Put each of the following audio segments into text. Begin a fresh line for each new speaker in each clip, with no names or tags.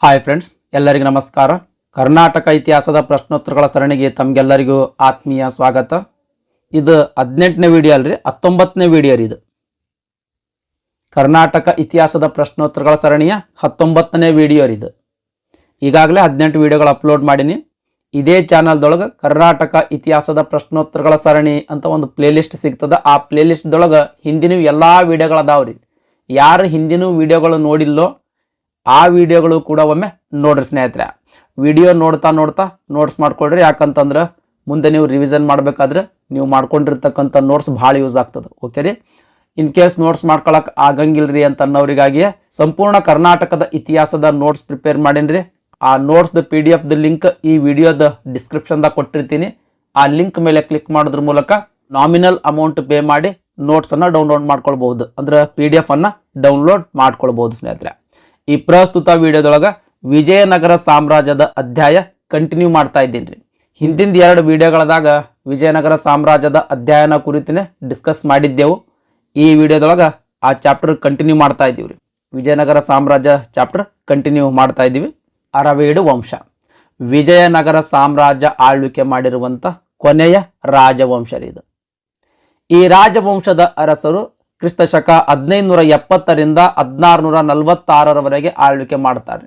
Hi friends, ಎಲ್ಲರಿಗೂ ನಮಸ್ಕಾರ. ಕರ್ನಾಟಕ ಇತಿಹಾಸದ ಪ್ರಶ್ನೋತ್ತರಗಳ ಸರಣಿಗೆ ತಮಗೆಲ್ಲರಿಗೂ ಆತ್ಮೀಯ ಸ್ವಾಗತ. ಇದು 18ನೇ ವಿಡಿಯೋ ಅಲ್ರಿ, 19ನೇ ವಿಡಿಯೋ ರೀ. ಇದು ಕರ್ನಾಟಕ ಇತಿಹಾಸದ ಪ್ರಶ್ನೋತ್ತರಗಳ ಸರಣಿಯ 19ನೇ ವಿಡಿಯೋ ರೀ. ಇದು ಈಗಾಗಲೇ 18 ವಿಡಿಯೋಗಳು ಅಪ್ಲೋಡ್ ಮಾಡೀನಿ. ಇದೇ ಚಾನಲ್ದೊಳಗೆ ಕರ್ನಾಟಕ ಇತಿಹಾಸದ ಪ್ರಶ್ನೋತ್ತರಗಳ ಸರಣಿ ಅಂತ ಒಂದು ಪ್ಲೇಲಿಸ್ಟ್ ಸಿಗ್ತದೆ. ಆ ಪ್ಲೇಲಿಸ್ಟ್ದೊಳಗೆ ಹಿಂದಿನ ಎಲ್ಲ ವಿಡಿಯೋಗಳದಾವ್ರಿ. ಯಾರು ಹಿಂದಿನ ವಿಡಿಯೋಗಳು ನೋಡಿಲ್ಲೋ ಆ ವಿಡಿಯೋಗಳು ಕೂಡ ಒಮ್ಮೆ ನೋಡ್ರಿ ಸ್ನೇಹಿತರೆ. ವಿಡಿಯೋ ನೋಡ್ತಾ ನೋಟ್ಸ್ ಮಾಡ್ಕೊಳ್ರಿ. ಯಾಕಂತಂದ್ರೆ ಮುಂದೆ ನೀವು ರಿವಿಷನ್ ಮಾಡಬೇಕಾದ್ರೆ ನೀವು ಮಾಡ್ಕೊಂಡಿರ್ತಕ್ಕಂಥ ನೋಟ್ಸ್ ಭಾಳ ಯೂಸ್ ಆಗ್ತದೆ. ಓಕೆ ರೀ. ಇನ್ ಕೇಸ್ ನೋಟ್ಸ್ ಮಾಡ್ಕೊಳಕ್ಕೆ ಆಗಂಗಿಲ್ರಿ ಅಂತ ಅನ್ನೋರಿಗಾಗಿಯೇ ಸಂಪೂರ್ಣ ಕರ್ನಾಟಕದ ಇತಿಹಾಸದ ನೋಟ್ಸ್ ಪ್ರಿಪೇರ್ ಮಾಡೀನಿ. ಆ ನೋಟ್ಸ್ದ PDF ಲಿಂಕ್ ಈ ವಿಡಿಯೋದ ಡಿಸ್ಕ್ರಿಪ್ಷನ್ದಾಗ ಕೊಟ್ಟಿರ್ತೀನಿ. ಆ ಲಿಂಕ್ ಮೇಲೆ ಕ್ಲಿಕ್ ಮಾಡೋದ್ರ ಮೂಲಕ ನಾಮಿನಲ್ ಅಮೌಂಟ್ ಪೇ ಮಾಡಿ ನೋಟ್ಸನ್ನು ಡೌನ್ಲೋಡ್ ಮಾಡ್ಕೊಳ್ಬಹುದು. ಅಂದ್ರೆ PDF ಅನ್ನು ಡೌನ್ಲೋಡ್ ಮಾಡ್ಕೊಳ್ಬಹುದು ಸ್ನೇಹಿತರೆ. ಈ ಪ್ರಸ್ತುತ ವಿಡಿಯೋದೊಳಗೆ ವಿಜಯನಗರ ಸಾಮ್ರಾಜ್ಯದ ಅಧ್ಯಾಯ ಕಂಟಿನ್ಯೂ ಮಾಡ್ತಾ ಇದ್ದೀನಿ. ಹಿಂದಿನ 2 ವಿಡಿಯೋಗಳದಾಗ ವಿಜಯನಗರ ಸಾಮ್ರಾಜ್ಯದ ಅಧ್ಯಾಯನ ಕುರಿತೇ ಡಿಸ್ಕಸ್ ಮಾಡಿದ್ದೆವು. ಈ ವಿಡಿಯೋದೊಳಗೆ ಆ ಚಾಪ್ಟರ್ ಕಂಟಿನ್ಯೂ ಮಾಡ್ತಾ ಇದ್ದೀವಿ. ವಿಜಯನಗರ ಸಾಮ್ರಾಜ್ಯ ಚಾಪ್ಟರ್ ಕಂಟಿನ್ಯೂ ಮಾಡ್ತಾ ಇದ್ದೀವಿ. ಅರವೇಡು ವಂಶ ವಿಜಯನಗರ ಸಾಮ್ರಾಜ್ಯ ಆಳ್ವಿಕೆ ಮಾಡಿರುವಂಥ ಕೊನೆಯ ರಾಜವಂಶ ಇದು. ಈ ರಾಜವಂಶದ ಅರಸರು ಕ್ರಿಸ್ತಶಕ 1570ರಿಂದ 1646ರವರೆಗೆ ಆಳ್ವಿಕೆ ಮಾಡ್ತಾರೆ.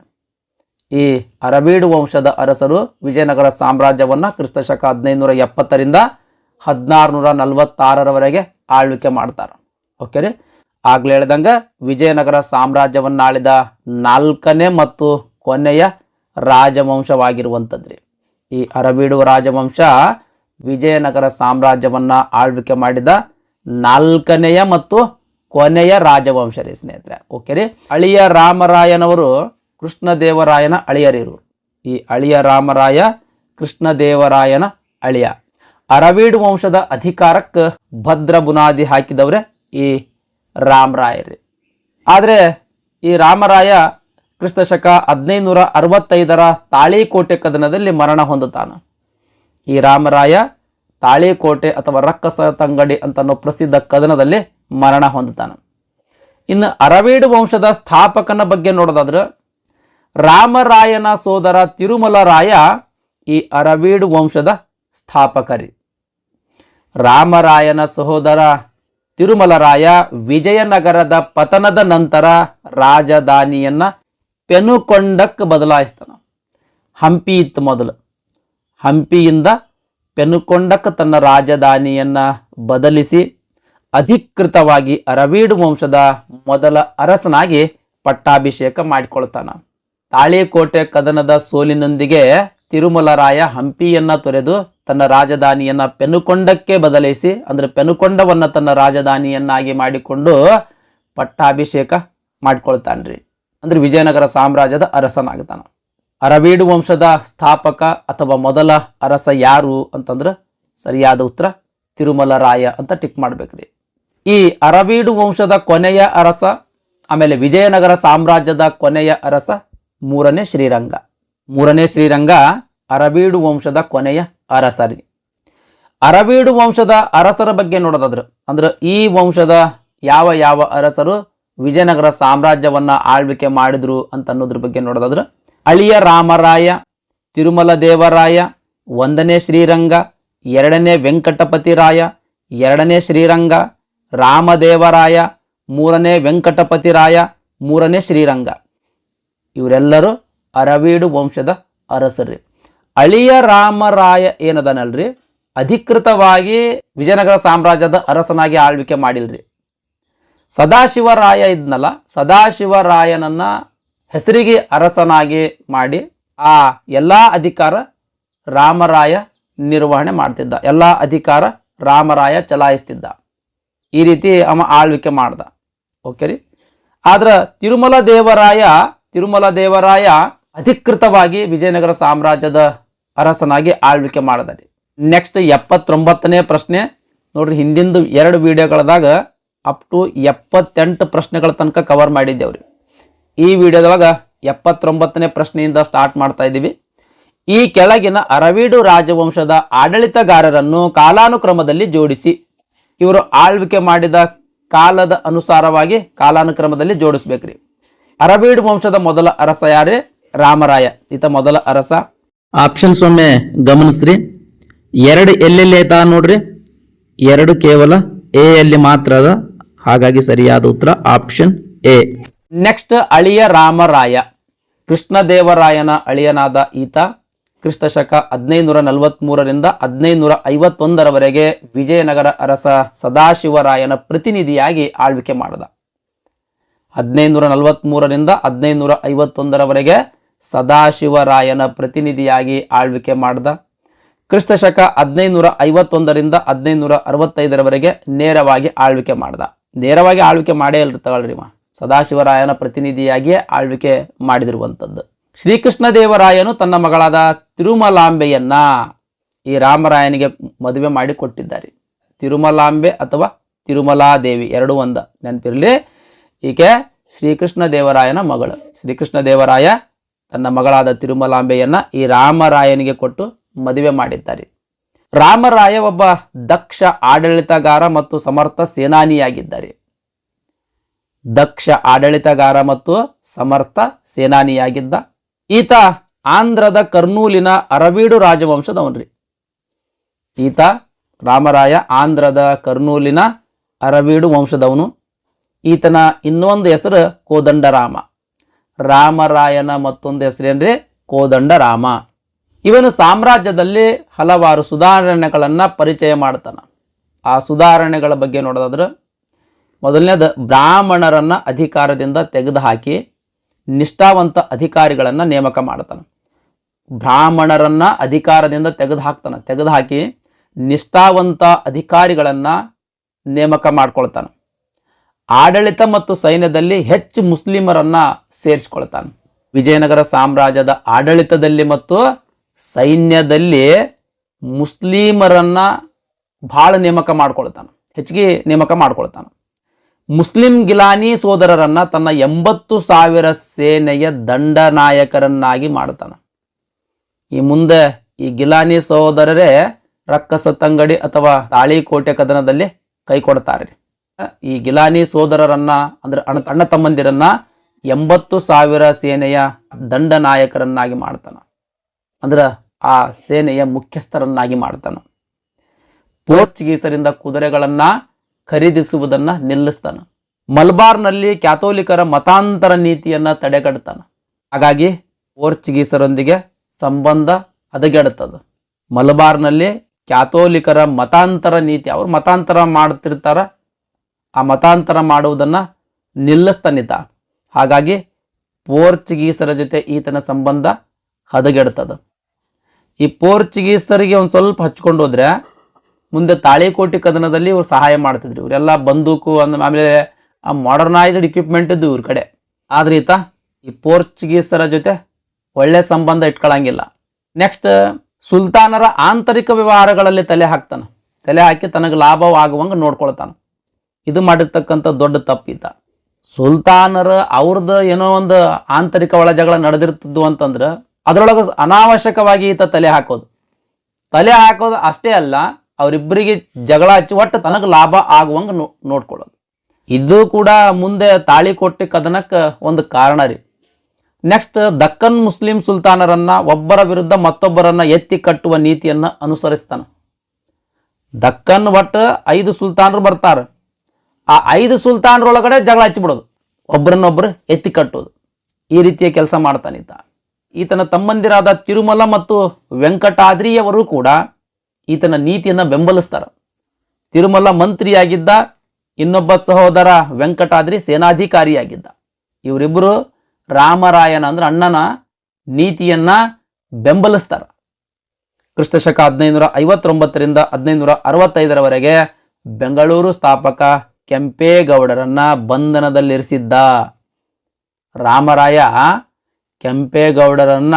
ಈ ಅರವೇಡು ವಂಶದ ಅರಸರು ವಿಜಯನಗರ ಸಾಮ್ರಾಜ್ಯವನ್ನು ಕ್ರಿಸ್ತಶಕ 1570ರಿಂದ 1646ರವರೆಗೆ ಆಳ್ವಿಕೆ ಮಾಡ್ತಾರೆ. ಓಕೆ ರೀ. ಆಗ್ಲೇ ಹೇಳ್ದಂಗೆ ವಿಜಯನಗರ ಸಾಮ್ರಾಜ್ಯವನ್ನು ಆಳಿದ 4ನೇ ಮತ್ತು ಕೊನೆಯ ರಾಜವಂಶವಾಗಿರುವಂಥದ್ರಿ. ಈ ಅರವೇಡು ರಾಜವಂಶ ವಿಜಯನಗರ ಸಾಮ್ರಾಜ್ಯವನ್ನು ಆಳ್ವಿಕೆ ಮಾಡಿದ 4ನೆಯ ಮತ್ತು ಕೊನೆಯ ರಾಜವಂಶ ರೀ ಸ್ನೇಹಿತರೆ. ಓಕೆ ರೀ. ಅಳಿಯ ರಾಮರಾಯನವರು ಕೃಷ್ಣದೇವರಾಯನ ಅಳಿಯರಿರು. ಈ ಅಳಿಯ ರಾಮರಾಯ ಕೃಷ್ಣದೇವರಾಯನ ಅಳಿಯ. ಅರವೇಡು ವಂಶದ ಅಧಿಕಾರಕ್ಕೆ ಭದ್ರ ಬುನಾದಿ ಹಾಕಿದವ್ರೆ ಈ ರಾಮರಾಯರಿ. ಆದರೆ ಈ ರಾಮರಾಯ ಕ್ರಿಸ್ತಶಕ 1565ರ ತಾಳಿಕೋಟೆ ಕದನದಲ್ಲಿ ಮರಣ ಹೊಂದುತ್ತಾನೆ. ಈ ರಾಮರಾಯ ತಾಳಿಕೋಟೆ ಅಥವಾ ರಕ್ಕಸ ತಂಗಡಿ ಅಂತನೋ ಪ್ರಸಿದ್ಧ ಕದನದಲ್ಲಿ ಮರಣ ಹೊಂದುತ್ತಾನೆ. ಇನ್ನು ಅರವೇಡು ವಂಶದ ಸ್ಥಾಪಕನ ಬಗ್ಗೆ ನೋಡೋದಾದ್ರೆ ರಾಮರಾಯನ ಸೋದರ ತಿರುಮಲರಾಯ ಈ ಅರವೇಡು ವಂಶದ ಸ್ಥಾಪಕರಿ. ರಾಮರಾಯನ ಸಹೋದರ ತಿರುಮಲರಾಯ ವಿಜಯನಗರದ ಪತನದ ನಂತರ ರಾಜಧಾನಿಯನ್ನ ಪೆನುಕೊಂಡಕ್ಕೆ ಬದಲಾಯಿಸ್ತಾನೆ. ಹಂಪಿ ಇತ್ತು ಮೊದಲು. ಹಂಪಿಯಿಂದ ಪೆನುಕೊಂಡಕ್ಕೆ ತನ್ನ ರಾಜಧಾನಿಯನ್ನ ಬದಲಿಸಿ ಅಧಿಕೃತವಾಗಿ ಅರವೇಡು ವಂಶದ ಮೊದಲ ಅರಸನಾಗಿ ಪಟ್ಟಾಭಿಷೇಕ ಮಾಡಿಕೊಳ್ತಾನೆ. ತಾಳಿಕೋಟೆ ಕದನದ ಸೋಲಿನೊಂದಿಗೆ ತಿರುಮಲರಾಯ ಹಂಪಿಯನ್ನ ತೊರೆದು ತನ್ನ ರಾಜಧಾನಿಯನ್ನ ಪೆನುಕೊಂಡಕ್ಕೆ ಬದಲಿಸಿ, ಅಂದ್ರೆ ಪೆನುಕೊಂಡವನ್ನ ತನ್ನ ರಾಜಧಾನಿಯನ್ನಾಗಿ ಮಾಡಿಕೊಂಡು ಪಟ್ಟಾಭಿಷೇಕ ಮಾಡಿಕೊಳ್ತಾನ್ರಿ. ಅಂದ್ರೆ ವಿಜಯನಗರ ಸಾಮ್ರಾಜ್ಯದ ಅರಸನಾಗ್ತಾನೆ. ಅರವೇಡು ವಂಶದ ಸ್ಥಾಪಕ ಅಥವಾ ಮೊದಲ ಅರಸ ಯಾರು ಅಂತಂದ್ರೆ ಸರಿಯಾದ ಉತ್ತರ ತಿರುಮಲರಾಯ ಅಂತ ಟಿಕ್ ಮಾಡ್ಬೇಕ್ರಿ. ಈ ಅರವೇಡು ವಂಶದ ಕೊನೆಯ ಅರಸ, ಆಮೇಲೆ ವಿಜಯನಗರ ಸಾಮ್ರಾಜ್ಯದ ಕೊನೆಯ ಅರಸ 3ನೇ ಶ್ರೀರಂಗ. 3ನೇ ಶ್ರೀರಂಗ ಅರವೇಡು ವಂಶದ ಕೊನೆಯ ಅರಸರಿ. ಅರವೇಡು ವಂಶದ ಅರಸರ ಬಗ್ಗೆ ನೋಡೋದಾದ್ರೆ ಅಂದ್ರೆ ಈ ವಂಶದ ಯಾವ ಯಾವ ಅರಸರು ವಿಜಯನಗರ ಸಾಮ್ರಾಜ್ಯವನ್ನ ಆಳ್ವಿಕೆ ಮಾಡಿದ್ರು ಅಂತ ಅನ್ನೋದ್ರ ಬಗ್ಗೆ ನೋಡೋದಾದ್ರೆ ಅಳಿಯ ರಾಮರಾಯ, ತಿರುಮಲ ದೇವರಾಯ, 1ನೇ ಶ್ರೀರಂಗ, 2ನೇ ವೆಂಕಟಪತಿರಾಯ, 2ನೇ ಶ್ರೀರಂಗ, ರಾಮದೇವರಾಯ, 3ನೇ ವೆಂಕಟಪತಿರಾಯ, 3ನೇ ಶ್ರೀರಂಗ. ಇವರೆಲ್ಲರೂ ಅರವೇಡು ವಂಶದ ಅರಸರಿ. ಅಳಿಯ ರಾಮರಾಯ ಏನದನಲ್ರಿ, ಅಧಿಕೃತವಾಗಿ ವಿಜಯನಗರ ಸಾಮ್ರಾಜ್ಯದ ಅರಸನಾಗಿ ಆಳ್ವಿಕೆ ಮಾಡಿಲ್ರಿ. ಸದಾಶಿವರಾಯ ಇದ್ನಲ್ಲ, ಸದಾಶಿವರಾಯನನ್ನ ಹೆಸರಿಗೆ ಅರಸನಾಗಿ ಮಾಡಿ ಆ ಎಲ್ಲ ಅಧಿಕಾರ ರಾಮರಾಯ ನಿರ್ವಹಣೆ ಮಾಡ್ತಿದ್ದ. ಎಲ್ಲ ಅಧಿಕಾರ ರಾಮರಾಯ ಚಲಾಯಿಸ್ತಿದ್ದ. ಈ ರೀತಿ ಅವ ಆಳ್ವಿಕೆ ಮಾಡ್ದ. ಓಕೆ ರೀ. ಆದ್ರೆ ತಿರುಮಲ ದೇವರಾಯ ಅಧಿಕೃತವಾಗಿ ವಿಜಯನಗರ ಸಾಮ್ರಾಜ್ಯದ ಅರಸನಾಗಿ ಆಳ್ವಿಕೆ ಮಾಡಿದಾರೆ. ನೆಕ್ಸ್ಟ್ 79ನೇ ಪ್ರಶ್ನೆ ನೋಡ್ರಿ. ಹಿಂದಿಂದು 2 ವಿಡಿಯೋಗಳದಾಗ ಅಪ್ ಟು 78 ಪ್ರಶ್ನೆಗಳ ತನಕ ಕವರ್ ಮಾಡಿದ್ದೇವ್ರಿ. ಈ ವಿಡಿಯೋದೊಳಗೆ 79ನೇ ಪ್ರಶ್ನೆಯಿಂದ ಸ್ಟಾರ್ಟ್ ಮಾಡ್ತಾ ಇದ್ದೀವಿ. ಈ ಕೆಳಗಿನ ಅರವೇಡು ರಾಜವಂಶದ ಆಡಳಿತಗಾರರನ್ನು ಕಾಲಾನುಕ್ರಮದಲ್ಲಿ ಜೋಡಿಸಿ. ಇವರು ಆಳ್ವಿಕೆ ಮಾಡಿದ ಕಾಲದ ಅನುಸಾರವಾಗಿ ಕಾಲಾನುಕ್ರಮದಲ್ಲಿ ಜೋಡಿಸ್ಬೇಕ್ರಿ. ಅರವೇಡು ವಂಶದ ಮೊದಲ ಅರಸ ಯಾರೇ? ರಾಮರಾಯ ಈತ ಮೊದಲ ಅರಸ. ಆಪ್ಷನ್ಸ್ ಒಮ್ಮೆ ಗಮನಿಸ್ರಿ. 2 ಎಲ್ಲೆಲ್ಲಿ ಆಯ್ತಾ ನೋಡ್ರಿ, 2 ಕೇವಲ ಎ ಯಲ್ಲಿ ಮಾತ್ರ ಅದ. ಹಾಗಾಗಿ ಸರಿಯಾದ ಉತ್ತರ ಆಪ್ಷನ್ ಎ. ನೆಕ್ಸ್ಟ್ ಅಳಿಯ ರಾಮರಾಯ. ಕೃಷ್ಣದೇವರಾಯನ ಅಳಿಯನಾದ ಈತ ಕ್ರಿಸ್ತಶಕ 1543ರಿಂದ 1551ರವರೆಗೆ ವಿಜಯನಗರ ಅರಸ ಸದಾಶಿವರಾಯನ ಪ್ರತಿನಿಧಿಯಾಗಿ ಆಳ್ವಿಕೆ ಮಾಡಿದ. 1543ರಿಂದ 1551ರವರೆಗೆ ಸದಾಶಿವರಾಯನ ಪ್ರತಿನಿಧಿಯಾಗಿ ಆಳ್ವಿಕೆ ಮಾಡಿದ. ಕ್ರಿಸ್ತಶಕ 1551ರಿಂದ 1565ರವರೆಗೆ ನೇರವಾಗಿ ಆಳ್ವಿಕೆ ಮಾಡಿದ. ನೇರವಾಗಿ ಆಳ್ವಿಕೆ ಮಾಡೇ ಇರ್ತಗಳ್ರಿ, ಸದಾಶಿವರಾಯನ ಪ್ರತಿನಿಧಿಯಾಗಿಯೇ ಆಳ್ವಿಕೆ ಮಾಡಿದಿರುವಂಥದ್ದು. ಶ್ರೀಕೃಷ್ಣದೇವರಾಯನು ತನ್ನ ಮಗಳಾದ ತಿರುಮಲಾಂಬೆಯನ್ನ ಈ ರಾಮರಾಯನಿಗೆ ಮದುವೆ ಮಾಡಿ ಕೊಟ್ಟಿದ್ದಾರೆ. ತಿರುಮಲಾಂಬೆ ಅಥವಾ ತಿರುಮಲಾದೇವಿ ಎರಡೂ ಒಂದ, ನೆನಪಿರಲಿ. ಈಕೆ ಶ್ರೀಕೃಷ್ಣದೇವರಾಯನ ಮಗಳು. ಶ್ರೀಕೃಷ್ಣದೇವರಾಯ ತನ್ನ ಮಗಳಾದ ತಿರುಮಲಾಂಬೆಯನ್ನ ಈ ರಾಮರಾಯನಿಗೆ ಕೊಟ್ಟು ಮದುವೆ ಮಾಡಿದ್ದಾರೆ. ರಾಮರಾಯ ಒಬ್ಬ ದಕ್ಷ ಆಡಳಿತಗಾರ ಮತ್ತು ಸಮರ್ಥ ಸೇನಾನಿಯಾಗಿದ್ದಾರೆ. ದಕ್ಷ ಆಡಳಿತಗಾರ ಮತ್ತು ಸಮರ್ಥ ಸೇನಾನಿಯಾಗಿದ್ದ ಈತ ಆಂಧ್ರದ ಕರ್ನೂಲಿನ ಅರವೀಡು ರಾಜವಂಶದವನ್ರಿ. ಈತ ರಾಮರಾಯ ಆಂಧ್ರದ ಕರ್ನೂಲಿನ ಅರವೀಡು ವಂಶದವನು. ಈತನ ಇನ್ನೊಂದು ಹೆಸರು ಕೋದಂಡರಾಮ. ರಾಮರಾಯನ ಮತ್ತೊಂದು ಹೆಸರೇನ್ರಿ? ಕೋದಂಡರಾಮ. ಇವನು ಸಾಮ್ರಾಜ್ಯದಲ್ಲಿ ಹಲವಾರು ಸುಧಾರಣೆಗಳನ್ನು ಪರಿಚಯ ಮಾಡ್ತಾನೆ. ಆ ಸುಧಾರಣೆಗಳ ಬಗ್ಗೆ ನೋಡೋದಾದ್ರೆ, ಮೊದಲನೇದು ಬ್ರಾಹ್ಮಣರನ್ನು ಅಧಿಕಾರದಿಂದ ತೆಗೆದುಹಾಕಿ ನಿಷ್ಠಾವಂತ ಅಧಿಕಾರಿಗಳನ್ನು ನೇಮಕ ಮಾಡ್ತಾನೆ. ಬ್ರಾಹ್ಮಣರನ್ನು ಅಧಿಕಾರದಿಂದ ತೆಗೆದುಹಾಕಿ ನಿಷ್ಠಾವಂತ ಅಧಿಕಾರಿಗಳನ್ನು ನೇಮಕ ಮಾಡ್ಕೊಳ್ತಾನೆ. ಆಡಳಿತ ಮತ್ತು ಸೈನ್ಯದಲ್ಲಿ ಹೆಚ್ಚು ಮುಸ್ಲಿಮರನ್ನು ಸೇರಿಸ್ಕೊಳ್ತಾನೆ. ವಿಜಯನಗರ ಸಾಮ್ರಾಜ್ಯದ ಆಡಳಿತದಲ್ಲಿ ಮತ್ತು ಸೈನ್ಯದಲ್ಲಿ ಮುಸ್ಲಿಮರನ್ನು ಭಾಳ ನೇಮಕ ಮಾಡ್ಕೊಳ್ತಾನೆ, ಹೆಚ್ಚಿಗೆ ನೇಮಕ ಮಾಡ್ಕೊಳ್ತಾನೆ. ಮುಸ್ಲಿಂ ಗಿಲಾನಿ ಸೋದರರನ್ನ ತನ್ನ 80,000 ಸೇನೆಯ ದಂಡನಾಯಕರನ್ನಾಗಿ ಮಾಡ್ತಾನೆ. ಈ ಮುಂದೆ ಈ ಗಿಲಾನಿ ಸೋದರರೇ ರಕ್ಕಸ ತಂಗಡಿ ಅಥವಾ ತಾಳಿಕೋಟೆ ಕದನದಲ್ಲಿ ಕೈ ಕೊಡ್ತಾರೆ. ಈ ಗಿಲಾನಿ ಸೋದರರನ್ನ ಅಂದ್ರೆ ಅಣ್ಣ ತಮ್ಮಂದಿರನ್ನ 80,000 ಸೇನೆಯ ದಂಡನಾಯಕರನ್ನಾಗಿ ಮಾಡ್ತಾನೆ. ಅಂದ್ರೆ ಆ ಸೇನೆಯ ಮುಖ್ಯಸ್ಥರನ್ನಾಗಿ ಮಾಡ್ತಾನೆ. ಪೋರ್ಚುಗೀಸರಿಂದ ಕುದುರೆಗಳನ್ನ ಖರೀದಿಸುವುದನ್ನ ನಿಲ್ಲಿಸ್ತಾನೆ. ಮಲಬಾರ್ನಲ್ಲಿ ಕ್ಯಾಥೋಲಿಕರ ಮತಾಂತರ ನೀತಿಯನ್ನ ತಡೆಗಟ್ತಾನೆ. ಹಾಗಾಗಿ ಪೋರ್ಚುಗೀಸರೊಂದಿಗೆ ಸಂಬಂಧ ಹದಗೆಡುತ್ತದೆ. ಮಲಬಾರ್ನಲ್ಲಿ ಕ್ಯಾಥೋಲಿಕರ ಮತಾಂತರ ನೀತಿ, ಅವರು ಮತಾಂತರ ಮಾಡ್ತಿರ್ತಾರ, ಆ ಮತಾಂತರ ಮಾಡುವುದನ್ನು ನಿಲ್ಲಿಸ್ತಾನಿತ. ಹಾಗಾಗಿ ಪೋರ್ಚುಗೀಸರ ಜೊತೆ ಈತನ ಸಂಬಂಧ ಹದಗೆಡ್ತದೆ. ಈ ಪೋರ್ಚುಗೀಸರಿಗೆ ಒಂದು ಸ್ವಲ್ಪ ಹಚ್ಕೊಂಡು ಹೋದ್ರೆ ಮುಂದೆ ತಾಳಿಕೋಟೆ ಕದನದಲ್ಲಿ ಇವ್ರು ಸಹಾಯ ಮಾಡ್ತಿದ್ರು. ಇವರೆಲ್ಲ ಬಂದೂಕು ಆಮೇಲೆ ಆ ಮಾಡರ್ನೈಸ್ಡ್ ಇಕ್ವಿಪ್ಮೆಂಟ್ ಇದ್ದು ಇವ್ರ ಕಡೆ. ಆದ್ರೆ ಈತ ಈ ಪೋರ್ಚುಗೀಸರ ಜೊತೆ ಒಳ್ಳೆ ಸಂಬಂಧ ಇಟ್ಕೊಳ್ಳಂಗಿಲ್ಲ. ನೆಕ್ಸ್ಟ್ ಸುಲ್ತಾನರ ಆಂತರಿಕ ವ್ಯವಹಾರಗಳಲ್ಲಿ ತಲೆ ಹಾಕ್ತಾನೆ. ತಲೆ ಹಾಕಿ ತನಗೆ ಲಾಭವಾಗುವಂಗೆ ನೋಡ್ಕೊಳ್ತಾನೆ. ಇದು ಮಾಡಿರ್ತಕ್ಕಂಥ ದೊಡ್ಡ ತಪ್ಪಿತ. ಸುಲ್ತಾನರ ಅವ್ರದ್ದು ಏನೋ ಒಂದು ಆಂತರಿಕ ಒಳ ಜಗಳ ನಡೆದಿರ್ತಿದ್ದು ಅಂತಂದ್ರೆ ಅದರೊಳಗೆ ಅನಾವಶ್ಯಕವಾಗಿ ಈತ ತಲೆ ಹಾಕೋದು ಅಷ್ಟೇ ಅಲ್ಲ, ಅವರಿಬ್ಬರಿಗೆ ಜಗಳ ಹಚ್ಚಿ ಒಟ್ಟು ತನಗೆ ಲಾಭ ಆಗುವಂಗೆ ನೋಡ್ಕೊಳ್ಳೋದು. ಇದು ಕೂಡ ಮುಂದೆ ತಾಳಿಕೋಟೆ ಕದನಕ್ಕೆ ಒಂದು ಕಾರಣ ರೀ. ನೆಕ್ಸ್ಟ್ ದಕ್ಕನ್ ಮುಸ್ಲಿಂ ಸುಲ್ತಾನರನ್ನ ಒಬ್ಬರ ವಿರುದ್ಧ ಮತ್ತೊಬ್ಬರನ್ನ ಎತ್ತಿ ಕಟ್ಟುವ ನೀತಿಯನ್ನು ಅನುಸರಿಸ್ತಾನೆ. ದಕ್ಕನ್ ಒಟ್ಟು 5 ಸುಲ್ತಾನರು ಬರ್ತಾರೆ. ಆ 5 ಸುಲ್ತಾನರೊಳಗಡೆ ಜಗಳ ಹಚ್ಚಿಬಿಡೋದು, ಒಬ್ಬರನ್ನೊಬ್ಬರು ಎತ್ತಿ ಕಟ್ಟೋದು. ಈ ರೀತಿಯ ಕೆಲಸ ಮಾಡ್ತಾನೆ ಈತ. ಈತನ ತಮ್ಮಂದಿರಾದ ತಿರುಮಲ ಮತ್ತು ವೆಂಕಟಾದ್ರಿಯವರು ಕೂಡ ಈತನ ನೀತಿಯನ್ನು ಬೆಂಬಲಿಸ್ತಾರೆ. ತಿರುಮಲ ಮಂತ್ರಿಯಾಗಿದ್ದ, ಇನ್ನೊಬ್ಬ ಸಹೋದರ ವೆಂಕಟಾದ್ರಿ ಸೇನಾಧಿಕಾರಿಯಾಗಿದ್ದ. ಇವರಿಬ್ಬರು ರಾಮರಾಯನ ಅಂದ್ರೆ ಅಣ್ಣನ ನೀತಿಯನ್ನ ಬೆಂಬಲಿಸ್ತಾರೆ. ಕ್ರಿಸ್ತಶಕ 1559ರಿಂದ 1565ರವರೆಗೆ ಬೆಂಗಳೂರು ಸ್ಥಾಪಕ ಕೆಂಪೇಗೌಡರನ್ನ ಬಂಧನದಲ್ಲಿರಿಸಿದ್ದ. ರಾಮರಾಯ ಕೆಂಪೇಗೌಡರನ್ನ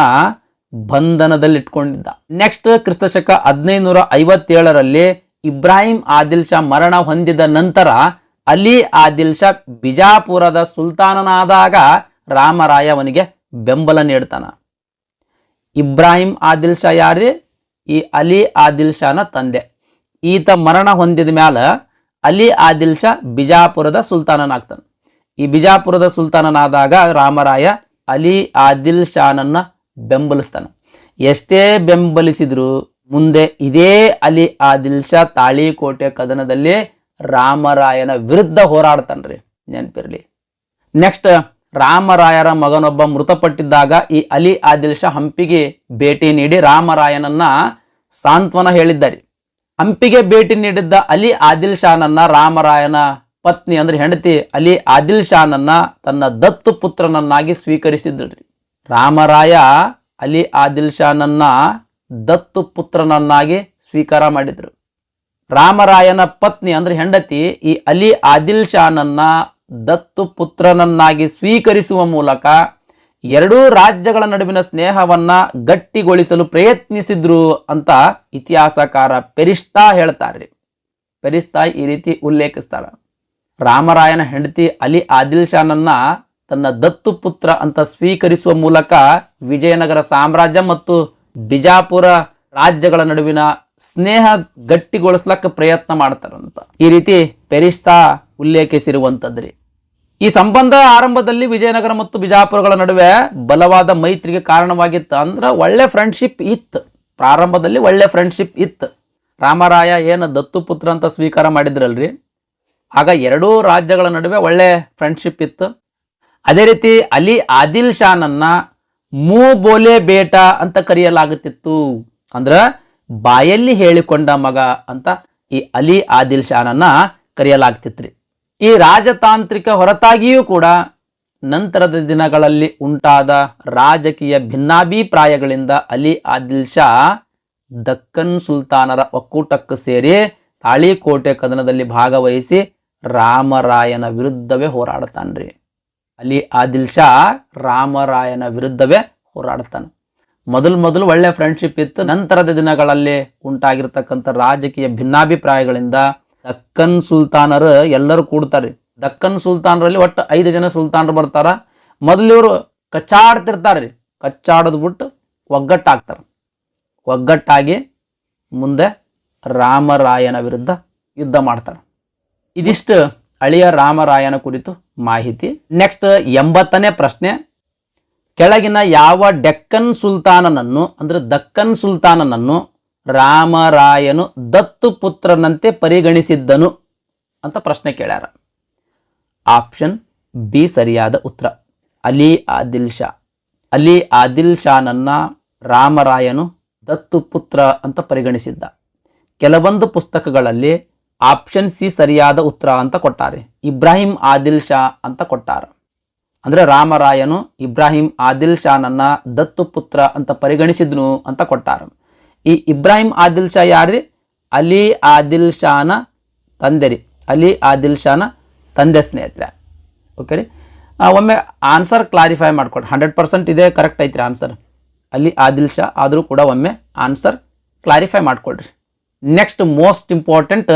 ಬಂಧನದಲ್ಲಿಟ್ಕೊಂಡಿದ್ದ. ನೆಕ್ಸ್ಟ್ ಕ್ರಿಸ್ತಶಕ 1557ರಲ್ಲಿ ಇಬ್ರಾಹಿಂ ಆದಿಲ್ ಶಾ ಮರಣ ಹೊಂದಿದ ನಂತರ ಅಲಿ ಆದಿಲ್ ಶಾ ಬಿಜಾಪುರದ ಸುಲ್ತಾನನಾದಾಗ ರಾಮರಾಯ ಅವನಿಗೆ ಬೆಂಬಲ ನೀಡ್ತಾನ. ಇಬ್ರಾಹಿಂ ಆದಿಲ್ ಶಾ ಯಾರಿ? ಈ ಅಲಿ ಆದಿಲ್ ಶಾನ ತಂದೆ. ಈತ ಮರಣ ಹೊಂದಿದ ಮ್ಯಾಲ ಅಲಿ ಆದಿಲ್ ಶಾ ಬಿಜಾಪುರದ ಸುಲ್ತಾನನಾಗ್ತಾನೆ. ಈ ಬಿಜಾಪುರದ ಸುಲ್ತಾನನಾದಾಗ ರಾಮರಾಯ ಅಲಿ ಆದಿಲ್ ಶಾನನ್ನ ಬೆಂಬಲಿಸ್ತಾನೆ. ಎಷ್ಟೇ ಬೆಂಬಲಿಸಿದ್ರು ಮುಂದೆ ಇದೇ ಅಲಿ ಆದಿಲ್ ಶಾ ತಾಳಿಕೋಟೆ ಕದನದಲ್ಲಿ ರಾಮರಾಯನ ವಿರುದ್ಧ ಹೋರಾಡ್ತಾನ್ರಿ, ನೆನಪಿರ್ಲಿ. ನೆಕ್ಸ್ಟ್, ರಾಮರಾಯರ ಮಗನೊಬ್ಬ ಮೃತಪಟ್ಟಿದ್ದಾಗ ಈ ಅಲಿ ಆದಿಲ್ ಶಾ ಹಂಪಿಗೆ ಭೇಟಿ ನೀಡಿ ರಾಮರಾಯನನ್ನ ಸಾಂತ್ವನ ಹೇಳಿದ್ದಾರೆ. ಹಂಪಿಗೆ ಭೇಟಿ ನೀಡಿದ್ದ ಅಲಿ ಆದಿಲ್ ಶಾನನ್ನ ರಾಮರಾಯನ ಪತ್ನಿ ಅಂದ್ರೆ ಹೆಂಡತಿ ಅಲಿ ಆದಿಲ್ ಶಾನನ್ನ ತನ್ನ ದತ್ತು ಪುತ್ರನನ್ನಾಗಿ ಸ್ವೀಕರಿಸಿದ್ರಿ. ರಾಮರಾಯ ಅಲಿ ಆದಿಲ್ ಶಾನನ್ನ ದತ್ತು ಪುತ್ರನನ್ನಾಗಿ ಸ್ವೀಕಾರ ಮಾಡಿದ್ರು. ರಾಮರಾಯನ ಪತ್ನಿ ಅಂದ್ರೆ ಹೆಂಡತಿ ಈ ಅಲಿ ಆದಿಲ್ ಶಾನನ್ನ ದತ್ತು ಪುತ್ರನನ್ನಾಗಿ ಸ್ವೀಕರಿಸುವ ಮೂಲಕ ಎರಡೂ ರಾಜ್ಯಗಳ ನಡುವಿನ ಸ್ನೇಹವನ್ನ ಗಟ್ಟಿಗೊಳಿಸಲು ಪ್ರಯತ್ನಿಸಿದ್ರು ಅಂತ ಇತಿಹಾಸಕಾರ ಪೆರಿಸ್ತಾ ಹೇಳ್ತಾರ್ರಿ. ಪೆರಿಸ್ತಾ ಈ ರೀತಿ ಉಲ್ಲೇಖಿಸ್ತಾರ. ರಾಮರಾಯನ ಹೆಂಡತಿ ಅಲಿ ಆದಿಲ್ ಶಾನನ್ನ ತನ್ನ ದತ್ತು ಪುತ್ರ ಅಂತ ಸ್ವೀಕರಿಸುವ ಮೂಲಕ ವಿಜಯನಗರ ಸಾಮ್ರಾಜ್ಯ ಮತ್ತು ಬಿಜಾಪುರ ರಾಜ್ಯಗಳ ನಡುವಿನ ಸ್ನೇಹ ಗಟ್ಟಿಗೊಳಿಸ್ಲಕ್ಕ ಪ್ರಯತ್ನ ಮಾಡ್ತಾರಂತ ಈ ರೀತಿ ಪೆರಿಸ್ತಾ ಉಲ್ಲೇಖಿಸಿರುವಂತದ್ರಿ. ಈ ಸಂಬಂಧ ಆರಂಭದಲ್ಲಿ ವಿಜಯನಗರ ಮತ್ತು ಬಿಜಾಪುರಗಳ ನಡುವೆ ಬಲವಾದ ಮೈತ್ರಿಗೆ ಕಾರಣವಾಗಿತ್ತು. ಅಂದ್ರೆ ಒಳ್ಳೆ ಫ್ರೆಂಡ್ಶಿಪ್ ಇತ್ತು, ಪ್ರಾರಂಭದಲ್ಲಿ ಒಳ್ಳೆ ಫ್ರೆಂಡ್ಶಿಪ್ ಇತ್ತು. ರಾಮರಾಯ ಏನು ದತ್ತು ಪುತ್ರ ಅಂತ ಸ್ವೀಕಾರ ಮಾಡಿದ್ರಲ್ರಿ, ಆಗ ಎರಡೂ ರಾಜ್ಯಗಳ ನಡುವೆ ಒಳ್ಳೆ ಫ್ರೆಂಡ್ಶಿಪ್ ಇತ್ತು. ಅದೇ ರೀತಿ ಅಲಿ ಆದಿಲ್ ಶಾನನ್ನ ಮೂ ಬೋಲೆ ಬೇಟ ಅಂತ ಕರೆಯಲಾಗುತ್ತಿತ್ತು. ಅಂದ್ರ ಬಾಯಲ್ಲಿ ಹೇಳಿಕೊಂಡ ಮಗ ಅಂತ ಈ ಅಲಿ ಆದಿಲ್ ಶಾನನ್ನ ಕರೆಯಲಾಗ್ತಿತ್ರಿ. ಈ ರಾಜತಾಂತ್ರಿಕ ಹೊರತಾಗಿಯೂ ಕೂಡ ನಂತರದ ದಿನಗಳಲ್ಲಿ ಉಂಟಾದ ರಾಜಕೀಯ ಭಿನ್ನಾಭಿಪ್ರಾಯಗಳಿಂದ ಅಲಿ ಆದಿಲ್ ಶಾ ದಕ್ಕನ್ ಸುಲ್ತಾನರ ಒಕ್ಕೂಟಕ್ಕೆ ಸೇರಿ ತಾಳಿಕೋಟೆ ಕದನದಲ್ಲಿ ಭಾಗವಹಿಸಿ ರಾಮರಾಯನ ವಿರುದ್ಧವೇ ಹೋರಾಡ್ತಾನ್ರಿ. ಅಲಿ ಆದಿಲ್ ಶಾ ರಾಮರಾಯನ ವಿರುದ್ಧವೇ ಹೋರಾಡ್ತಾನೆ. ಮೊದಲು ಒಳ್ಳೆ ಫ್ರೆಂಡ್ಶಿಪ್ ಇತ್ತು. ನಂತರದ ದಿನಗಳಲ್ಲಿ ಉಂಟಾಗಿರ್ತಕ್ಕಂಥ ರಾಜಕೀಯ ಭಿನ್ನಾಭಿಪ್ರಾಯಗಳಿಂದ ದಕ್ಕನ್ ಸುಲ್ತಾನರು ಎಲ್ಲರೂ ಕೂಡ್ತಾರೆ. ದಕ್ಕನ್ ಸುಲ್ತಾನರಲ್ಲಿ ಒಟ್ಟು 5 ಜನ ಸುಲ್ತಾನರು ಬರ್ತಾರ. ಮೊದಲು ಇವರು ಕಚ್ಚಾಡ್ತಿರ್ತಾರ್ರಿ, ಕಚ್ಚಾಡೋದು ಬಿಟ್ಟು ಒಗ್ಗಟ್ಟಾಗಿ ಮುಂದೆ ರಾಮರಾಯನ ವಿರುದ್ಧ ಯುದ್ಧ ಮಾಡ್ತಾರೆ. ಇದಿಷ್ಟು ಅಳಿಯ ರಾಮರಾಯನ ಕುರಿತು ಮಾಹಿತಿ. ನೆಕ್ಸ್ಟ್ 80ನೇ ಪ್ರಶ್ನೆ, ಕೆಳಗಿನ ಯಾವ ಡೆಕ್ಕನ್ ಸುಲ್ತಾನನನ್ನು ಅಂದ್ರೆ ದಕ್ಕನ್ ಸುಲ್ತಾನನನ್ನು ರಾಮರಾಯನು ದತ್ತು ಪುತ್ರನಂತೆ ಪರಿಗಣಿಸಿದ್ದನು ಅಂತ ಪ್ರಶ್ನೆ ಕೇಳ್ಯಾರ. ಆಪ್ಷನ್ ಬಿ ಸರಿಯಾದ ಉತ್ತರ, ಅಲಿ ಆದಿಲ್ ಶಾ. ಅಲಿ ಆದಿಲ್ ಶಾನನ್ನ ರಾಮರಾಯನು ದತ್ತು ಪುತ್ರ ಅಂತ ಪರಿಗಣಿಸಿದ್ದ. ಕೆಲವೊಂದು ಪುಸ್ತಕಗಳಲ್ಲಿ ಆಪ್ಷನ್ ಸಿ ಸರಿಯಾದ ಉತ್ತರ ಅಂತ ಕೊಟ್ಟಾರೆ. ಇಬ್ರಾಹಿಂ ಆದಿಲ್ ಶಾ ಅಂತ ಕೊಟ್ಟಾರ. ಅಂದ್ರೆ ರಾಮರಾಯನು ಇಬ್ರಾಹಿಂ ಆದಿಲ್ ಶಾನನ್ನ ದತ್ತು ಪುತ್ರ ಅಂತ ಪರಿಗಣಿಸಿದ್ನು ಅಂತ ಕೊಟ್ಟಾರ. ಈ ಇಬ್ರಾಹಿಂ ಆದಿಲ್ ಶಾ ಯಾರ್ರಿ? ಅಲಿ ಆದಿಲ್ ಶಾನ ತಂದೆ ರೀ. ಅಲಿ ಆದಿಲ್ ಶಾನ ತಂದೆ ಸ್ನೇಹಿತರೆ. ಓಕೆ ರೀ, ಒಮ್ಮೆ ಆನ್ಸರ್ ಕ್ಲಾರಿಫೈ ಮಾಡ್ಕೊಡ್ರಿ. 100% ಇದೇ ಕರೆಕ್ಟ್ ಐತ್ರಿ ಆನ್ಸರ್, ಅಲಿ ಆದಿಲ್ ಶಾ. ಆದರೂ ಕೂಡ ಒಮ್ಮೆ ಆನ್ಸರ್ ಕ್ಲಾರಿಫೈ ಮಾಡ್ಕೊಳ್ರಿ. ನೆಕ್ಸ್ಟ್ ಮೋಸ್ಟ್ ಇಂಪಾರ್ಟೆಂಟ್,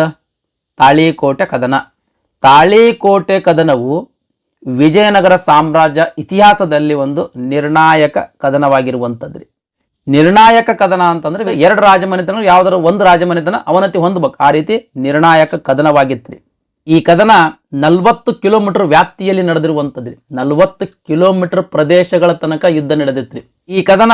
ತಾಳಿಕೋಟೆ ಕದನ. ತಾಳಿಕೋಟೆ ಕದನವು ವಿಜಯನಗರ ಸಾಮ್ರಾಜ್ಯ ಇತಿಹಾಸದಲ್ಲಿ ಒಂದು ನಿರ್ಣಾಯಕ ಕದನವಾಗಿರುವಂಥದ್ರಿ. ನಿರ್ಣಾಯಕ ಕದನ ಅಂತಂದ್ರೆ 2 ರಾಜಮನೆತನ ಯಾವ್ದಾದ್ರು ಒಂದು ರಾಜಮನೆತನ ಅವನತಿ ಹೊಂದಬೇಕು, ಆ ರೀತಿ ನಿರ್ಣಾಯಕ ಕದನವಾಗಿತ್ರಿ. ಈ ಕದನ 40 ಕಿಲೋಮೀಟರ್ ವ್ಯಾಪ್ತಿಯಲ್ಲಿ ನಡೆದಿರುವಂಥದ್ರಿ. 40 ಕಿಲೋಮೀಟರ್ ಪ್ರದೇಶಗಳ ತನಕ ಯುದ್ಧ ನಡೆದಿತ್ರಿ. ಈ ಕದನ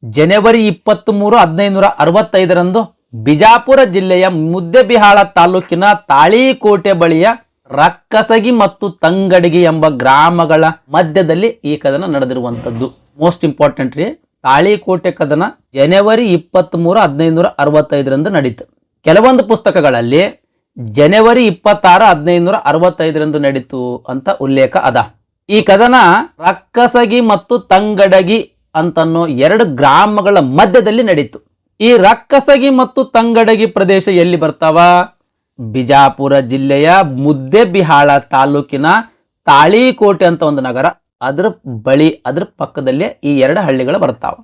ಜನವರಿ 23, 1565ರಂದು ಬಿಜಾಪುರ ಜಿಲ್ಲೆಯ ಮುದ್ದೆಬಿಹಾಳ ತಾಲೂಕಿನ ತಾಳಿಕೋಟೆ ಬಳಿಯ ರಕ್ಕಸಗಿ ಮತ್ತು ತಂಗಡಗಿ ಎಂಬ ಗ್ರಾಮಗಳ ಮಧ್ಯದಲ್ಲಿ ಈ ಕದನ ನಡೆದಿರುವಂಥದ್ದು. ಮೋಸ್ಟ್ ಇಂಪಾರ್ಟೆಂಟ್ ರೀ, ತಾಳಿಕೋಟೆ ಕದನ ಜನವರಿ 23, 1565ರಂದು ನಡೀತು. ಕೆಲವೊಂದು ಪುಸ್ತಕಗಳಲ್ಲಿ ಜನವರಿ 26, 1565ರಂದು ನಡೀತು ಅಂತ ಉಲ್ಲೇಖ ಅದ. ಈ ಕದನ ರಕ್ಕಸಗಿ ಮತ್ತು ತಂಗಡಗಿ ಅಂತನ್ನೋ 2 ಗ್ರಾಮಗಳ ಮಧ್ಯದಲ್ಲಿ ನಡೀತು. ಈ ರಕ್ಕಸಗಿ ಮತ್ತು ತಂಗಡಗಿ ಪ್ರದೇಶ ಎಲ್ಲಿ ಬರ್ತಾವ? ಬಿಜಾಪುರ ಜಿಲ್ಲೆಯ ಮುದ್ದೆಬಿಹಾಳ ತಾಲೂಕಿನ ತಾಳಿಕೋಟೆ ಅಂತ ಒಂದು ನಗರ, ಅದ್ರ ಬಳಿ ಅದ್ರ ಪಕ್ಕದಲ್ಲೇ ಈ 2 ಹಳ್ಳಿಗಳು ಬರ್ತಾವ.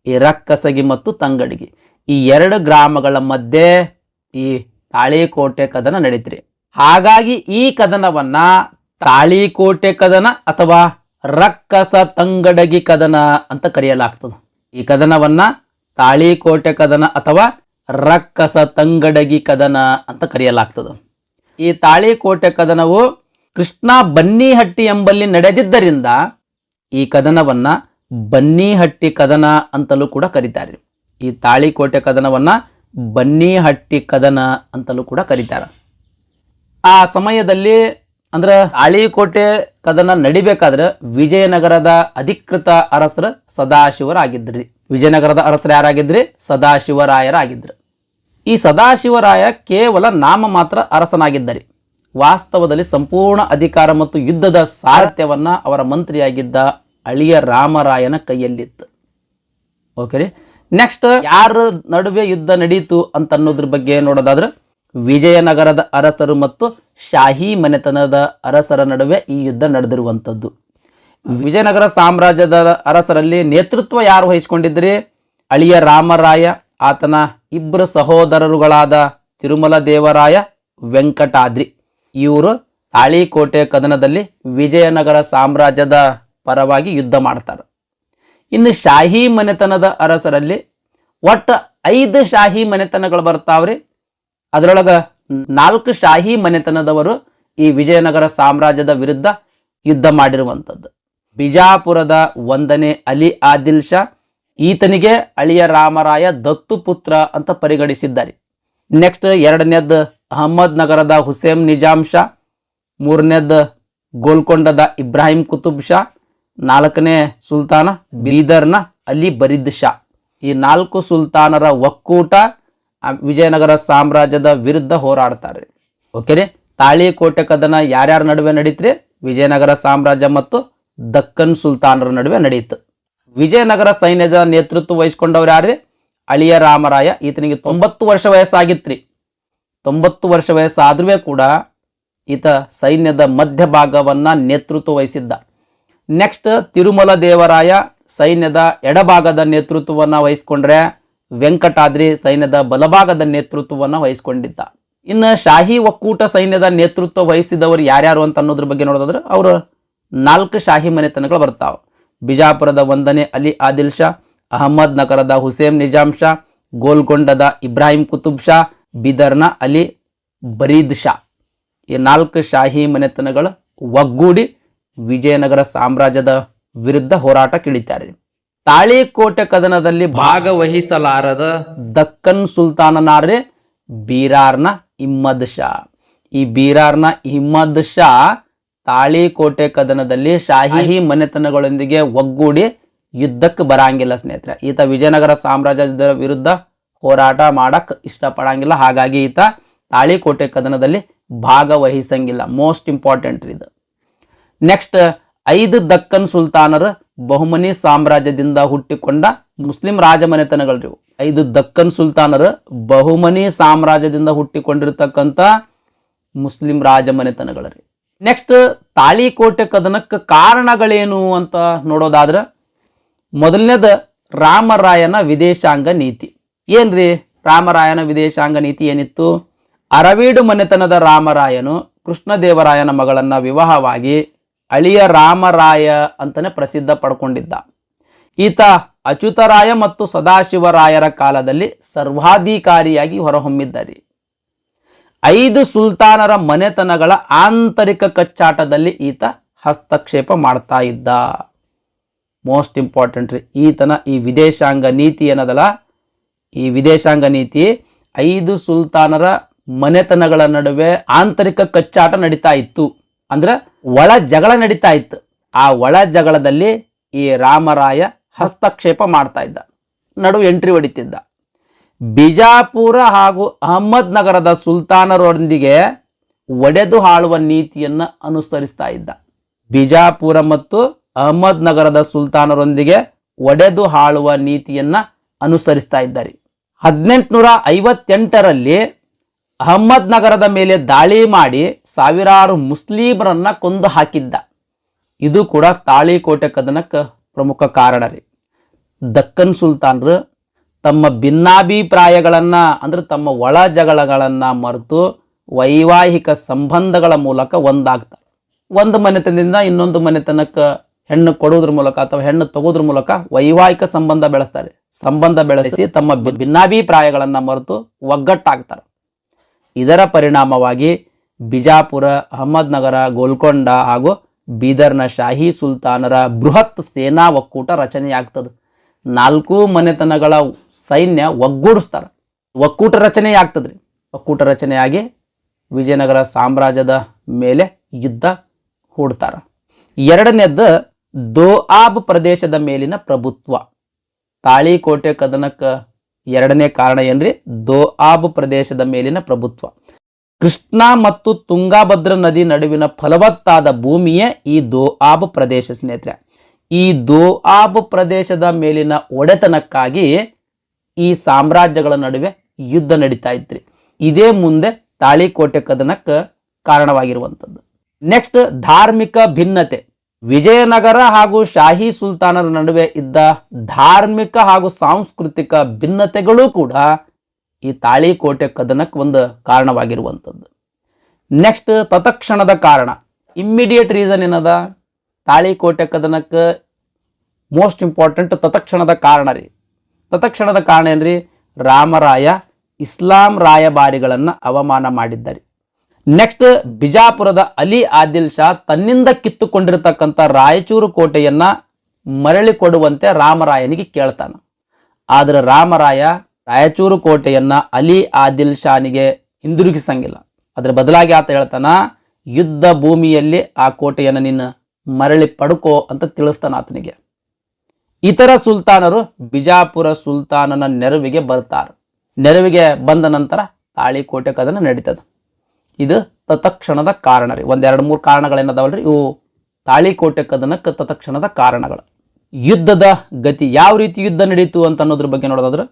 ಈ ರಕ್ಕಸಗಿ ಮತ್ತು ತಂಗಡಗಿ ಈ 2 ಗ್ರಾಮಗಳ ಮಧ್ಯೆ ಈ ತಾಳಿಕೋಟೆ ಕದನ ನಡೀತ್ರಿ. ಹಾಗಾಗಿ ಈ ಕದನವನ್ನ ತಾಳಿಕೋಟೆ ಕದನ ಅಥವಾ ರಕ್ಕಸ ತಂಗಡಗಿ ಕದನ ಅಂತ ಕರೆಯಲಾಗ್ತದೆ. ಈ ಕದನವನ್ನ ತಾಳಿಕೋಟೆ ಕದನ ಅಥವಾ ರಕ್ಕಸ ತಂಗಡಗಿ ಕದನ ಅಂತ ಕರೆಯಲಾಗ್ತದೆ. ಈ ತಾಳಿಕೋಟೆ ಕದನವು ಕೃಷ್ಣ ಬನ್ನಿಹಟ್ಟಿ ಎಂಬಲ್ಲಿ ನಡೆದಿದ್ದರಿಂದ ಈ ಕದನವನ್ನ ಬನ್ನಿಹಟ್ಟಿ ಕದನ ಅಂತಲೂ ಕೂಡ ಕರೀತಾರೆ. ಈ ತಾಳಿಕೋಟೆ ಕದನವನ್ನ ಬನ್ನಿಹಟ್ಟಿ ಕದನ ಅಂತಲೂ ಕೂಡ ಕರೀತಾರೆ. ಆ ಸಮಯದಲ್ಲಿ ಅಂದ್ರೆ ತಾಳಿಕೋಟೆ ಕದನ ನಡಿಬೇಕಾದ್ರೆ ವಿಜಯನಗರದ ಅಧಿಕೃತ ಅರಸರು ಸದಾಶಿವರಾಗಿದ್ರಿ. ವಿಜಯನಗರದ ಅರಸರು ಯಾರಾಗಿದ್ರಿ? ಸದಾಶಿವರಾಯರಾಗಿದ್ರು. ಈ ಸದಾಶಿವರಾಯ ಕೇವಲ ನಾಮ ಮಾತ್ರ ಅರಸನಾಗಿದ್ದರು. ವಾಸ್ತವದಲ್ಲಿ ಸಂಪೂರ್ಣ ಅಧಿಕಾರ ಮತ್ತು ಯುದ್ಧದ ಸಾರಥ್ಯವನ್ನ ಅವರ ಮಂತ್ರಿಯಾಗಿದ್ದ ಅಳಿಯ ರಾಮರಾಯನ ಕೈಯಲ್ಲಿತ್ತು. ಓಕೆ ರೀ. ನೆಕ್ಸ್ಟ್ ಯಾರ ನಡುವೆ ಯುದ್ಧ ನಡೀತು ಅಂತ ಅನ್ನೋದ್ರ ಬಗ್ಗೆ ನೋಡೋದಾದ್ರೆ ವಿಜಯನಗರದ ಅರಸರು ಮತ್ತು ಶಾಹಿ ಮನೆತನದ ಅರಸರ ನಡುವೆ ಈ ಯುದ್ಧ ನಡೆದಿರುವಂಥದ್ದು. ವಿಜಯನಗರ ಸಾಮ್ರಾಜ್ಯದ ಅರಸರಲ್ಲಿ ನೇತೃತ್ವ ಯಾರು ವಹಿಸಿಕೊಂಡಿದ್ರಿ? ಅಳಿಯ ರಾಮರಾಯ, ಆತನ ಇಬ್ಬರು ಸಹೋದರರುಗಳಾದ ತಿರುಮಲ ದೇವರಾಯ, ವೆಂಕಟಾದ್ರಿ. ಇವರು ತಾಳಿಕೋಟೆ ಕದನದಲ್ಲಿ ವಿಜಯನಗರ ಸಾಮ್ರಾಜ್ಯದ ಪರವಾಗಿ ಯುದ್ಧ ಮಾಡ್ತಾರೆ. ಇನ್ನು ಶಾಹಿ ಮನೆತನದ ಅರಸರಲ್ಲಿ ಒಟ್ಟು 5 ಶಾಹಿ ಮನೆತನಗಳು ಬರ್ತಾವ್ರಿ. ಅದರೊಳಗ 4 ಶಾಹಿ ಮನೆತನದವರು ಈ ವಿಜಯನಗರ ಸಾಮ್ರಾಜ್ಯದ ವಿರುದ್ಧ ಯುದ್ಧ ಮಾಡಿರುವಂಥದ್ದು. ಬಿಜಾಪುರದ 1ನೇ ಅಲಿ ಆದಿಲ್ ಶಾ, ಈತನಿಗೆ ಅಳಿಯ ರಾಮರಾಯ ದತ್ತು ಪುತ್ರ ಅಂತ ಪರಿಗಣಿಸಿದ್ದಾರೆ. ನೆಕ್ಸ್ಟ್ 2ನೇದ್ದು ಅಹಮದ್ ನಗರದ ಹುಸೇನ್ ನಿಜಾಮ್ ಶಾ, 3ನೇದ್ದು ಗೋಲ್ಕೊಂಡದ ಇಬ್ರಾಹಿಂ ಕುತುಬ್ ಶಾ, 4ನೇ ಸುಲ್ತಾನ ಬೀದರ್ನ ಅಲಿ ಬರಿದ್ ಶಾ. ಈ 4 ಸುಲ್ತಾನರ ಒಕ್ಕೂಟ ವಿಜಯನಗರ ಸಾಮ್ರಾಜ್ಯದ ವಿರುದ್ಧ ಹೋರಾಡ್ತಾರೆ. ಓಕೆ ರೀ. ತಾಳಿಕೋಟೆ ಕದನ ಯಾರ್ಯಾರ ನಡುವೆ ನಡೀತ್ರಿ? ವಿಜಯನಗರ ಸಾಮ್ರಾಜ್ಯ ಮತ್ತು ದಕ್ಕನ್ ಸುಲ್ತಾನರ ನಡುವೆ ನಡೆಯಿತು. ವಿಜಯನಗರ ಸೈನ್ಯದ ನೇತೃತ್ವ ವಹಿಸಿಕೊಂಡವ್ರು ಯಾರ್ರಿ? ಅಳಿಯ ರಾಮರಾಯ. ಈತನಿಗೆ 90 ವರ್ಷ ವಯಸ್ಸಾಗಿತ್ರಿ. 90 ವರ್ಷ ವಯಸ್ಸಾದ್ರೂ ಕೂಡ ಈತ ಸೈನ್ಯದ ಮಧ್ಯಭಾಗವನ್ನ ನೇತೃತ್ವ ವಹಿಸಿದ್ದ. ನೆಕ್ಸ್ಟ್ ತಿರುಮಲ ದೇವರಾಯ ಸೈನ್ಯದ ಎಡಭಾಗದ ನೇತೃತ್ವವನ್ನು ವಹಿಸಿಕೊಂಡ್ರೆ ವೆಂಕಟಾದ್ರಿ ಸೈನ್ಯದ ಬಲಭಾಗದ ನೇತೃತ್ವವನ್ನು ವಹಿಸಿಕೊಂಡಿದ್ದ. ಇನ್ನು ಶಾಹಿ ಒಕ್ಕೂಟ ಸೈನ್ಯದ ನೇತೃತ್ವ ವಹಿಸಿದವರು ಯಾರ್ಯಾರು ಅಂತ ಅನ್ನೋದ್ರ ಬಗ್ಗೆ ನೋಡೋದಾದ್ರೆ ಅವರು 4 ಶಾಹಿ ಮನೆತನಗಳು ಬರ್ತಾವೆ. ಬಿಜಾಪುರದ 1ನೇ ಅಲಿ ಆದಿಲ್ ಶಾ, ಅಹಮದ್ ನಗರದ ಹುಸೇನ್ ನಿಜಾಮ್ ಶಾ, ಗೋಲ್ಕೊಂಡದ ಇಬ್ರಾಹಿಂ ಕುತುಬ್ ಶಾ, ಬೀದರ್ನ ಅಲಿ ಬರೀದ್ ಶಾ. ಈ 4 ಶಾಹಿ ಮನೆತನಗಳು ಒಗ್ಗೂಡಿ ವಿಜಯನಗರ ಸಾಮ್ರಾಜ್ಯದ ವಿರುದ್ಧ ಹೋರಾಟಕ್ಕಿಳಿತಾರೆ. ತಾಳಿಕೋಟೆ ಕದನದಲ್ಲಿ ಭಾಗವಹಿಸಲಾರದ ದಕ್ಕನ್ ಸುಲ್ತಾನನಾರ್ರೆ ಬೀರಾರ್ನ ಇಮ್ಮದ್ ಶಾ. ಈ ಬೀರಾರ್ನ ಇಮ್ಮದ್ ಶಾ ತಾಳಿಕೋಟೆ ಕದನದಲ್ಲಿ ಶಾಹಿ ಮನೆತನಗಳೊಂದಿಗೆ ಒಗ್ಗೂಡಿ ಯುದ್ಧಕ್ಕೆ ಬರಂಗಿಲ್ಲ ಸ್ನೇಹಿತರೆ. ಈತ ವಿಜಯನಗರ ಸಾಮ್ರಾಜ್ಯದ ವಿರುದ್ಧ ಹೋರಾಟ ಮಾಡಕ್ ಇಷ್ಟಪಡಂಗಿಲ್ಲ. ಹಾಗಾಗಿ ಈತ ತಾಳಿಕೋಟೆ ಕದನದಲ್ಲಿ ಭಾಗವಹಿಸಂಗಿಲ್ಲ. ಮೋಸ್ಟ್ ಇಂಪಾರ್ಟೆಂಟ್ ಇದು. ನೆಕ್ಸ್ಟ್ 5 ದಕ್ಕನ್ ಸುಲ್ತಾನರು ಬಹುಮನಿ ಸಾಮ್ರಾಜ್ಯದಿಂದ ಹುಟ್ಟಿಕೊಂಡ ಮುಸ್ಲಿಂ ರಾಜಮನೆತನಗಳು. 5 ದಕ್ಕನ್ ಸುಲ್ತಾನರು ಬಹುಮನಿ ಸಾಮ್ರಾಜ್ಯದಿಂದ ಹುಟ್ಟಿಕೊಂಡಿರ್ತಕ್ಕಂಥ ಮುಸ್ಲಿಂ ರಾಜಮನೆತನಗಳು. ನೆಕ್ಸ್ಟ್ ತಾಳಿಕೋಟೆ ಕದನಕ್ಕೆ ಕಾರಣಗಳೇನು ಅಂತ ನೋಡೋದಾದ್ರೆ ಮೊದಲನೇದು ರಾಮರಾಯನ ವಿದೇಶಾಂಗ ನೀತಿ. ಏನ್ರಿ ರಾಮರಾಯನ ವಿದೇಶಾಂಗ ನೀತಿ ಏನಿತ್ತು? ಅರವೀಡು ಮನೆತನದ ರಾಮರಾಯನು ಕೃಷ್ಣದೇವರಾಯನ ಮಗಳನ್ನ ವಿವಾಹವಾಗಿ ಅಳಿಯ ರಾಮರಾಯ ಅಂತಾನೆ ಪ್ರಸಿದ್ಧ ಪಡ್ಕೊಂಡಿದ್ದ. ಈತ ಅಚ್ಯುತರಾಯ ಮತ್ತು ಸದಾಶಿವರಾಯರ ಕಾಲದಲ್ಲಿ ಸರ್ವಾಧಿಕಾರಿಯಾಗಿ ಹೊರಹೊಮ್ಮಿದ್ದಾರೆ. 5 ಸುಲ್ತಾನರ ಮನೆತನಗಳ ಆಂತರಿಕ ಕಚ್ಚಾಟದಲ್ಲಿ ಈತ ಹಸ್ತಕ್ಷೇಪ ಮಾಡ್ತಾ ಇದ್ದ. ಮೋಸ್ಟ್ ಇಂಪಾರ್ಟೆಂಟ್ ರೀ. ಈತನ ಈ ವಿದೇಶಾಂಗ ನೀತಿ ಏನದಲ್ಲ, ಈ ವಿದೇಶಾಂಗ ನೀತಿ 5 ಸುಲ್ತಾನರ ಮನೆತನಗಳ ನಡುವೆ ಆಂತರಿಕ ಕಚ್ಚಾಟ ನಡೀತಾ ಇತ್ತು. ಅಂದ್ರೆ ಒಳ ಜಗಳ ನಡೀತಾ ಇತ್ತು. ಆ ಒಳ ಜಗಳದಲ್ಲಿ ಈ ರಾಮರಾಯ ಹಸ್ತಕ್ಷೇಪ ಮಾಡ್ತಾ ಇದ್ದ, ನಡುವೆ ಎಂಟ್ರಿ ಹೊಡಿತಿದ್ದ. ಬಿಜಾಪುರ ಹಾಗೂ ಅಹಮದ್ ನಗರದ ಸುಲ್ತಾನರೊಂದಿಗೆ ಒಡೆದು ಆಳುವ ನೀತಿಯನ್ನು ಅನುಸರಿಸ್ತಾ ಇದ್ದ. ಬಿಜಾಪುರ ಮತ್ತು ಅಹಮದ್ ನಗರದ ಸುಲ್ತಾನರೊಂದಿಗೆ ಒಡೆದು ಆಳುವ ನೀತಿಯನ್ನ ಅನುಸರಿಸ್ತಾ ಇದ್ದಾರೆ. 1858ರಲ್ಲಿ ಅಹಮದ್ ನಗರದ ಮೇಲೆ ದಾಳಿ ಮಾಡಿ ಸಾವಿರಾರು ಮುಸ್ಲಿಮರನ್ನ ಕೊಂದು ಹಾಕಿದ್ದ. ಇದು ಕೂಡ ತಾಳಿಕೋಟೆ ಕದನಕ್ಕೆ ಪ್ರಮುಖ ಕಾರಣ ರೀ. ದಕ್ಕನ್ ಸುಲ್ತಾನರು ತಮ್ಮ ಭಿನ್ನಾಭಿಪ್ರಾಯಗಳನ್ನ ಅಂದ್ರೆ ತಮ್ಮ ಒಳ ಜಗಳಗಳನ್ನ ಮರೆತು ವೈವಾಹಿಕ ಸಂಬಂಧಗಳ ಮೂಲಕ ಒಂದಾಗ್ತಾರೆ. ಒಂದು ಮನೆತನದಿಂದ ಇನ್ನೊಂದು ಮನೆತನಕ್ಕೆ ಹೆಣ್ಣು ಕೊಡುವುದ್ರ ಮೂಲಕ ಅಥವಾ ಹೆಣ್ಣು ತಗೋದ್ರ ಮೂಲಕ ವೈವಾಹಿಕ ಸಂಬಂಧ ಬೆಳೆಸ್ತಾರೆ. ಸಂಬಂಧ ಬೆಳೆಸಿ ತಮ್ಮ ಭಿನ್ನಾಭಿಪ್ರಾಯಗಳನ್ನ ಮರೆತು ಒಗ್ಗಟ್ಟಾಗ್ತಾರೆ. ಇದರ ಪರಿಣಾಮವಾಗಿ ಬಿಜಾಪುರ, ಅಹಮದ್ ನಗರ, ಗೋಲ್ಕೊಂಡ ಹಾಗೂ ಬೀದರ್ನ ಶಾಹಿ ಸುಲ್ತಾನರ ಬೃಹತ್ ಸೇನಾ ಒಕ್ಕೂಟ ರಚನೆಯಾಗ್ತದೆ. 4 ಮನೆತನಗಳ ಸೈನ್ಯ ಒಗ್ಗೂಡಿಸ್ತಾರೆ, ಒಕ್ಕೂಟ ರಚನೆ ಆಗ್ತದ್ರಿ. ಒಕ್ಕೂಟ ರಚನೆಯಾಗಿ ವಿಜಯನಗರ ಸಾಮ್ರಾಜ್ಯದ ಮೇಲೆ ಯುದ್ಧ ಹೂಡ್ತಾರ. ಎರಡನೇದ್ದು ದೋಆಬ್ ಪ್ರದೇಶದ ಮೇಲಿನ ಪ್ರಭುತ್ವ. ತಾಳಿಕೋಟೆ ಕದನಕ್ಕೆ ಎರಡನೇ ಕಾರಣ ಏನ್ರಿ? ದೋಆಬ್ ಪ್ರದೇಶದ ಮೇಲಿನ ಪ್ರಭುತ್ವ. ಕೃಷ್ಣ ಮತ್ತು ತುಂಗಾಭದ್ರ ನದಿ ನಡುವಿನ ಫಲವತ್ತಾದ ಭೂಮಿಯೇ ಈ ದೋಆಬ್ ಪ್ರದೇಶ ಸ್ನೇಹಿತರೆ. ಈ ದೋಆಬ್ ಪ್ರದೇಶದ ಮೇಲಿನ ಒಡೆತನಕ್ಕಾಗಿ ಈ ಸಾಮ್ರಾಜ್ಯಗಳ ನಡುವೆ ಯುದ್ಧ ನಡೀತಾ ಇತ್ರಿ. ಇದೇ ಮುಂದೆ ತಾಳಿಕೋಟೆ ಕದನಕ್ಕೆ ಕಾರಣವಾಗಿರುವಂಥದ್ದು. ನೆಕ್ಸ್ಟ್, ಧಾರ್ಮಿಕ ಭಿನ್ನತೆ. ವಿಜಯನಗರ ಹಾಗೂ ಶಾಹಿ ಸುಲ್ತಾನರ ನಡುವೆ ಇದ್ದ ಧಾರ್ಮಿಕ ಹಾಗೂ ಸಾಂಸ್ಕೃತಿಕ ಭಿನ್ನತೆಗಳು ಕೂಡ ಈ ತಾಳಿಕೋಟೆ ಕದನಕ್ಕೆ ಒಂದು ಕಾರಣವಾಗಿರುವಂಥದ್ದು. ನೆಕ್ಸ್ಟ್, ತತ್ಕ್ಷಣದ ಕಾರಣ. ಇಮ್ಮಿಡಿಯೇಟ್ ರೀಸನ್ ಏನದ? ತಾಳಿಕೋಟೆ ಕದನಕ್ಕೆ ಮೋಸ್ಟ್ ಇಂಪಾರ್ಟೆಂಟ್ ತತ್ಕ್ಷಣದ ಕಾರಣ ರೀ. ತತ್ಕ್ಷಣದ ಕಾರಣ ಏನ್ರಿ? ರಾಮರಾಯ ಇಸ್ಲಾಂ ರಾಯಭಾರಿಗಳನ್ನು ಅವಮಾನ ಮಾಡಿದ್ದಾರೆ. ನೆಕ್ಸ್ಟ್, ಬಿಜಾಪುರದ ಅಲಿ ಆದಿಲ್ ಶಾ ತನ್ನಿಂದ ಕಿತ್ತುಕೊಂಡಿರತಕ್ಕಂಥ ರಾಯಚೂರು ಕೋಟೆಯನ್ನ ಮರಳಿ ಕೊಡುವಂತೆ ರಾಮರಾಯನಿಗೆ ಕೇಳ್ತಾನ. ಆದರೆ ರಾಮರಾಯ ರಾಯಚೂರು ಕೋಟೆಯನ್ನ ಅಲಿ ಆದಿಲ್ ಶಾನಿಗೆ ಹಿಂದಿರುಗಿಸಂಗಿಲ್ಲ. ಅದರ ಬದಲಾಗಿ ಆತ ಹೇಳ್ತಾನ, ಯುದ್ಧ ಭೂಮಿಯಲ್ಲಿ ಆ ಕೋಟೆಯನ್ನು ನಿನ್ನ ಮರಳಿ ಪಡ್ಕೋ ಅಂತ ತಿಳಿಸ್ತಾನ ಆತನಿಗೆ. ಇತರ ಸುಲ್ತಾನರು ಬಿಜಾಪುರ ಸುಲ್ತಾನನ ನೆರವಿಗೆ ಬರ್ತಾರೆ. ನೆರವಿಗೆ ಬಂದ ನಂತರ ತಾಳಿಕೋಟೆ ಕದನ ನಡೀತದೆ. ಇದು ತತ್ಕ್ಷಣದ ಕಾರಣ ರೀ. 1-2-3 ಕಾರಣಗಳೇನದಾವಲ್ರಿ, ಇವು ತಾಳಿಕೋಟೆ ಕದನಕ್ಕೆ ತತ್ಕ್ಷಣದ ಕಾರಣಗಳು. ಯುದ್ಧದ ಗತಿ, ಯಾವ ರೀತಿ ಯುದ್ಧ ನಡೀತು ಅಂತ ಅನ್ನೋದ್ರ ಬಗ್ಗೆ ನೋಡೋದಾದ್ರೆ,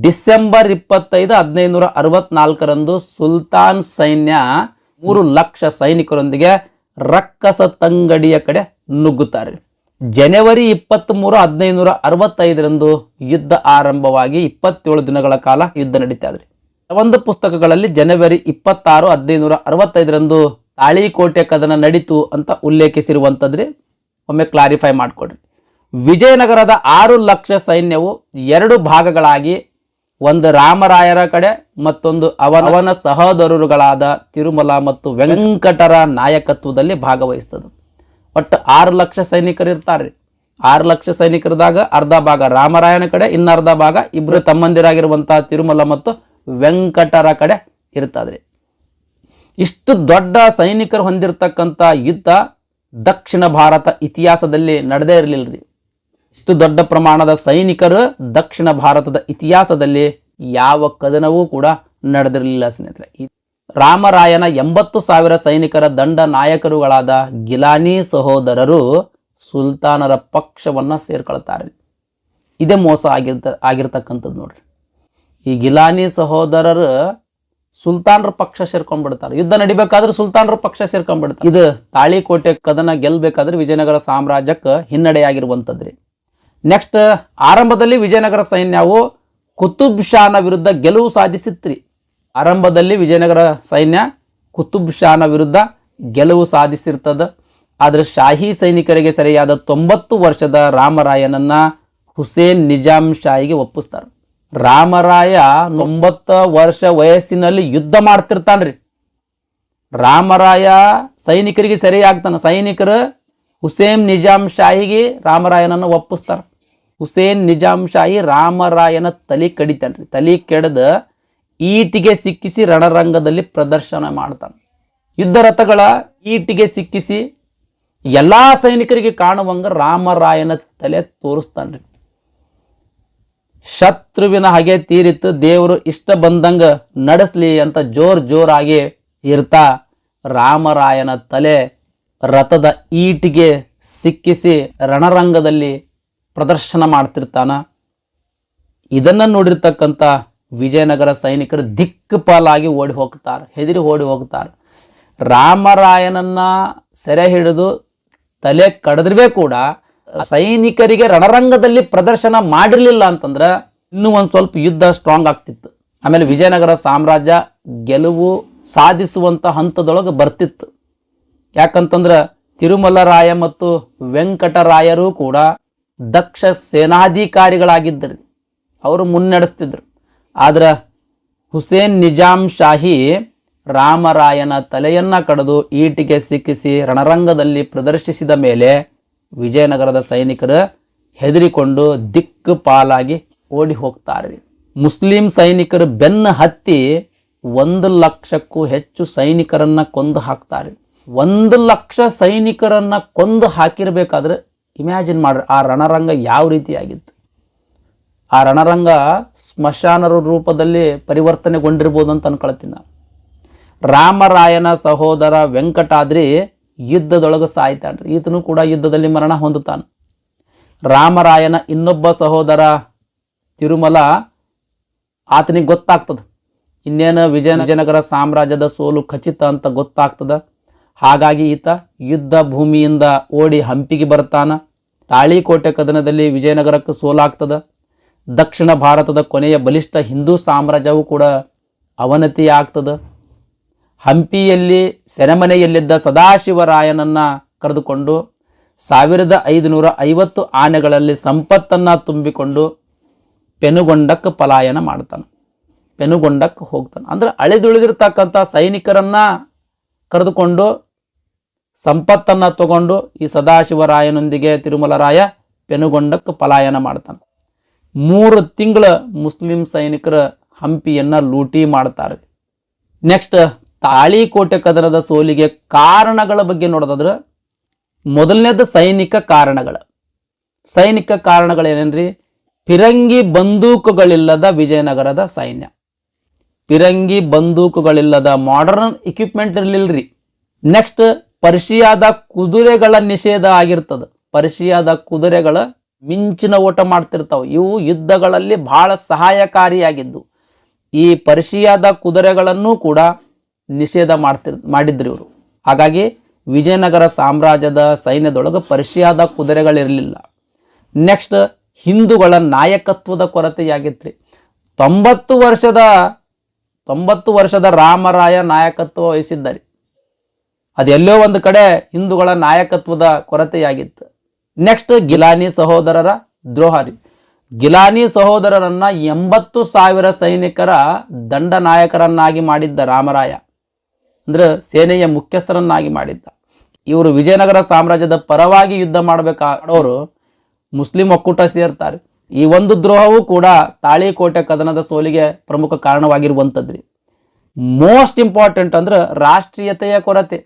ಡಿಸೆಂಬರ್ 25, 1564 ಸುಲ್ತಾನ್ ಸೈನ್ಯ 3 ಲಕ್ಷ ಸೈನಿಕರೊಂದಿಗೆ ರಕ್ಕಸ ತಂಗಡಿಯ ಕಡೆ ನುಗ್ಗುತ್ತಾರೆ. ಜನವರಿ 23, 1565 ಯುದ್ಧ ಆರಂಭವಾಗಿ 27 ದಿನಗಳ ಕಾಲ ಯುದ್ಧ ನಡೀತಾದ್ರಿ. ಒಂದು ಪುಸ್ತಕಗಳಲ್ಲಿ ಜನವರಿ 26, 1565 ತಾಳಿಕೋಟೆ ಕದನ ನಡೀತು ಅಂತ ಉಲ್ಲೇಖಿಸಿರುವಂಥದ್ರಿ. ಒಮ್ಮೆ ಕ್ಲಾರಿಫೈ ಮಾಡಿಕೊಡ್ರಿ. ವಿಜಯನಗರದ 6 ಲಕ್ಷ ಸೈನ್ಯವು 2 ಭಾಗಗಳಾಗಿ, ಒಂದು ರಾಮರಾಯರ ಕಡೆ ಮತ್ತೊಂದು ಅವನ ಸಹೋದರರುಗಳಾದ ತಿರುಮಲ ಮತ್ತು ವೆಂಕಟರ ನಾಯಕತ್ವದಲ್ಲಿ ಭಾಗವಹಿಸ್ತದೆ. ಒಟ್ಟು 6 ಲಕ್ಷ ಸೈನಿಕರು ಇರ್ತಾರೆ. 6 ಲಕ್ಷ ಸೈನಿಕರದಾಗ ಅರ್ಧ ಭಾಗ ರಾಮರಾಯನ ಕಡೆ, ಇನ್ನರ್ಧ ಭಾಗ ಇಬ್ರು ತಮ್ಮಂದಿರಾಗಿರುವಂತಹ ತಿರುಮಲ ಮತ್ತು ವೆಂಕಟರ ಕಡೆ ಇರ್ತದ್ರಿ. ಇಷ್ಟು ದೊಡ್ಡ ಸೈನಿಕರು ಹೊಂದಿರತಕ್ಕಂಥ ಯುದ್ಧ ದಕ್ಷಿಣ ಭಾರತ ಇತಿಹಾಸದಲ್ಲಿ ನಡೆದೇ ಇರಲಿಲ್ಲರಿ. ಇಷ್ಟು ದೊಡ್ಡ ಪ್ರಮಾಣದ ಸೈನಿಕರು ದಕ್ಷಿಣ ಭಾರತದ ಇತಿಹಾಸದಲ್ಲಿ ಯಾವ ಕದನವೂ ಕೂಡ ನಡೆದಿರಲಿಲ್ಲ ಸ್ನೇಹಿತರೆ. ರಾಮರಾಯನ 80,000 ಸೈನಿಕರ ದಂಡ ನಾಯಕರುಗಳಾದ ಗಿಲಾನಿ ಸಹೋದರರು ಸುಲ್ತಾನರ ಪಕ್ಷವನ್ನ ಸೇರ್ಕೊಳ್ತಾರೆ. ಇದೇ ಮೋಸ ಆಗಿರ್ತಕ್ಕಂಥದ್ದು ನೋಡ್ರಿ. ಈ ಗಿಲಾನಿ ಸಹೋದರರು ಸುಲ್ತಾನರ ಪಕ್ಷ ಸೇರ್ಕೊಂಡ್ಬಿಡ್ತಾರೆ. ಯುದ್ಧ ನಡಿಬೇಕಾದ್ರೆ ಸುಲ್ತಾನರ ಪಕ್ಷ ಸೇರ್ಕೊಂಡ್ಬಿಡ್ತಾರೆ. ಇದು ತಾಳಿಕೋಟೆ ಕದನ ಗೆಲ್ಬೇಕಾದ್ರೆ ವಿಜಯನಗರ ಸಾಮ್ರಾಜ್ಯಕ್ಕೆ ಹಿನ್ನಡೆಯಾಗಿರುವಂಥದ್ರಿ. ನೆಕ್ಸ್ಟ್, ಆರಂಭದಲ್ಲಿ ವಿಜಯನಗರ ಸೈನ್ಯವು ಕುತುಬ್ ಶಾನ ವಿರುದ್ಧ ಗೆಲುವು ಸಾಧಿಸಿತ್ರಿ. ಆರಂಭದಲ್ಲಿ ವಿಜಯನಗರ ಸೈನ್ಯ ಕುತುಬ್ ಶಾನ ವಿರುದ್ಧ ಗೆಲುವು ಸಾಧಿಸಿರ್ತದ. ಆದರೆ ಶಾಹಿ ಸೈನಿಕರಿಗೆ ಸರಿಯಾದ 90 ವರ್ಷದ ರಾಮರಾಯನನ್ನ ಹುಸೇನ್ ನಿಜಾಮ್ ಶಾಹಿಗೆ ಒಪ್ಪಿಸ್ತಾರೆ. ರಾಮರಾಯ 90 ವರ್ಷ ವಯಸ್ಸಿನಲ್ಲಿ ಯುದ್ಧ ಮಾಡ್ತಿರ್ತಾನ್ರಿ. ರಾಮರಾಯ ಸೈನಿಕರಿಗೆ ಸರಿಯಾಗ್ತಾನ. ಸೈನಿಕರು ಹುಸೇನ್ ನಿಜಾಮ್ ಶಾಹಿಗೆ ರಾಮರಾಯನನ್ನು ಒಪ್ಪಿಸ್ತಾರೆ. ಹುಸೇನ್ ನಿಜಾಮ್ ಶಾಹಿ ರಾಮರಾಯನ ತಲೆ ಕಡಿತಾನ್ರಿ. ತಲೆ ಕೆಡದ ಈಟಿಗೆ ಸಿಕ್ಕಿಸಿ ರಣರಂಗದಲ್ಲಿ ಪ್ರದರ್ಶನ ಮಾಡ್ತಾನೆ. ಯುದ್ಧ ರಥಗಳ ಈಟಿಗೆ ಸಿಕ್ಕಿಸಿ ಎಲ್ಲಾ ಸೈನಿಕರಿಗೆ ಕಾಣುವಂಗ ರಾಮರಾಯನ ತಲೆ ತೋರಿಸ್ತಾನ್ರಿ. ಶತ್ರುವಿನ ಹಾಗೆ ತೀರಿತ್ತು, ದೇವರು ಇಷ್ಟ ಬಂದಂಗ ನಡೆಸ್ಲಿ ಅಂತ ಜೋರಾಗಿ ಇರ್ತಾ ರಾಮರಾಯನ ತಲೆ ರಥದ ಈಟಿಗೆ ಸಿಕ್ಕಿಸಿ ರಣರಂಗದಲ್ಲಿ ಪ್ರದರ್ಶನ ಮಾಡ್ತಿರ್ತಾನ. ಇದನ್ನ ನೋಡಿರ್ತಕ್ಕಂಥ ವಿಜಯನಗರ ಸೈನಿಕರು ದಿಕ್ಕುಪಾಲಾಗಿ ಓಡಿ ಹೋಗ್ತಾರೆ, ಹೆದರಿ ಓಡಿ ಹೋಗ್ತಾರೆ. ರಾಮರಾಯನನ್ನ ಸೆರೆ ಹಿಡಿದು ತಲೆ ಕಡಿದ್ರೂ ಕೂಡ ಸೈನಿಕರಿಗೆ ರಣರಂಗದಲ್ಲಿ ಪ್ರದರ್ಶನ ಮಾಡಿರ್ಲಿಲ್ಲ ಅಂತಂದ್ರೆ ಇನ್ನೂ ಒಂದು ಸ್ವಲ್ಪ ಯುದ್ಧ ಸ್ಟ್ರಾಂಗ್ ಆಗ್ತಿತ್ತು. ಆಮೇಲೆ ವಿಜಯನಗರ ಸಾಮ್ರಾಜ್ಯ ಗೆಲುವು ಸಾಧಿಸುವಂತ ಹಂತದೊಳಗೆ ಬರ್ತಿತ್ತು. ಯಾಕಂತಂದ್ರೆ ತಿರುಮಲ ರಾಯ ಮತ್ತು ವೆಂಕಟರಾಯರು ಕೂಡ ದಕ್ಷ ಸೇನಾಧಿಕಾರಿಗಳಾಗಿದ್ದರು. ಅವರು ಮುನ್ನಡೆಸ್ತಿದ್ರು. ಆದ್ರೆ ಹುಸೇನ್ ನಿಜಾಮ್ ಶಾಹಿ ರಾಮರಾಯನ ತಲೆಯನ್ನು ಕಡಿದು ಈಟಿಗೆ ಸಿಕ್ಕಿಸಿ ರಣರಂಗದಲ್ಲಿ ಪ್ರದರ್ಶಿಸಿದ ಮೇಲೆ ವಿಜಯನಗರದ ಸೈನಿಕರು ಹೆದರಿಕೊಂಡು ದಿಕ್ಕು ಪಾಲಾಗಿ ಓಡಿ ಹೋಗ್ತಾರೆ. ಮುಸ್ಲಿಂ ಸೈನಿಕರು ಬೆನ್ನು ಹತ್ತಿ 1,00,000ಕ್ಕೂ ಹೆಚ್ಚು ಸೈನಿಕರನ್ನು ಕೊಂದು ಹಾಕ್ತಾರೆ. 1,00,000 ಸೈನಿಕರನ್ನು ಕೊಂದು ಹಾಕಿರಬೇಕಾದ್ರೆ ಇಮ್ಯಾಜಿನ್ ಮಾಡ್ರಿ ಆ ರಣರಂಗ ಯಾವ ರೀತಿಯಾಗಿತ್ತು. ಆ ರಣರಂಗ ಸ್ಮಶಾನರ ರೂಪದಲ್ಲಿ ಪರಿವರ್ತನೆಗೊಂಡಿರ್ಬೋದು ಅಂತ ಅನ್ಕೊಳ್ತೀನಿ ನಾನು. ರಾಮರಾಯನ ಸಹೋದರ ವೆಂಕಟಾದ್ರಿ ಯುದ್ಧದೊಳಗೆ ಸಾಯ್ತಾನ್ರಿ. ಈತನು ಕೂಡ ಯುದ್ಧದಲ್ಲಿ ಮರಣ ಹೊಂದುತ್ತಾನೆ. ರಾಮರಾಯನ ಇನ್ನೊಬ್ಬ ಸಹೋದರ ತಿರುಮಲ, ಆತನಿಗೆ ಗೊತ್ತಾಗ್ತದೆ ಇನ್ನೇನು ವಿಜಯನಗರ ಸಾಮ್ರಾಜ್ಯದ ಸೋಲು ಖಚಿತ ಅಂತ ಗೊತ್ತಾಗ್ತದ. ಹಾಗಾಗಿ ಈತ ಯುದ್ಧ ಭೂಮಿಯಿಂದ ಓಡಿ ಹಂಪಿಗೆ ಬರ್ತಾನ. ತಾಳಿಕೋಟೆ ಕದನದಲ್ಲಿ ವಿಜಯನಗರಕ್ಕೆ ಸೋಲಾಗ್ತದ. ದಕ್ಷಿಣ ಭಾರತದ ಕೊನೆಯ ಬಲಿಷ್ಠ ಹಿಂದೂ ಸಾಮ್ರಾಜ್ಯವು ಕೂಡ ಅವನತಿ ಆಗ್ತದೆ. ಹಂಪಿಯಲ್ಲಿ ಸೆರೆಮನೆಯಲ್ಲಿದ್ದ ಸದಾಶಿವರಾಯನನ್ನು ಕರೆದುಕೊಂಡು 1550 ಆನೆಗಳಲ್ಲಿ ಸಂಪತ್ತನ್ನು ತುಂಬಿಕೊಂಡು ಪೆನುಗೊಂಡಕ್ಕೆ ಪಲಾಯನ ಮಾಡ್ತಾನೆ. ಪೆನುಗೊಂಡಕ್ಕೆ ಹೋಗ್ತಾನೆ. ಅಂದ್ರೆ ಅಳಿದುಳಿದಿರ್ತಕ್ಕಂಥ ಸೈನಿಕರನ್ನು ಕರೆದುಕೊಂಡು ಸಂಪತ್ತನ್ನು ತಗೊಂಡು ಈ ಸದಾಶಿವರಾಯನೊಂದಿಗೆ ತಿರುಮಲರಾಯ ಪೆನುಗೊಂಡಕ್ಕೆ ಪಲಾಯನ ಮಾಡ್ತಾನೆ. 3 ತಿಂಗಳ ಮುಸ್ಲಿಂ ಸೈನಿಕರ ಹಂಪಿಯನ್ನು ಲೂಟಿ ಮಾಡ್ತಾರೆ. ನೆಕ್ಸ್ಟ್ ತಾಳಿಕೋಟೆ ಕದನದ ಸೋಲಿಗೆ ಕಾರಣಗಳ ಬಗ್ಗೆ ನೋಡೋದಾದ್ರೆ ಮೊದಲನೇದು ಸೈನಿಕ ಕಾರಣಗಳೇನೇನ್ರಿ? ಫಿರಂಗಿ ಬಂದೂಕುಗಳಿಲ್ಲದ ವಿಜಯನಗರದ ಸೈನ್ಯ. ಫಿರಂಗಿ ಬಂದೂಕುಗಳಿಲ್ಲದ ಮಾಡರ್ನ್ ಇಕ್ವಿಪ್ಮೆಂಟ್ ಇರಲಿಲ್ಲರಿ. ನೆಕ್ಸ್ಟ್ ಪರ್ಷಿಯಾದ ಕುದುರೆಗಳ ನಿಷೇಧ ಆಗಿರ್ತದೆ. ಪರ್ಷಿಯಾದ ಕುದುರೆಗಳ ಮಿಂಚಿನ ಓಟ ಮಾಡ್ತಿರ್ತಾವೆ. ಇವು ಯುದ್ಧಗಳಲ್ಲಿ ಬಹಳ ಸಹಾಯಕಾರಿಯಾಗಿದ್ದು. ಈ ಪರ್ಷಿಯಾದ ಕುದುರೆಗಳನ್ನು ಕೂಡ ನಿಷೇಧ ಮಾಡಿದ್ರು ಇವರು. ಹಾಗಾಗಿ ವಿಜಯನಗರ ಸಾಮ್ರಾಜ್ಯದ ಸೈನ್ಯದೊಳಗೆ ಪರ್ಷಿಯಾದ ಕುದುರೆಗಳಿರಲಿಲ್ಲ. ನೆಕ್ಸ್ಟ್ ಹಿಂದೂಗಳ ನಾಯಕತ್ವದ ಕೊರತೆಯಾಗಿತ್ತು. 90 ವರ್ಷದ ರಾಮರಾಯ ನಾಯಕತ್ವ ವಹಿಸಿದ್ದಾರೆ. ಅದೆಲ್ಲೋ ಒಂದು ಕಡೆ ಹಿಂದೂಗಳ ನಾಯಕತ್ವದ ಕೊರತೆಯಾಗಿತ್ತು. ನೆಕ್ಸ್ಟ್ ಗಿಲಾನಿ ಸಹೋದರರ ದ್ರೋಹರಿ. ಗಿಲಾನಿ ಸಹೋದರರನ್ನ 80,000 ಸೈನಿಕರ ದಂಡ ನಾಯಕರನ್ನಾಗಿ ಮಾಡಿದ್ದ ರಾಮರಾಯ, ಅಂದ್ರೆ ಸೇನೆಯ ಮುಖ್ಯಸ್ಥರನ್ನಾಗಿ ಮಾಡಿದ್ದ. ಇವರು ವಿಜಯನಗರ ಸಾಮ್ರಾಜ್ಯದ ಪರವಾಗಿ ಯುದ್ಧ ಮಾಡಬೇಕಾದವರು ಮುಸ್ಲಿಂ ಒಕ್ಕೂಟ ಸೇರ್ತಾರೆ. ಈ ಒಂದು ದ್ರೋಹವೂ ಕೂಡ ತಾಳಿಕೋಟೆ ಕದನದ ಸೋಲಿಗೆ ಪ್ರಮುಖ ಕಾರಣವಾಗಿರುವಂಥದ್ರಿ. ಮೋಸ್ಟ್ ಇಂಪಾರ್ಟೆಂಟ್ ಅಂದ್ರೆ ರಾಷ್ಟ್ರೀಯತೆಯ ಕೊರತೆ.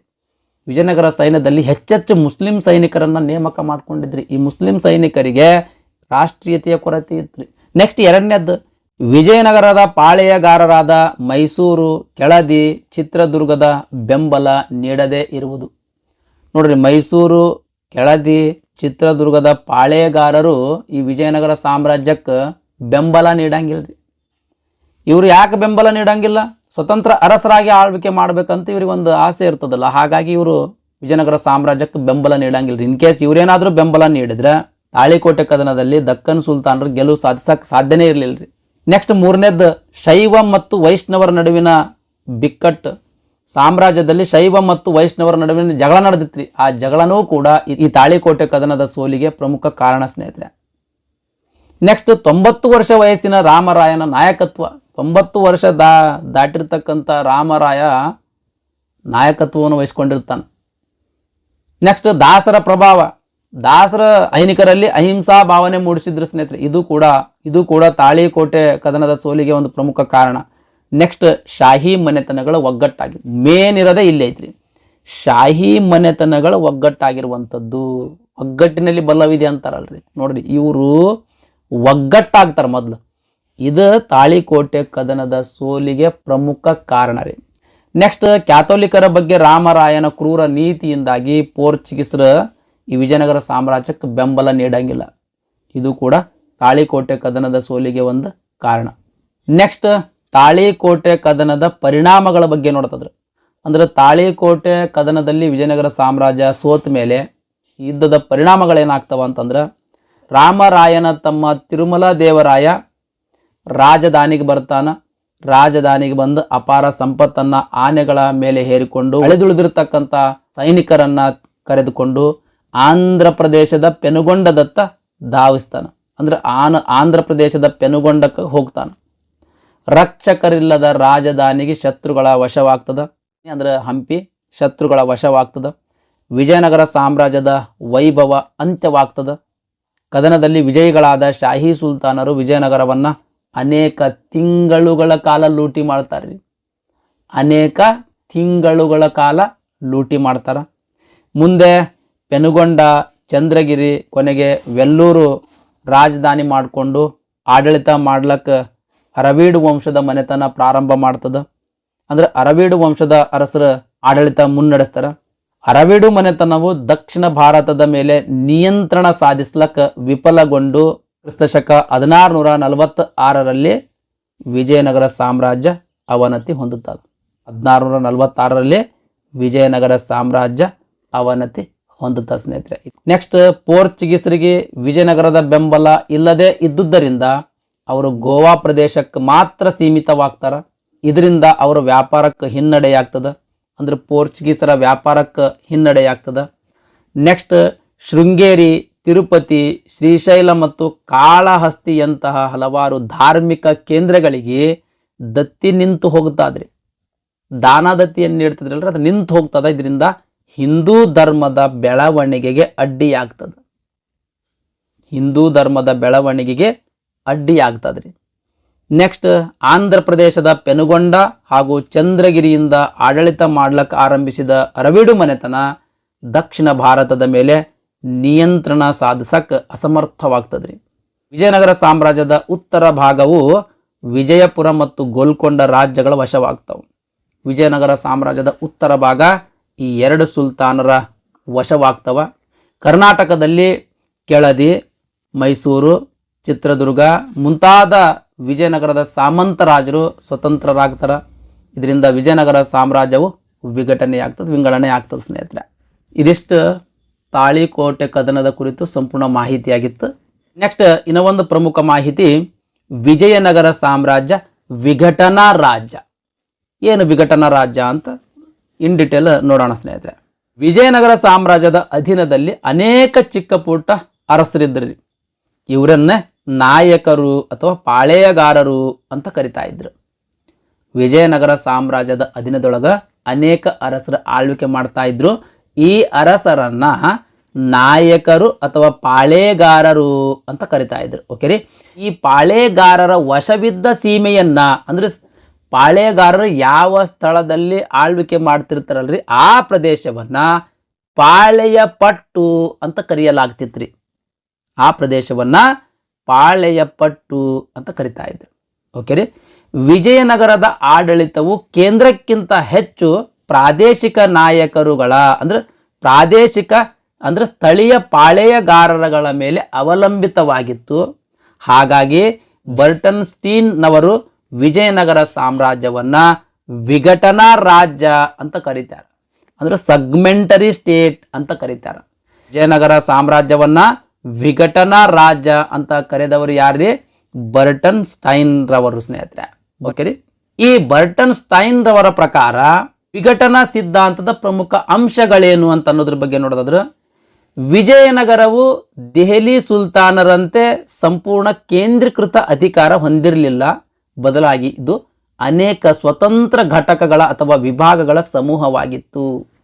ವಿಜಯನಗರ ಸೈನ್ಯದಲ್ಲಿ ಹೆಚ್ಚೆಚ್ಚು ಮುಸ್ಲಿಂ ಸೈನಿಕರನ್ನ ನೇಮಕ ಮಾಡ್ಕೊಂಡಿದ್ರಿ. ಈ ಮುಸ್ಲಿಂ ಸೈನಿಕರಿಗೆ ರಾಷ್ಟ್ರೀಯತೆಯ ಕೊರತೆ ಇತ್ತು. ನೆಕ್ಸ್ಟ್ ಎರಡನೇದ್ದು ವಿಜಯನಗರದ ಪಾಳೆಯಗಾರರಾದ ಮೈಸೂರು, ಕೆಳದಿ, ಚಿತ್ರದುರ್ಗದ ಬೆಂಬಲ ನೀಡದೇ ಇರುವುದು. ನೋಡ್ರಿ, ಮೈಸೂರು, ಕೆಳದಿ, ಚಿತ್ರದುರ್ಗದ ಪಾಳೆಯಗಾರರು ಈ ವಿಜಯನಗರ ಸಾಮ್ರಾಜ್ಯಕ್ಕೆ ಬೆಂಬಲ ನೀಡಂಗಿಲ್ರಿ. ಇವರು ಯಾಕೆ ಬೆಂಬಲ ನೀಡಂಗಿಲ್ಲ? ಸ್ವತಂತ್ರ ಅರಸರಾಗಿ ಆಳ್ವಿಕೆ ಮಾಡ್ಬೇಕಂತ ಇವ್ರಿಗೆ ಒಂದು ಆಸೆ ಇರ್ತದಲ್ಲ. ಹಾಗಾಗಿ ಇವರು ವಿಜಯನಗರ ಸಾಮ್ರಾಜ್ಯಕ್ಕೆ ಬೆಂಬಲ ನೀಡಂಗಿಲ್ರಿ. ಇನ್ ಕೇಸ್ ಇವರೇನಾದ್ರೂ ಬೆಂಬಲ ನೀಡಿದ್ರೆ ತಾಳಿಕೋಟೆ ಕದನದಲ್ಲಿ ದಕ್ಕನ್ ಸುಲ್ತಾನರು ಗೆಲುವು ಸಾಧಿಸಕ್ಕೆ ಸಾಧ್ಯನೇ ಇರಲಿಲ್ಲರಿ. ನೆಕ್ಸ್ಟ್ ಮೂರನೇದ್ದು ಶೈವ ಮತ್ತು ವೈಷ್ಣವರ ನಡುವಿನ ಬಿಕ್ಕಟ್ಟು. ಸಾಮ್ರಾಜ್ಯದಲ್ಲಿ ಶೈವ ಮತ್ತು ವೈಷ್ಣವರ ನಡುವಿನ ಜಗಳ ನಡೆದಿತ್ರಿ. ಆ ಜಗಳನೂ ಕೂಡ ಈ ತಾಳಿಕೋಟೆ ಕದನದ ಸೋಲಿಗೆ ಪ್ರಮುಖ ಕಾರಣ ಸ್ನೇಹಿತರೆ. ನೆಕ್ಸ್ಟ್ 90 ವರ್ಷ ವಯಸ್ಸಿನ ರಾಮರಾಯನ ನಾಯಕತ್ವ. 90 ವರ್ಷ ದಾಟಿರ್ತಕ್ಕಂಥ ರಾಮರಾಯ ನಾಯಕತ್ವವನ್ನು ವಹಿಸ್ಕೊಂಡಿರ್ತಾನೆ. ನೆಕ್ಸ್ಟ್ ದಾಸರ ಪ್ರಭಾವ. ದಾಸರ ಸೈನಿಕರಲ್ಲಿ ಅಹಿಂಸಾ ಭಾವನೆ ಮೂಡಿಸಿದ್ರು ಸ್ನೇಹಿತರೆ. ಇದು ಕೂಡ ತಾಳಿಕೋಟೆ ಕದನದ ಸೋಲಿಗೆ ಒಂದು ಪ್ರಮುಖ ಕಾರಣ. ನೆಕ್ಸ್ಟ್ ಶಾಹಿ ಮನೆತನಗಳ ಒಗ್ಗಟ್ಟಾಗಿ ಮೇನ್ ಇರೋದೇ ಇಲ್ಲೇ ಐತ್ರಿ. ಶಾಹಿ ಮನೆತನಗಳ ಒಗ್ಗಟ್ಟಾಗಿರುವಂಥದ್ದು. ಒಗ್ಗಟ್ಟಿನಲ್ಲಿ ಬಲವಿದೆ ಅಂತಾರಲ್ರಿ, ನೋಡ್ರಿ ಇವರು ಒಗ್ಗಟ್ಟಾಗ್ತಾರೆ ಮೊದಲು. ಇದು ತಾಳಿಕೋಟೆ ಕದನದ ಸೋಲಿಗೆ ಪ್ರಮುಖ ಕಾರಣ ರೀ. ನೆಕ್ಸ್ಟ್ ಕ್ಯಾಥೋಲಿಕರ ಬಗ್ಗೆ ರಾಮರಾಯನ ಕ್ರೂರ ನೀತಿಯಿಂದಾಗಿ ಪೋರ್ಚುಗೀಸರ ಈ ವಿಜಯನಗರ ಸಾಮ್ರಾಜ್ಯಕ್ಕೆ ಬೆಂಬಲ ನೀಡಂಗಿಲ್ಲ. ಇದು ಕೂಡ ತಾಳಿಕೋಟೆ ಕದನದ ಸೋಲಿಗೆ ಒಂದು ಕಾರಣ. ನೆಕ್ಸ್ಟ್ ತಾಳಿಕೋಟೆ ಕದನದ ಪರಿಣಾಮಗಳ ಬಗ್ಗೆ ನೋಡ್ತದ್ರು. ಅಂದ್ರೆ ತಾಳಿಕೋಟೆ ಕದನದಲ್ಲಿ ವಿಜಯನಗರ ಸಾಮ್ರಾಜ್ಯ ಸೋತ ಮೇಲೆ ಯುದ್ಧದ ಪರಿಣಾಮಗಳೇನಾಗ್ತವ ಅಂತಂದ್ರೆ, ರಾಮರಾಯನ ತಮ್ಮ ತಿರುಮಲ ದೇವರಾಯ ರಾಜಧಾನಿಗೆ ಬರ್ತಾನ. ರಾಜಧಾನಿಗೆ ಬಂದು ಅಪಾರ ಸಂಪತ್ತನ್ನ ಆನೆಗಳ ಮೇಲೆ ಹೇರಿಕೊಂಡು ಅಳೆದುಳಿದಿರ್ತಕ್ಕಂಥ ಸೈನಿಕರನ್ನ ಕರೆದುಕೊಂಡು ಆಂಧ್ರ ಪ್ರದೇಶದ ಪೆನುಗೊಂಡದತ್ತ ಧಾವಿಸ್ತಾನ. ಅಂದ್ರೆ ಆಂಧ್ರ ಪ್ರದೇಶದ ಪೆನುಗೊಂಡಕ್ಕೆ ಹೋಗ್ತಾನೆ. ರಕ್ಷಕರಿಲ್ಲದ ರಾಜಧಾನಿಗೆ ಶತ್ರುಗಳ ವಶವಾಗ್ತದ. ಅಂದ್ರೆ ಹಂಪಿ ಶತ್ರುಗಳ ವಶವಾಗ್ತದ. ವಿಜಯನಗರ ಸಾಮ್ರಾಜ್ಯದ ವೈಭವ ಅಂತ್ಯವಾಗ್ತದ. ಕದನದಲ್ಲಿ ವಿಜಯಿಗಳಾದ ಶಾಹಿ ಸುಲ್ತಾನರು ವಿಜಯನಗರವನ್ನು ಅನೇಕ ತಿಂಗಳುಗಳ ಕಾಲ ಲೂಟಿ ಮಾಡ್ತಾರೆ. ಅನೇಕ ತಿಂಗಳುಗಳ ಕಾಲ ಲೂಟಿ ಮಾಡ್ತಾರೆ. ಮುಂದೆ ಪೆನುಗೊಂಡ, ಚಂದ್ರಗಿರಿ, ಕೊನೆಗೆ ವೆಲ್ಲೂರು ರಾಜಧಾನಿ ಮಾಡಿಕೊಂಡು ಆಡಳಿತ ಮಾಡ್ಲಕ್ಕೆ ಅರವೀಡು ವಂಶದ ಮನೆತನ ಪ್ರಾರಂಭ ಮಾಡ್ತದ. ಅಂದ್ರೆ ಅರವೀಡು ವಂಶದ ಅರಸರ ಆಡಳಿತ ಮುನ್ನಡೆಸ್ತಾರ. ಅರವೀಡು ಮನೆತನವು ದಕ್ಷಿಣ ಭಾರತದ ಮೇಲೆ ನಿಯಂತ್ರಣ ಸಾಧಿಸ್ಲಕ್ಕೆ ವಿಫಲಗೊಂಡು ಕ್ರಿಸ್ತಶಕ 1646ರಲ್ಲಿ ವಿಜಯನಗರ ಸಾಮ್ರಾಜ್ಯ ಅವನತಿ ಹೊಂದುತ್ತದೆ. 1646ರಲ್ಲಿ ವಿಜಯನಗರ ಸಾಮ್ರಾಜ್ಯ ಅವನತಿ ಹೊಂದುತ್ತದೆ ಸ್ನೇಹಿತರೆ. ನೆಕ್ಸ್ಟ್, ಪೋರ್ಚುಗೀಸರಿಗೆ ವಿಜಯನಗರದ ಬೆಂಬಲ ಇಲ್ಲದೆ ಇದ್ದುದರಿಂದ ಅವರು ಗೋವಾ ಪ್ರದೇಶಕ್ಕೆ ಮಾತ್ರ ಸೀಮಿತವಾಗ್ತಾರ. ಇದರಿಂದ ಅವರ ವ್ಯಾಪಾರಕ್ಕೆ ಹಿನ್ನಡೆಯಾಗ್ತದೆ. ಅಂದ್ರೆ ಪೋರ್ಚುಗೀಸರ ವ್ಯಾಪಾರಕ್ಕೆ ಹಿನ್ನಡೆಯಾಗ್ತದೆ. ನೆಕ್ಸ್ಟ್, ಶೃಂಗೇರಿ, ತಿರುಪತಿ, ಶ್ರೀಶೈಲ ಮತ್ತು ಕಾಳಹಸ್ತಿಯಂತಹ ಹಲವಾರು ಧಾರ್ಮಿಕ ಕೇಂದ್ರಗಳಿಗೆ ದತ್ತಿ ನಿಂತು ಹೋಗ್ತಾದ್ರಿ. ದಾನದತ್ತಿಯನ್ನು ನೀಡ್ತಿದ್ರಲ್ರಿ, ಅದು ನಿಂತು ಹೋಗ್ತದ. ಇದರಿಂದ ಹಿಂದೂ ಧರ್ಮದ ಬೆಳವಣಿಗೆಗೆ ಅಡ್ಡಿಯಾಗ್ತದೆ. ಹಿಂದೂ ಧರ್ಮದ ಬೆಳವಣಿಗೆಗೆ ಅಡ್ಡಿಯಾಗ್ತದ್ರಿ. ನೆಕ್ಸ್ಟ್, ಆಂಧ್ರ ಪ್ರದೇಶದ ಪೆನುಗೊಂಡ ಹಾಗೂ ಚಂದ್ರಗಿರಿಯಿಂದ ಆಡಳಿತ ಮಾಡ್ಲಕ್ಕೆ ಆರಂಭಿಸಿದ ಅರವೀಡು ಮನೆತನ ದಕ್ಷಿಣ ಭಾರತದ ಮೇಲೆ ನಿಯಂತ್ರಣ ಸಾಧಿಸಕ್ಕೆ ಅಸಮರ್ಥವಾಗ್ತದ್ರಿ. ವಿಜಯನಗರ ಸಾಮ್ರಾಜ್ಯದ ಉತ್ತರ ಭಾಗವು ವಿಜಯಪುರ ಮತ್ತು ಗೋಲ್ಕೊಂಡ ರಾಜ್ಯಗಳ ವಶವಾಗ್ತವೆ. ವಿಜಯನಗರ ಸಾಮ್ರಾಜ್ಯದ ಉತ್ತರ ಭಾಗ ಈ ಎರಡು ಸುಲ್ತಾನರ ವಶವಾಗ್ತವ. ಕರ್ನಾಟಕದಲ್ಲಿ ಕೆಳದಿ, ಮೈಸೂರು, ಚಿತ್ರದುರ್ಗ ಮುಂತಾದ ವಿಜಯನಗರದ ಸಾಮಂತ ರಾಜರು ಸ್ವತಂತ್ರರಾಗ್ತಾರೆ. ಇದರಿಂದ ವಿಜಯನಗರ ಸಾಮ್ರಾಜ್ಯವು ವಿಂಗಡಣೆ ಆಗ್ತದೆ ಸ್ನೇಹಿತರೆ. ಇದಿಷ್ಟು ತಾಳಿಕೋಟೆ ಕದನದ ಕುರಿತು ಸಂಪೂರ್ಣ ಮಾಹಿತಿಯಾಗಿತ್ತು. ನೆಕ್ಸ್ಟ್, ಇನ್ನೊಂದು ಪ್ರಮುಖ ಮಾಹಿತಿ, ವಿಜಯನಗರ ಸಾಮ್ರಾಜ್ಯ ವಿಘಟನಾ ರಾಜ್ಯ. ಏನು ವಿಘಟನಾ ರಾಜ್ಯ ಅಂತ ಇನ್ ಡಿಟೇಲ್ ನೋಡೋಣ ಸ್ನೇಹಿತರೆ. ವಿಜಯನಗರ ಸಾಮ್ರಾಜ್ಯದ ಅಧೀನದಲ್ಲಿ ಅನೇಕ ಚಿಕ್ಕ ಪುಟ್ಟ ಅರಸರಿದ್ದರು. ಇವರನ್ನೇ ನಾಯಕರು ಅಥವಾ ಪಾಳೆಯಗಾರರು ಅಂತ ಕರಿತಾ ಇದ್ರು. ವಿಜಯನಗರ ಸಾಮ್ರಾಜ್ಯದ ಅಧೀನದೊಳಗೆ ಅನೇಕ ಅರಸರು ಆಳ್ವಿಕೆ ಮಾಡ್ತಾ ಇದ್ರು. ಈ ಅರಸರನ್ನ ನಾಯಕರು ಅಥವಾ ಪಾಳೆಗಾರರು ಅಂತ ಕರಿತಾ ಇದ್ರು. ಓಕೆ ರೀ. ಈ ಪಾಳೆಗಾರರ ವಶವಿದ್ದ ಸೀಮೆಯನ್ನ, ಅಂದ್ರೆ ಪಾಳೆಗಾರರು ಯಾವ ಸ್ಥಳದಲ್ಲಿ ಆಳ್ವಿಕೆ ಮಾಡ್ತಿರ್ತಾರಲ್ರಿ ಆ ಪ್ರದೇಶವನ್ನ ಪಾಳೆಯ ಪಟ್ಟು ಅಂತ ಕರೆಯಲಾಗ್ತಿತ್ರಿ. ಆ ಪ್ರದೇಶವನ್ನ ಪಾಳೆಯ ಪಟ್ಟು ಅಂತ ಕರಿತಾ ಇದ್ರು. ಓಕೆ ರೀ. ವಿಜಯನಗರದ ಆಡಳಿತವು ಕೇಂದ್ರಕ್ಕಿಂತ ಹೆಚ್ಚು ಪ್ರಾದೇಶಿಕ ನಾಯಕರುಗಳ ಅಂದ್ರೆ ಸ್ಥಳೀಯ ಪಾಳೆಯಗಾರರುಗಳ ಮೇಲೆ ಅವಲಂಬಿತವಾಗಿತ್ತು. ಹಾಗಾಗಿ ಬರ್ಟನ್ ಸ್ಟೀನ್ನವರು ವಿಜಯನಗರ ಸಾಮ್ರಾಜ್ಯವನ್ನ ವಿಘಟನಾ ರಾಜ್ಯ ಅಂತ ಕರೀತಾರೆ. ಅಂದ್ರೆ ಸಗ್ಮೆಂಟರಿ ಸ್ಟೇಟ್ ಅಂತ ಕರೀತಾರೆ. ವಿಜಯನಗರ ಸಾಮ್ರಾಜ್ಯವನ್ನ ವಿಘಟನಾ ರಾಜ್ಯ ಅಂತ ಕರೆದವರು ಯಾರ್ರಿ? ಬರ್ಟನ್ ಸ್ಟೈನ್ ರವರು ಸ್ನೇಹಿತರೆ. ಓಕೆ ರೀ. ಈ ಬರ್ಟನ್ ಸ್ಟೈನ್ ರವರ ಪ್ರಕಾರ ವಿಘಟನಾ ಸಿದ್ಧಾಂತದ ಪ್ರಮುಖ ಅಂಶಗಳೇನು ಅಂತ ಅನ್ನೋದ್ರ ಬಗ್ಗೆ ನೋಡೋದಾದ್ರೆ, ವಿಜಯನಗರವು ದೆಹಲಿ ಸುಲ್ತಾನರಂತೆ ಸಂಪೂರ್ಣ ಕೇಂದ್ರೀಕೃತ ಅಧಿಕಾರ ಹೊಂದಿರಲಿಲ್ಲ. ಬದಲಾಗಿ ಇದು ಅನೇಕ ಸ್ವತಂತ್ರ ಘಟಕಗಳ ಅಥವಾ ವಿಭಾಗಗಳ ಸಮೂಹವಾಗಿತ್ತು.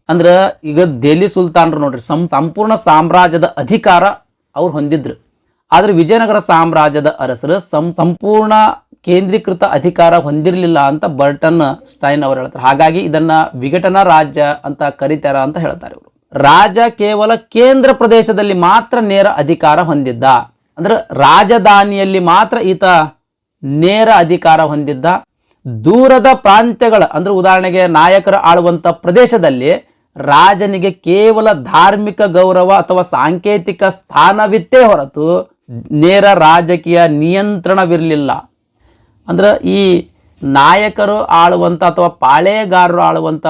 ಅಂದ್ರೆ ಈಗ ದೆಹಲಿ ಸುಲ್ತಾನರು ನೋಡ್ರಿ ಸಂಪೂರ್ಣ ಸಾಮ್ರಾಜ್ಯದ ಅಧಿಕಾರ ಅವ್ರು ಹೊಂದಿದ್ರು. ಆದ್ರೆ ವಿಜಯನಗರ ಸಾಮ್ರಾಜ್ಯದ ಅರಸರು ಸಂಪೂರ್ಣ ಕೇಂದ್ರೀಕೃತ ಅಧಿಕಾರ ಹೊಂದಿರಲಿಲ್ಲ ಅಂತ ಬರ್ಟನ್ ಸ್ಟೈನ್ ಅವರು ಹೇಳ್ತಾರೆ. ಹಾಗಾಗಿ ಇದನ್ನ ವಿಘಟನಾ ರಾಜ್ಯ ಅಂತ ಕರೀತಾರ ಅಂತ ಹೇಳ್ತಾರೆ ಇವರು. ರಾಜ ಕೇವಲ ಕೇಂದ್ರ ಪ್ರದೇಶದಲ್ಲಿ ಮಾತ್ರ ನೇರ ಅಧಿಕಾರ ಹೊಂದಿದ್ದ. ಅಂದ್ರೆ ರಾಜಧಾನಿಯಲ್ಲಿ ಮಾತ್ರ ಈತ ನೇರ ಅಧಿಕಾರ ಹೊಂದಿದ್ದ. ದೂರದ ಪ್ರಾಂತ್ಯಗಳ ಅಂದ್ರೆ ಉದಾಹರಣೆಗೆ ನಾಯಕರು ಆಳುವಂತ ಪ್ರದೇಶದಲ್ಲಿ ರಾಜನಿಗೆ ಕೇವಲ ಧಾರ್ಮಿಕ ಗೌರವ ಅಥವಾ ಸಾಂಕೇತಿಕ ಸ್ಥಾನವಿತ್ತೇ ಹೊರತು ನೇರ ರಾಜಕೀಯ ನಿಯಂತ್ರಣವಿರಲಿಲ್ಲ. ಅಂದ್ರೆ ಈ ನಾಯಕರು ಆಳುವಂಥ ಅಥವಾ ಪಾಳೆಗಾರರು ಆಳುವಂಥ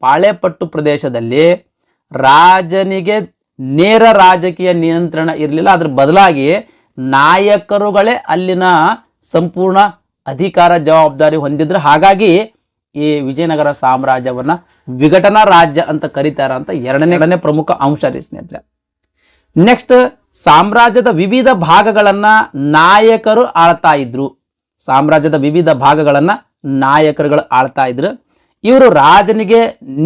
ಪಾಳೆಪಟ್ಟು ಪ್ರದೇಶದಲ್ಲಿ ರಾಜನಿಗೆ ನೇರ ರಾಜಕೀಯ ನಿಯಂತ್ರಣ ಇರಲಿಲ್ಲ. ಅದ್ರ ಬದಲಾಗಿ ನಾಯಕರುಗಳೇ ಅಲ್ಲಿನ ಸಂಪೂರ್ಣ ಅಧಿಕಾರ ಜವಾಬ್ದಾರಿ ಹೊಂದಿದ್ರು. ಹಾಗಾಗಿ ಈ ವಿಜಯನಗರ ಸಾಮ್ರಾಜ್ಯವನ್ನ ವಿಘಟನಾ ರಾಜ್ಯ ಅಂತ ಕರೀತಾರ ಅಂತ ಎರಡನೇ ಪ್ರಮುಖ ಅಂಶ ರೀ ಸ್ನೇಹಿತರೆ. ನೆಕ್ಸ್ಟ್, ಸಾಮ್ರಾಜ್ಯದ ವಿವಿಧ ಭಾಗಗಳನ್ನ ನಾಯಕರು ಆಳ್ತಾ ಇದ್ರು. ಸಾಮ್ರಾಜ್ಯದ ವಿವಿಧ ಭಾಗಗಳನ್ನು ನಾಯಕರುಗಳು ಆಳ್ತಾ ಇದ್ರು. ಇವರು ರಾಜನಿಗೆ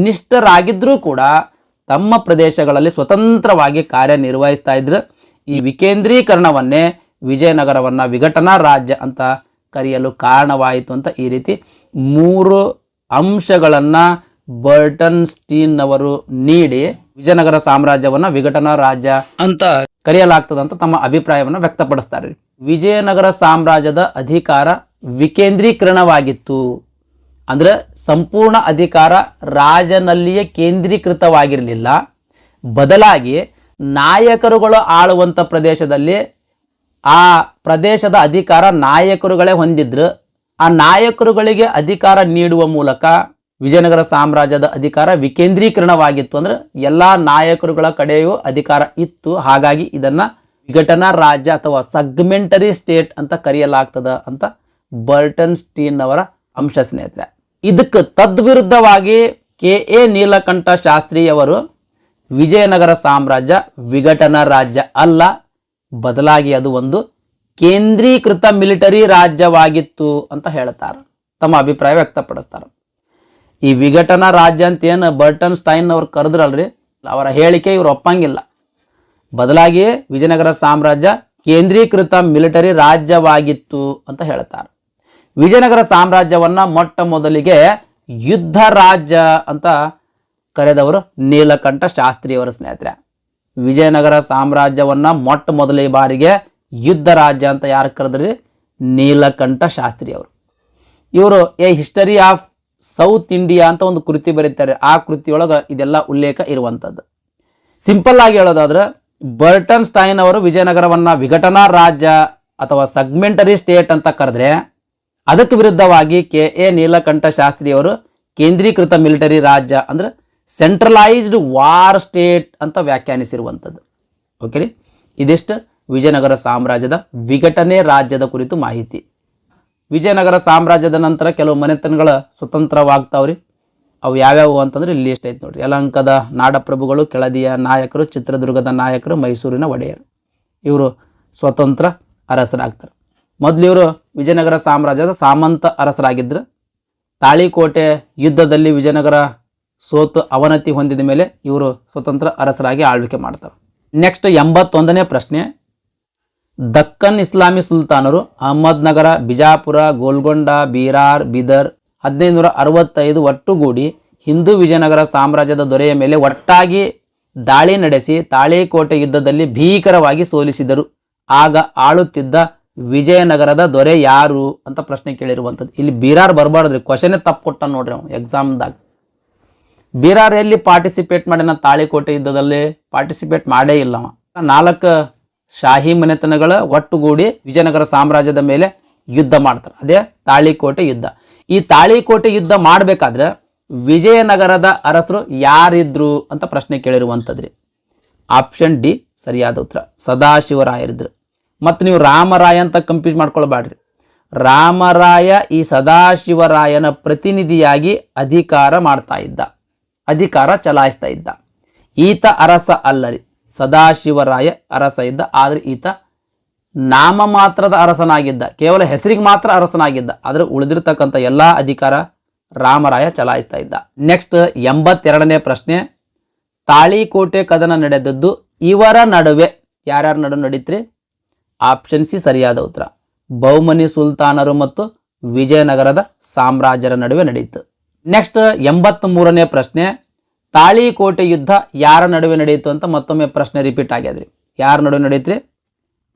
ನಿಷ್ಠರಾಗಿದ್ದರೂ ಕೂಡ ತಮ್ಮ ಪ್ರದೇಶಗಳಲ್ಲಿ ಸ್ವತಂತ್ರವಾಗಿ ಕಾರ್ಯನಿರ್ವಹಿಸ್ತಾ ಇದ್ರು. ಈ ವಿಕೇಂದ್ರೀಕರಣವನ್ನೇ ವಿಜಯನಗರವನ್ನು ವಿಘಟನಾ ರಾಜ್ಯ ಅಂತ ಕರೆಯಲು ಕಾರಣವಾಯಿತು ಅಂತ ಈ ರೀತಿ 3 ಅಂಶಗಳನ್ನು ಬರ್ಟನ್ ಸ್ಟೀನ್ ಅವರು ನೀಡಿ ವಿಜಯನಗರ ಸಾಮ್ರಾಜ್ಯವನ್ನು ವಿಘಟನಾ ರಾಜ್ಯ ಅಂತ ಕರೆಯಲಾಗ್ತದೆ ಅಂತ ತಮ್ಮ ಅಭಿಪ್ರಾಯವನ್ನು ವ್ಯಕ್ತಪಡಿಸ್ತಾರೆ. ವಿಜಯನಗರ ಸಾಮ್ರಾಜ್ಯದ ಅಧಿಕಾರ ವಿಕೇಂದ್ರೀಕರಣವಾಗಿತ್ತು. ಅಂದ್ರೆ ಸಂಪೂರ್ಣ ಅಧಿಕಾರ ರಾಜನಲ್ಲಿಯೇ ಕೇಂದ್ರೀಕೃತವಾಗಿರಲಿಲ್ಲ. ಬದಲಾಗಿ ನಾಯಕರುಗಳು ಆಳುವಂಥ ಪ್ರದೇಶದಲ್ಲಿ ಆ ಪ್ರದೇಶದ ಅಧಿಕಾರ ನಾಯಕರುಗಳೇ ಹೊಂದಿದ್ರು. ಆ ನಾಯಕರುಗಳಿಗೆ ಅಧಿಕಾರ ನೀಡುವ ಮೂಲಕ ವಿಜಯನಗರ ಸಾಮ್ರಾಜ್ಯದ ಅಧಿಕಾರ ವಿಕೇಂದ್ರೀಕರಣವಾಗಿತ್ತು. ಅಂದ್ರೆ ಎಲ್ಲ ನಾಯಕರುಗಳ ಕಡೆಯೂ ಅಧಿಕಾರ ಇತ್ತು. ಹಾಗಾಗಿ ಇದನ್ನ ವಿಘಟನಾ ರಾಜ್ಯ ಅಥವಾ ಸಗ್ಮೆಂಟರಿ ಸ್ಟೇಟ್ ಅಂತ ಕರೆಯಲಾಗ್ತದ ಅಂತ ಬರ್ಟನ್ ಸ್ಟೀನ್ ಅವರ ಅಂಶ ಸ್ನೇಹಿತರೆ. ಇದಕ್ಕೆ ತದ್ವಿರುದ್ಧವಾಗಿ ಕೆ.ಎ. ನೀಲಕಂಠ ಶಾಸ್ತ್ರಿಯವರು ವಿಜಯನಗರ ಸಾಮ್ರಾಜ್ಯ ವಿಘಟನಾ ರಾಜ್ಯ ಅಲ್ಲ, ಬದಲಾಗಿ ಅದು ಒಂದು ಕೇಂದ್ರೀಕೃತ ಮಿಲಿಟರಿ ರಾಜ್ಯವಾಗಿತ್ತು ಅಂತ ಹೇಳ್ತಾರೆ, ತಮ್ಮ ಅಭಿಪ್ರಾಯ ವ್ಯಕ್ತಪಡಿಸ್ತಾರೆ. ಈ ವಿಘಟನಾ ರಾಜ್ಯ ಅಂತ ಏನು ಬರ್ಟನ್ ಸ್ಟೈನ್ ಅವ್ರು ಕರೆದ್ರಲ್ರಿ, ಅವರ ಹೇಳಿಕೆ ಇವರು ಒಪ್ಪಂಗಿಲ್ಲ. ಬದಲಾಗಿ ವಿಜಯನಗರ ಸಾಮ್ರಾಜ್ಯ ಕೇಂದ್ರೀಕೃತ ಮಿಲಿಟರಿ ರಾಜ್ಯವಾಗಿತ್ತು ಅಂತ ಹೇಳ್ತಾರೆ. ವಿಜಯನಗರ ಸಾಮ್ರಾಜ್ಯವನ್ನ ಮೊಟ್ಟ ಮೊದಲಿಗೆ ಯುದ್ಧ ರಾಜ್ಯ ಅಂತ ಕರೆದವರು ನೀಲಕಂಠ ಶಾಸ್ತ್ರಿಯವರ ಸ್ನೇಹಿತರೆ. ವಿಜಯನಗರ ಸಾಮ್ರಾಜ್ಯವನ್ನ ಮೊಟ್ಟ ಮೊದಲ ಬಾರಿಗೆ ಯುದ್ಧ ರಾಜ್ಯ ಅಂತ ಯಾರು ಕರೆದ್ರಿ? ನೀಲಕಂಠ ಶಾಸ್ತ್ರಿಯವರು. ಇವರು A history of south India ಅಂತ ಒಂದು ಕೃತಿ ಬರೀತಾರೆ. ಆ ಕೃತಿಯೊಳಗೆ ಇದೆಲ್ಲ ಉಲ್ಲೇಖ ಇರುವಂಥದ್ದು. ಸಿಂಪಲ್ ಆಗಿ ಹೇಳೋದಾದ್ರೆ ಬರ್ಟನ್ ಸ್ಟೈನ್ ಅವರು ವಿಜಯನಗರವನ್ನ ವಿಘಟನಾ ರಾಜ್ಯ ಅಥವಾ ಸಗ್ಮೆಂಟರಿ ಸ್ಟೇಟ್ ಅಂತ ಕರೆದ್ರೆ, ಅದಕ್ಕೆ ವಿರುದ್ಧವಾಗಿ ಕೆ.ಎ. ನೀಲಕಂಠ ಶಾಸ್ತ್ರಿಯವರು ಕೇಂದ್ರೀಕೃತ ಮಿಲಿಟರಿ ರಾಜ್ಯ ಅಂದ್ರೆ ಸೆಂಟ್ರಲೈಸ್ಡ್ ವಾರ್ ಸ್ಟೇಟ್ ಅಂತ ವ್ಯಾಖ್ಯಾನಿಸಿರುವಂಥದ್ದು. ಓಕೆ ರೀ, ಇದಿಷ್ಟು ವಿಜಯನಗರ ಸಾಮ್ರಾಜ್ಯದ ವಿಘಟನೆ ರಾಜ್ಯದ ಕುರಿತು ಮಾಹಿತಿ. ವಿಜಯನಗರ ಸಾಮ್ರಾಜ್ಯದ ನಂತರ ಕೆಲವು ಮನೆತನಗಳ ಸ್ವತಂತ್ರವಾಗ್ತಾವ್ರಿ. ಅವು ಯಾವ್ಯಾವು ಅಂತಂದ್ರೆ ಇಲ್ಲಿ ಲಿಸ್ಟ್ ಐತೆ ನೋಡ್ರಿ. ಯಲಹಂಕದ ನಾಡಪ್ರಭುಗಳು, ಕೆಳದಿಯ ನಾಯಕರು, ಚಿತ್ರದುರ್ಗದ ನಾಯಕರು, ಮೈಸೂರಿನ ಒಡೆಯರು, ಇವರು ಸ್ವತಂತ್ರ ಅರಸರಾಗ್ತಾರೆ. ಮೊದಲು ಇವರು ವಿಜಯನಗರ ಸಾಮ್ರಾಜ್ಯದ ಸಾಮಂತ ಅರಸರಾಗಿದ್ದರು. ತಾಳಿಕೋಟೆ ಯುದ್ಧದಲ್ಲಿ ವಿಜಯನಗರ ಸೋತು ಅವನತಿ ಹೊಂದಿದ ಮೇಲೆ ಇವರು ಸ್ವತಂತ್ರ ಅರಸರಾಗಿ ಆಳ್ವಿಕೆ ಮಾಡ್ತಾರೆ. ನೆಕ್ಸ್ಟ್ 81ನೇ ಪ್ರಶ್ನೆ. ದಕ್ಕನ್ ಇಸ್ಲಾಮಿ ಸುಲ್ತಾನರು ಅಹಮದ್ನಗರ, ಬಿಜಾಪುರ, ಗೋಲ್ಕೊಂಡ, ಬೀರಾರ್, ಬೀದರ್ 1565 ಒಟ್ಟುಗೂಡಿ ಹಿಂದೂ ವಿಜಯನಗರ ಸಾಮ್ರಾಜ್ಯದ ದೊರೆಯ ಮೇಲೆ ಒಟ್ಟಾಗಿ ದಾಳಿ ನಡೆಸಿ ತಾಳಿಕೋಟೆ ಯುದ್ಧದಲ್ಲಿ ಭೀಕರವಾಗಿ ಸೋಲಿಸಿದರು. ಆಗ ಆಳುತ್ತಿದ್ದ ವಿಜಯನಗರದ ದೊರೆ ಯಾರು ಅಂತ ಪ್ರಶ್ನೆ ಕೇಳಿರುವಂಥದ್ದು. ಇಲ್ಲಿ ಬೀರಾರ್ ಬರಬಾರ್ದ್ರಿ, ಕ್ವಶನೇ ತಪ್ಪು ಕೊಟ್ಟ ನೋಡ್ರಿ ಅವ ಎಕ್ಸಾಮ್ದಾಗ. ಬೀರಾರ್ ಎಲ್ಲಿ ಪಾರ್ಟಿಸಿಪೇಟ್ ಮಾಡ್ಯಾನ? ತಾಳಿಕೋಟೆ ಯುದ್ಧದಲ್ಲಿ ಪಾರ್ಟಿಸಿಪೇಟ್ ಮಾಡೇ ಇಲ್ಲ. 4 ಶಾಹಿ ಮನೆತನಗಳ ಒಟ್ಟುಗೂಡಿ ವಿಜಯನಗರ ಸಾಮ್ರಾಜ್ಯದ ಮೇಲೆ ಯುದ್ಧ ಮಾಡ್ತಾರೆ. ಅದೇ ತಾಳಿಕೋಟೆ ಯುದ್ಧ. ಈ ತಾಳಿಕೋಟೆ ಯುದ್ಧ ಮಾಡಬೇಕಾದ್ರೆ ವಿಜಯನಗರದ ಅರಸರು ಯಾರಿದ್ರು ಅಂತ ಪ್ರಶ್ನೆ ಕೇಳಿರುವಂಥದ್ರಿ. ಆಪ್ಷನ್ ಡಿ ಸರಿಯಾದ ಉತ್ತರ, ಸದಾಶಿವರಾಯರಿದ್ರು. ಮತ್ತು ನೀವು ರಾಮರಾಯ ಅಂತ ಕನ್ಫ್ಯೂಸ್ ಮಾಡ್ಕೊಳ್ಬೇಡ್ರಿ. ರಾಮರಾಯ ಈ ಸದಾಶಿವರಾಯನ ಪ್ರತಿನಿಧಿಯಾಗಿ ಅಧಿಕಾರ ಮಾಡ್ತಾ ಇದ್ದ, ಅಧಿಕಾರ ಚಲಾಯಿಸ್ತಾ ಇದ್ದ. ಈತ ಅರಸ ಅಲ್ಲರಿ, ಸದಾಶಿವರಾಯ ಅರಸ ಇದ್ದ. ಆದರೆ ಈತ ನಾಮ ಮಾತ್ರದ ಅರಸನಾಗಿದ್ದ, ಕೇವಲ ಹೆಸರಿಗೆ ಮಾತ್ರ ಅರಸನಾಗಿದ್ದ. ಆದರೆ ಉಳಿದಿರ್ತಕ್ಕಂಥ ಎಲ್ಲ ಅಧಿಕಾರ ರಾಮರಾಯ ಚಲಾಯಿಸ್ತಾ ಇದ್ದ. ನೆಕ್ಸ್ಟ್ 82ನೇ ಪ್ರಶ್ನೆ. ತಾಳಿಕೋಟೆ ಕದನ ನಡೆದದ್ದು ಇವರ ನಡುವೆ ಯಾರ್ಯಾರ ನಡುವೆ ನಡೀತ್ರಿ? ಆಪ್ಷನ್ ಸಿ ಸರಿಯಾದ ಉತ್ತರ, ಬಹುಮನಿ ಸುಲ್ತಾನರು ಮತ್ತು ವಿಜಯನಗರದ ಸಾಮ್ರಾಜ್ಯರ ನಡುವೆ ನಡೆಯಿತು. ನೆಕ್ಸ್ಟ್ 83ನೇ ಪ್ರಶ್ನೆ. ತಾಳಿಕೋಟೆ ಯುದ್ಧ ಯಾರ ನಡುವೆ ನಡೆಯಿತು ಅಂತ ಮತ್ತೊಮ್ಮೆ ಪ್ರಶ್ನೆ ರಿಪೀಟ್ ಆಗ್ಯದ್ರಿ. ಯಾರ ನಡುವೆ ನಡೆಯಿತ್ರಿ?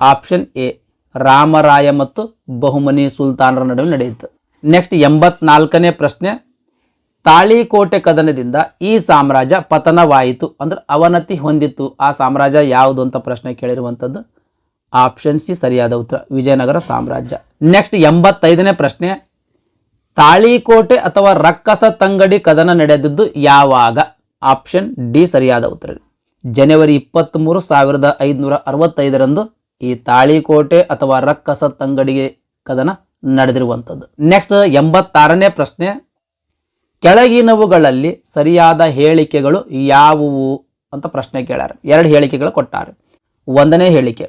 ಆಪ್ಷನ್ ಎ, ರಾಮರಾಯ ಮತ್ತು ಬಹುಮನಿ ಸುಲ್ತಾನರ ನಡುವೆ ನಡೆಯಿತು. ನೆಕ್ಸ್ಟ್ 84ನೇ ಪ್ರಶ್ನೆ. ತಾಳಿಕೋಟೆ ಕದನದಿಂದ ಈ ಸಾಮ್ರಾಜ್ಯ ಪತನವಾಯಿತು ಅಂದ್ರೆ ಅವನತಿ ಹೊಂದಿತ್ತು. ಆ ಸಾಮ್ರಾಜ್ಯ ಯಾವುದು ಅಂತ ಪ್ರಶ್ನೆ ಕೇಳಿರುವಂಥದ್ದು. ಆಪ್ಷನ್ ಸಿ ಸರಿಯಾದ ಉತ್ತರ, ವಿಜಯನಗರ ಸಾಮ್ರಾಜ್ಯ. ನೆಕ್ಸ್ಟ್ 85ನೇ ಪ್ರಶ್ನೆ. ತಾಳಿಕೋಟೆ ಅಥವಾ ರಕ್ಕಸ ತಂಗಡಿ ಕದನ ನಡೆದಿದ್ದು ಯಾವಾಗ? ಆಪ್ಷನ್ ಡಿ ಸರಿಯಾದ ಉತ್ತರ, ಜನವರಿ 23, 1565 ಈ ತಾಳಿಕೋಟೆ ಅಥವಾ ರಕ್ಕಸ ತಂಗಡಿಗೆ ಕದನ ನಡೆದಿರುವಂಥದ್ದು. ನೆಕ್ಸ್ಟ್ 86ನೇ ಪ್ರಶ್ನೆ. ಕೆಳಗಿನವುಗಳಲ್ಲಿ ಸರಿಯಾದ ಹೇಳಿಕೆಗಳು ಯಾವುವು ಅಂತ ಪ್ರಶ್ನೆ ಕೇಳ್ಯಾರ. 2 ಹೇಳಿಕೆಗಳು ಕೊಟ್ಟಾರೆ. 1ನೇ ಹೇಳಿಕೆ,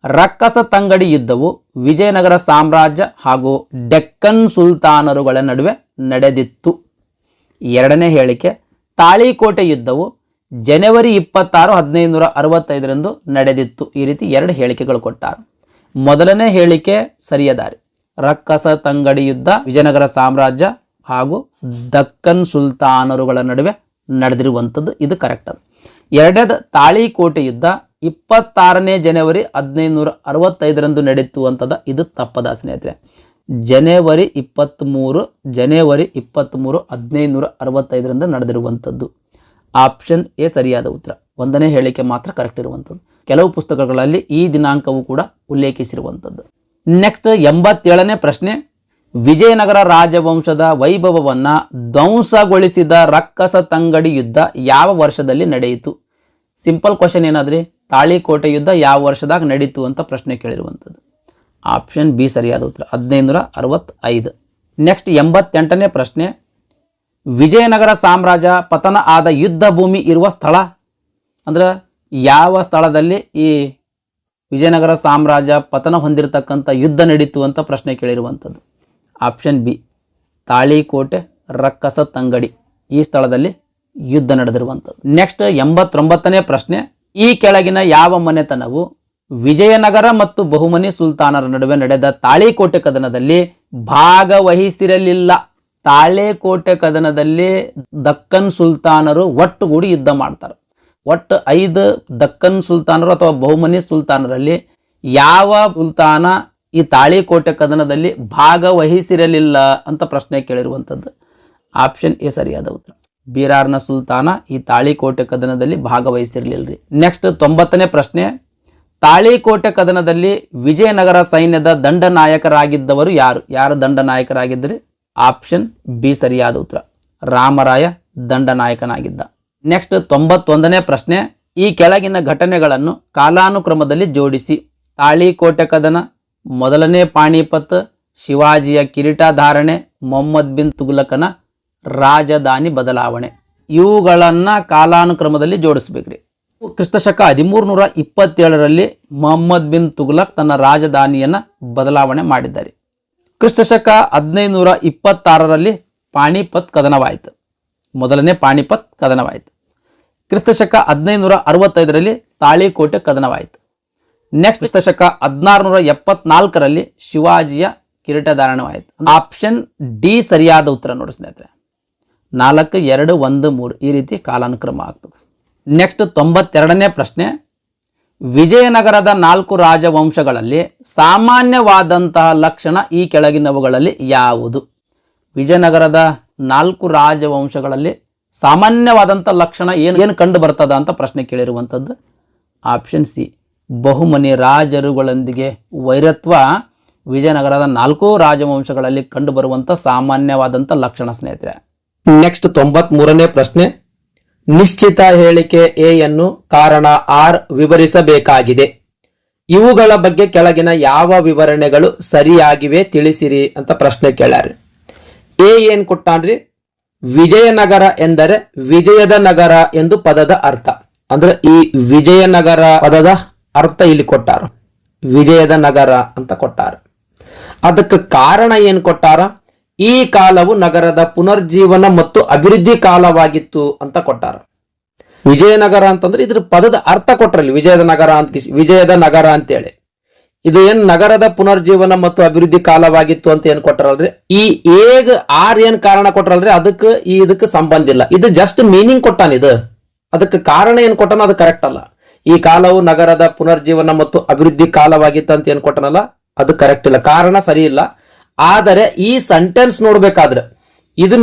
ರಕ್ಕಸ ತಂಗಡಿ ಯುದ್ಧವು ವಿಜಯನಗರ ಸಾಮ್ರಾಜ್ಯ ಹಾಗೂ ಡೆಕ್ಕನ್ ಸುಲ್ತಾನರುಗಳ ನಡುವೆ ನಡೆದಿತ್ತು. ಎರಡನೇ ಹೇಳಿಕೆ, ತಾಳಿಕೋಟೆ ಯುದ್ಧವು ಜನವರಿ 26, 1565 ನಡೆದಿತ್ತು. ಈ ರೀತಿ ಎರಡು ಹೇಳಿಕೆಗಳು ಕೊಟ್ಟಾರ. ಮೊದಲನೇ ಹೇಳಿಕೆ ಸರಿಯದಾರಿ. ರಕ್ಕಸ ತಂಗಡಿ ಯುದ್ಧ ವಿಜಯನಗರ ಸಾಮ್ರಾಜ್ಯ ಹಾಗೂ ದಕ್ಕನ್ ಸುಲ್ತಾನರುಗಳ ನಡುವೆ ನಡೆದಿರುವಂಥದ್ದು, ಇದು ಕರೆಕ್ಟ್ ಅದು. ಎರಡನೇದು ತಾಳಿಕೋಟೆ ಯುದ್ಧ 26ನೇ ಜನವರಿ 1565 ನಡೀತು ಅಂತದ, ಇದು ತಪ್ಪದ ಸ್ನೇಹಿತರೆ. ಜನವರಿ 23, 1565 ನಡೆದಿರುವಂಥದ್ದು. ಆಪ್ಷನ್ ಎ ಸರಿಯಾದ ಉತ್ತರ. ಒಂದನೇ ಹೇಳಿಕೆ ಮಾತ್ರ ಕರೆಕ್ಟ್ ಇರುವಂಥದ್ದು. ಕೆಲವು ಪುಸ್ತಕಗಳಲ್ಲಿ ಈ ದಿನಾಂಕವು ಕೂಡ ಉಲ್ಲೇಖಿಸಿರುವಂಥದ್ದು. ನೆಕ್ಸ್ಟ್ 87ನೇ ಪ್ರಶ್ನೆ, ವಿಜಯನಗರ ರಾಜವಂಶದ ವೈಭವವನ್ನು ಧ್ವಂಸಗೊಳಿಸಿದ ರಕ್ಕಸ ತಂಗಡಿ ಯುದ್ಧ ಯಾವ ವರ್ಷದಲ್ಲಿ ನಡೆಯಿತು? ಸಿಂಪಲ್ ಕ್ವಶನ್ ಏನಾದ್ರಿ, ತಾಳಿಕೋಟೆ ಯುದ್ಧ ಯಾವ ವರ್ಷದಾಗ ನಡೀತು ಅಂತ ಪ್ರಶ್ನೆ ಕೇಳಿರುವಂಥದ್ದು. ಆಪ್ಷನ್ ಬಿ ಸರಿಯಾದ ಉತ್ತರ, 1565. ನೆಕ್ಸ್ಟ್ 88ನೇ ಪ್ರಶ್ನೆ, ವಿಜಯನಗರ ಸಾಮ್ರಾಜ್ಯ ಪತನ ಆದ ಯುದ್ಧ ಭೂಮಿ ಇರುವ ಸ್ಥಳ ಅಂದ್ರೆ ಯಾವ ಸ್ಥಳದಲ್ಲಿ ಈ ವಿಜಯನಗರ ಸಾಮ್ರಾಜ್ಯ ಪತನ ಹೊಂದಿರತಕ್ಕಂಥ ಯುದ್ಧ ನಡೀತು ಅಂತ ಪ್ರಶ್ನೆ ಕೇಳಿರುವಂಥದ್ದು. ಆಪ್ಷನ್ ಬಿ ತಾಳಿಕೋಟೆ ರಕ್ಕಸ ತಂಗಡಿ, ಈ ಸ್ಥಳದಲ್ಲಿ ಯುದ್ಧ ನಡೆದಿರುವಂಥದ್ದು. ನೆಕ್ಸ್ಟ್ 89ನೇ ಪ್ರಶ್ನೆ, ಈ ಕೆಳಗಿನ ಯಾವ ಮನೆತನವು ವಿಜಯನಗರ ಮತ್ತು ಬಹುಮನಿ ಸುಲ್ತಾನರ ನಡುವೆ ನಡೆದ ತಾಳಿಕೋಟೆ ಕದನದಲ್ಲಿ ಭಾಗವಹಿಸಿರಲಿಲ್ಲ? ತಾಳಿಕೋಟೆ ಕದನದಲ್ಲಿ ದಕ್ಕನ್ ಸುಲ್ತಾನರು ಒಟ್ಟುಗೂಡಿ ಯುದ್ಧ ಮಾಡ್ತಾರೆ. ಒಟ್ಟು 5 ದಕ್ಕನ್ ಸುಲ್ತಾನರು ಅಥವಾ ಬಹುಮನಿ ಸುಲ್ತಾನರಲ್ಲಿ ಯಾವ ಸುಲ್ತಾನ ಈ ತಾಳಿಕೋಟೆ ಕದನದಲ್ಲಿ ಭಾಗವಹಿಸಿರಲಿಲ್ಲ ಅಂತ ಪ್ರಶ್ನೆ ಕೇಳಿರುವಂಥದ್ದು. ಆಪ್ಷನ್ ಎ ಸರಿಯಾದ ಉತ್ತರ, ಬೀರಾರ್ನ ಸುಲ್ತಾನ ಈ ತಾಳಿಕೋಟೆ ಕದನದಲ್ಲಿ ಭಾಗವಹಿಸಿರಲಿಲ್ಲರಿ. ನೆಕ್ಸ್ಟ್ 90ನೇ ಪ್ರಶ್ನೆ, ತಾಳಿಕೋಟೆ ಕದನದಲ್ಲಿ ವಿಜಯನಗರ ಸೈನ್ಯದ ದಂಡನಾಯಕರಾಗಿದ್ದವರು ಯಾರು? ಯಾರು ದಂಡನಾಯಕರಾಗಿದ್ದರೆ? ಆಪ್ಷನ್ ಬಿ ಸರಿಯಾದ ಉತ್ತರ, ರಾಮರಾಯ ದಂಡನಾಯಕನಾಗಿದ್ದ. ನೆಕ್ಸ್ಟ್ 91ನೇ ಪ್ರಶ್ನೆ, ಈ ಕೆಳಗಿನ ಘಟನೆಗಳನ್ನು ಕಾಲಾನುಕ್ರಮದಲ್ಲಿ ಜೋಡಿಸಿ. ತಾಳಿಕೋಟೆ ಕದನ, ಮೊದಲನೇ ಪಾಣಿಪತ್, ಶಿವಾಜಿಯ ಕಿರೀಟಧಾರಣೆ, ಮೊಹಮ್ಮದ್ ಬಿನ್ ತುಘಲಕನ ರಾಜಧಾನಿ ಬದಲಾವಣೆ, ಇವುಗಳನ್ನು ಕಾಲಾನುಕ್ರಮದಲ್ಲಿ ಜೋಡಿಸ್ಬೇಕ್ರಿ. ಕ್ರಿಸ್ತಶಕ 1327ರಲ್ಲಿ ಮೊಹಮ್ಮದ್ ಬಿನ್ ತುಘಲಕ್ ತನ್ನ ರಾಜಧಾನಿಯನ್ನು ಬದಲಾವಣೆ ಮಾಡಿದ್ದಾರೆ. ಕ್ರಿಸ್ತಶಕ 1526ರಲ್ಲಿ ಪಾಣಿಪತ್ ಕದನವಾಯಿತು, ಮೊದಲನೇ ಪಾಣಿಪತ್ ಕದನವಾಯಿತು. ಕ್ರಿಸ್ತಶಕ 1565ರಲ್ಲಿ ತಾಳಿಕೋಟೆ ಕದನವಾಯಿತು. ನೆಕ್ಸ್ಟ್ ಕ್ರಿಸ್ತಶಕ 1674ರಲ್ಲಿ ಶಿವಾಜಿಯ ಕಿರೀಟಧಾರಣವಾಯಿತು. ಆಪ್ಷನ್ ಡಿ ಸರಿಯಾದ ಉತ್ತರ ನೋಡಿ ಸ್ನೇಹಿತರೆ. 4, 2, 1, 3 ಈ ರೀತಿ ಕಾಲಾನುಕ್ರಮ ಆಗ್ತದೆ. ನೆಕ್ಸ್ಟ್ 92ನೇ ಪ್ರಶ್ನೆ, ವಿಜಯನಗರದ 4 ರಾಜವಂಶಗಳಲ್ಲಿ ಸಾಮಾನ್ಯವಾದಂತಹ ಲಕ್ಷಣ ಈ ಕೆಳಗಿನವುಗಳಲ್ಲಿ ಯಾವುದು? ವಿಜಯನಗರದ 4 ರಾಜವಂಶಗಳಲ್ಲಿ ಸಾಮಾನ್ಯವಾದಂಥ ಲಕ್ಷಣ ಏನು ಕಂಡು ಬರ್ತದ ಅಂತ ಪ್ರಶ್ನೆ ಕೇಳಿರುವಂಥದ್ದು. ಆಪ್ಷನ್ ಸಿ ಬಹುಮನಿ ರಾಜರುಗಳೊಂದಿಗೆ ವೈರತ್ವ ವಿಜಯನಗರದ 4 ರಾಜವಂಶಗಳಲ್ಲಿ ಕಂಡು ಬರುವಂಥ ಸಾಮಾನ್ಯವಾದಂಥ ಲಕ್ಷಣ ಸ್ನೇಹಿತರೆ. ನೆಕ್ಸ್ಟ್ 93ನೇ ಪ್ರಶ್ನೆ, ನಿಶ್ಚಿತ ಹೇಳಿಕೆ ಎ ಯನ್ನು ಕಾರಣ ಆರ್ ವಿವರಿಸಬೇಕಾಗಿದೆ. ಇವುಗಳ ಬಗ್ಗೆ ಕೆಳಗಿನ ಯಾವ ವಿವರಣೆಗಳು ಸರಿಯಾಗಿವೆ ತಿಳಿಸಿರಿ ಅಂತ ಪ್ರಶ್ನೆ ಕೇಳ್ಯಾರ. ಎ ಏನ್ ಕೊಟ್ಟಾನ್ರಿ, ವಿಜಯನಗರ ಎಂದರೆ ವಿಜಯದ ನಗರ ಎಂದು ಪದದ ಅರ್ಥ. ಅಂದ್ರೆ ಈ ವಿಜಯನಗರ ಪದದ ಅರ್ಥ ಇಲ್ಲಿ ಕೊಟ್ಟಾರ, ವಿಜಯದ ನಗರ ಅಂತ ಕೊಟ್ಟಾರ. ಅದಕ್ಕೆ ಕಾರಣ ಏನ್ ಕೊಟ್ಟಾರ, ಈ ಕಾಲವು ನಗರದ ಪುನರ್ಜೀವನ ಮತ್ತು ಅಭಿವೃದ್ಧಿ ಕಾಲವಾಗಿತ್ತು ಅಂತ ಕೊಟ್ಟಾರ. ವಿಜಯನಗರ ಅಂತಂದ್ರೆ ಇದ್ರ ಪದದ ಅರ್ಥ ಕೊಟ್ರಲ್ಲಿ, ವಿಜಯದ ನಗರ ಅಂತೇಳಿ. ಇದು ಏನ್ ನಗರದ ಪುನರ್ಜೀವನ ಮತ್ತು ಅಭಿವೃದ್ಧಿ ಕಾಲವಾಗಿತ್ತು ಅಂತ ಏನ್ ಕೊಟ್ಟಾರಲ್ರಿ, ಈ ಏಗ ಆರ್ ಏನ್ ಕಾರಣ ಕೊಟ್ರಲ್ರಿ ಅದಕ್ಕೆ ಇದಕ್ಕೆ ಸಂಬಂಧ ಇಲ್ಲ. ಇದು ಜಸ್ಟ್ ಮೀನಿಂಗ್ ಕೊಟ್ಟಾನ. ಇದು ಅದಕ್ಕೆ ಕಾರಣ ಏನ್ ಕೊಟ್ಟಾನ ಅದು ಕರೆಕ್ಟ್ ಅಲ್ಲ. ಈ ಕಾಲವು ನಗರದ ಪುನರ್ಜೀವನ ಮತ್ತು ಅಭಿವೃದ್ಧಿ ಕಾಲವಾಗಿತ್ತು ಅಂತ ಏನ್ ಕೊಟ್ಟನಲ್ಲ ಅದು ಕರೆಕ್ಟ್ ಇಲ್ಲ, ಕಾರಣ ಸರಿ ಇಲ್ಲ. ಆದರೆ ಈ ಸೆಂಟೆನ್ಸ್ ನೋಡ್ಬೇಕಾದ್ರೆ ಇದು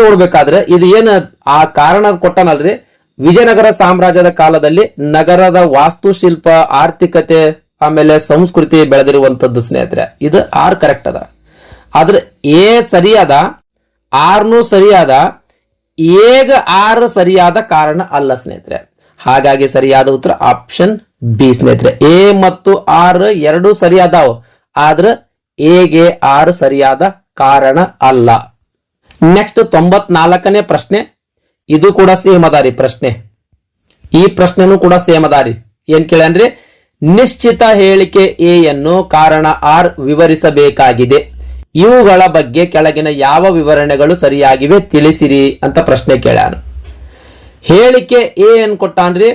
ಏನು ಆ ಕಾರಣ ಕೊಟ್ಟನಲ್ರಿ, ವಿಜಯನಗರ ಸಾಮ್ರಾಜ್ಯದ ಕಾಲದಲ್ಲಿ ನಗರದ ವಾಸ್ತುಶಿಲ್ಪ, ಆರ್ಥಿಕತೆ, ಆಮೇಲೆ ಸಂಸ್ಕೃತಿ ಬೆಳೆದಿರುವಂತದ್ದು ಸ್ನೇಹಿತರೆ. ಇದು ಆರ್ ಕರೆಕ್ಟ್ ಅದ. ಆದ್ರೆ ಎ ಸರಿಯಾದ, ಆರ್ನು ಸರಿಯಾದ, ಏಗ ಆರ್ ಸರಿಯಾದ ಕಾರಣ ಅಲ್ಲ ಸ್ನೇಹಿತರೆ. ಹಾಗಾಗಿ ಸರಿಯಾದ ಉತ್ತರ ಆಪ್ಷನ್ ಬಿ ಸ್ನೇಹಿತರೆ. ಎ ಮತ್ತು ಆರ್ ಎರಡೂ ಸರಿಯಾದವು, ಆದ್ರೆ ಎಗೆ ಆರ್ ಸರಿಯಾದ ಕಾರಣ ಅಲ್ಲ. ನೆಕ್ಸ್ಟ್ 94ನೇ ಪ್ರಶ್ನೆ, ಇದು ಕೂಡ ಸೇಮ್ ಅದಾರಿ ಪ್ರಶ್ನೆ. ಈ ಪ್ರಶ್ನೆನೂ ಕೂಡ ಸೇಮ್ ಅದಾರಿ. ಏನ್ ಕೇಳನ್ರಿ, ನಿಶ್ಚಿತ ಹೇಳಿಕೆ ಎ ಯನ್ನು ಕಾರಣ ಆರ್ ವಿವರಿಸಬೇಕಾಗಿದೆ. ಇವುಗಳ ಬಗ್ಗೆ ಕೆಳಗಿನ ಯಾವ ವಿವರಣೆಗಳು ಸರಿಯಾಗಿವೆ ತಿಳಿಸಿರಿ ಅಂತ ಪ್ರಶ್ನೆ ಕೇಳ್ಯಾರ. ಹೇಳಿಕೆ ಎ ಏನ್ ಕೊಟ್ಟಾನ್ರಿ?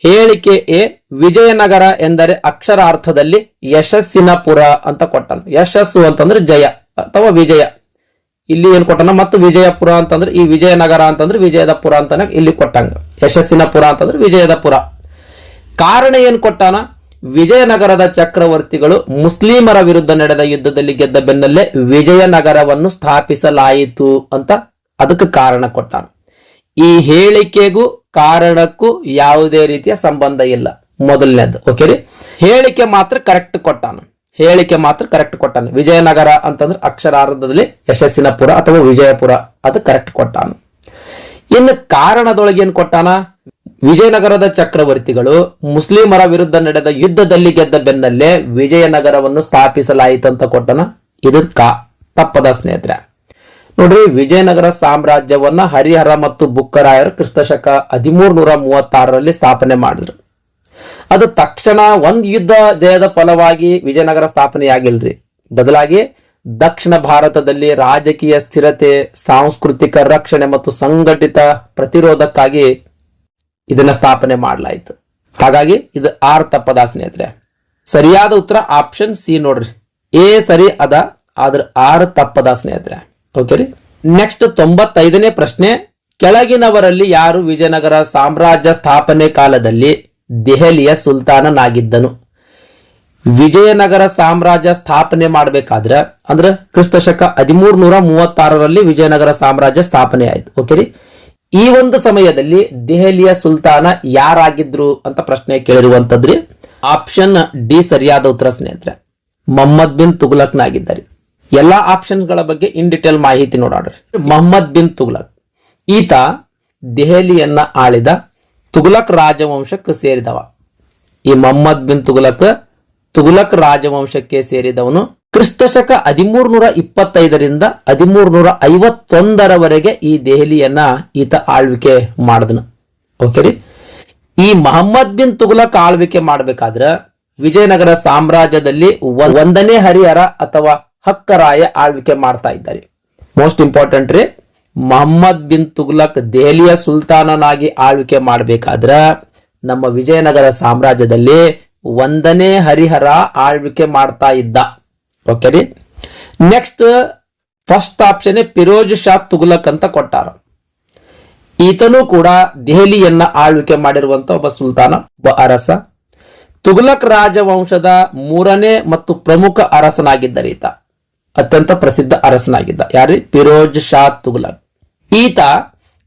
ಹೇಳಿಕೆ ಎ ವಿಜಯನಗರ ಎಂದರೆ ಅಕ್ಷರಾರ್ಥದಲ್ಲಿ ಯಶಸ್ಸಿನ ಪುರ ಅಂತ ಕೊಟ್ಟಾನ. ಯಶಸ್ಸು ಅಂತಂದ್ರೆ ಜಯ ಅಥವಾ ವಿಜಯ. ಇಲ್ಲಿ ಏನ್ ಕೊಟ್ಟಾನ? ಮತ್ತು ವಿಜಯಪುರ ಅಂತಂದ್ರೆ ಈ ವಿಜಯನಗರ ಅಂತಂದ್ರೆ ವಿಜಯದ ಪುರ ಅಂತಾನೆ ಇಲ್ಲಿ ಕೊಟ್ಟಂಗ. ಯಶಸ್ಸಿನ ಪುರ ಅಂತಂದ್ರೆ ವಿಜಯದ ಪುರ. ಕಾರಣ ಏನ್ ಕೊಟ್ಟಾನ? ವಿಜಯನಗರದ ಚಕ್ರವರ್ತಿಗಳು ಮುಸ್ಲಿಮರ ವಿರುದ್ಧ ನಡೆದ ಯುದ್ಧದಲ್ಲಿ ಗೆದ್ದ ಬೆನ್ನಲ್ಲೇ ವಿಜಯನಗರವನ್ನು ಸ್ಥಾಪಿಸಲಾಯಿತು ಅಂತ ಅದಕ್ಕೆ ಕಾರಣ ಕೊಟ್ಟಾನ. ಈ ಹೇಳಿಕೆಗೂ ಕಾರಣಕ್ಕೂ ಯಾವುದೇ ರೀತಿಯ ಸಂಬಂಧ ಇಲ್ಲ. ಮೊದಲನೇದು ಓಕೆ ರೀ. ಹೇಳಿಕೆ ಮಾತ್ರ ಕರೆಕ್ಟ್ ಕೊಟ್ಟಾನ. ಹೇಳಿಕೆ ಮಾತ್ರ ಕರೆಕ್ಟ್ ಕೊಟ್ಟಾನ. ವಿಜಯನಗರ ಅಂತಂದ್ರೆ ಅಕ್ಷರಾರ್ಧದಲ್ಲಿ ಯಶಸ್ಸಿನ ಪುರ ಅಥವಾ ವಿಜಯಪುರ, ಅದು ಕರೆಕ್ಟ್ ಕೊಟ್ಟಾನ. ಇನ್ನು ಕಾರಣದೊಳಗೆ ಏನ್ ಕೊಟ್ಟಾನ? ವಿಜಯನಗರದ ಚಕ್ರವರ್ತಿಗಳು ಮುಸ್ಲಿಮರ ವಿರುದ್ಧ ನಡೆದ ಯುದ್ಧದಲ್ಲಿ ಗೆದ್ದ ಬೆನ್ನಲ್ಲೇ ವಿಜಯನಗರವನ್ನು ಸ್ಥಾಪಿಸಲಾಯಿತು ಅಂತ ಕೊಟ್ಟನ. ಇದು ತಪ್ಪದ ಸ್ನೇಹಿತರೆ. ನೋಡ್ರಿ, ವಿಜಯನಗರ ಸಾಮ್ರಾಜ್ಯವನ್ನ ಹರಿಹರ ಮತ್ತು ಬುಕ್ಕರಾಯರು ಕ್ರಿಸ್ತಶಕ 1336ರಲ್ಲಿ ಸ್ಥಾಪನೆ ಮಾಡಿದ್ರು. ಅದು ತಕ್ಷಣ ಒಂದ್ ಯುದ್ಧ ಜಯದ ಫಲವಾಗಿ ವಿಜಯನಗರ ಸ್ಥಾಪನೆಯಾಗಿಲ್ರಿ. ಬದಲಾಗಿ ದಕ್ಷಿಣ ಭಾರತದಲ್ಲಿ ರಾಜಕೀಯ ಸ್ಥಿರತೆ, ಸಾಂಸ್ಕೃತಿಕ ರಕ್ಷಣೆ ಮತ್ತು ಸಂಘಟಿತ ಪ್ರತಿರೋಧಕ್ಕಾಗಿ ಇದನ್ನ ಸ್ಥಾಪನೆ ಮಾಡಲಾಯಿತು. ಹಾಗಾಗಿ ಇದು ಆರ್ ತಪ್ಪದ ಸ್ನೇಹಿತರೆ. ಸರಿಯಾದ ಉತ್ತರ ಆಪ್ಷನ್ ಸಿ ನೋಡ್ರಿ. ಎ ಸರಿ ಅದ, ಆದ್ರೆ ಆರ್ ತಪ್ಪದ ಸ್ನೇಹಿತರೆ. ಓಕೆ ರೀ. ನೆಕ್ಸ್ಟ್ 95ನೇ ಪ್ರಶ್ನೆ. ಕೆಳಗಿನವರಲ್ಲಿ ಯಾರು ವಿಜಯನಗರ ಸಾಮ್ರಾಜ್ಯ ಸ್ಥಾಪನೆ ಕಾಲದಲ್ಲಿ ದೆಹಲಿಯ ಸುಲ್ತಾನನಾಗಿದ್ದನು? ವಿಜಯನಗರ ಸಾಮ್ರಾಜ್ಯ ಸ್ಥಾಪನೆ ಮಾಡಬೇಕಾದ್ರೆ ಅಂದ್ರೆ ಕ್ರಿಸ್ತಶಕ 1336ರಲ್ಲಿ ವಿಜಯನಗರ ಸಾಮ್ರಾಜ್ಯ ಸ್ಥಾಪನೆ ಆಯ್ತು. ಓಕೆ ರೀ. ಈ ಒಂದು ಸಮಯದಲ್ಲಿ ದೆಹಲಿಯ ಸುಲ್ತಾನ ಯಾರಾಗಿದ್ರು ಅಂತ ಪ್ರಶ್ನೆ ಕೇಳಿರುವಂತದ್ರಿ. ಆಪ್ಷನ್ ಡಿ ಸರಿಯಾದ ಉತ್ತರ ಸ್ನೇಹಿತರೆ. ಮೊಹಮ್ಮದ್ ಬಿನ್ ತುಘಲಕ್ನಾಗಿದ್ದಾರೆ. ಎಲ್ಲಾ ಆಪ್ಷನ್ ಗಳ ಬಗ್ಗೆ ಇನ್ ಡಿಟೇಲ್ ಮಾಹಿತಿ ನೋಡೋಣ. ಮೊಹಮ್ಮದ್ ಬಿನ್ ತುಘಲಕ್ ಈತ ದೆಹಲಿಯನ್ನ ಆಳಿದ ತುಘಲಕ್ ರಾಜವಂಶಕ್ಕೆ ಸೇರಿದವ. ಈ ಮೊಹಮ್ಮದ್ ಬಿನ್ ತುಘಲಕ್ ರಾಜವಂಶಕ್ಕೆ ಸೇರಿದವನು. ಕ್ರಿಸ್ತಶಕ 1325ರಿಂದ 1351ರವರೆಗೆ ಈ ದೆಹಲಿಯನ್ನ ಈತ ಆಳ್ವಿಕೆ ಮಾಡಿದನು. ಓಕೆ ರೀ. ಈ ಮೊಹಮ್ಮದ್ ಬಿನ್ ತುಘಲಕ್ ಆಳ್ವಿಕೆ ಮಾಡಬೇಕಾದ್ರೆ ವಿಜಯನಗರ ಸಾಮ್ರಾಜ್ಯದಲ್ಲಿ ಒಂದನೇ ಹರಿಹರ ಅಥವಾ ಹಕ್ಕರಾಯ ಆಳ್ವಿಕೆ ಮಾಡ್ತಾ ಇದ್ದಾರೆ. ಮೋಸ್ಟ್ ಇಂಪಾರ್ಟೆಂಟ್ ರೀ. ಮೊಹಮ್ಮದ್ ಬಿನ್ ತುಘಲಕ್ ದೆಹಲಿಯ ಸುಲ್ತಾನನಾಗಿ ಆಳ್ವಿಕೆ ಮಾಡಬೇಕಾದ್ರ ನಮ್ಮ ವಿಜಯನಗರ ಸಾಮ್ರಾಜ್ಯದಲ್ಲಿ ಒಂದನೇ ಹರಿಹರ ಆಳ್ವಿಕೆ ಮಾಡ್ತಾ ಇದ್ದ. ಓಕೆ ರೀ. Next first option Firoz Shah Tughlaq ಅಂತ ಕೊಟ್ಟಾರ. ಈತನು ಕೂಡ ದೆಹಲಿಯನ್ನ ಆಳ್ವಿಕೆ ಮಾಡಿರುವಂತ ಒಬ್ಬ ಸುಲ್ತಾನ, ಒಬ್ಬ ಅರಸ. ತುಘಲಕ್ ರಾಜವಂಶದ 3ನೇ ಮತ್ತು ಪ್ರಮುಖ ಅರಸನಾಗಿದ್ದರೆ ಈತ. ಅತ್ಯಂತ ಪ್ರಸಿದ್ಧ ಅರಸನಾಗಿದ್ದ. ಯಾರಿ? ಫಿರೋಜ್ ಶಾ ತುಘಲಕ್. ಈತ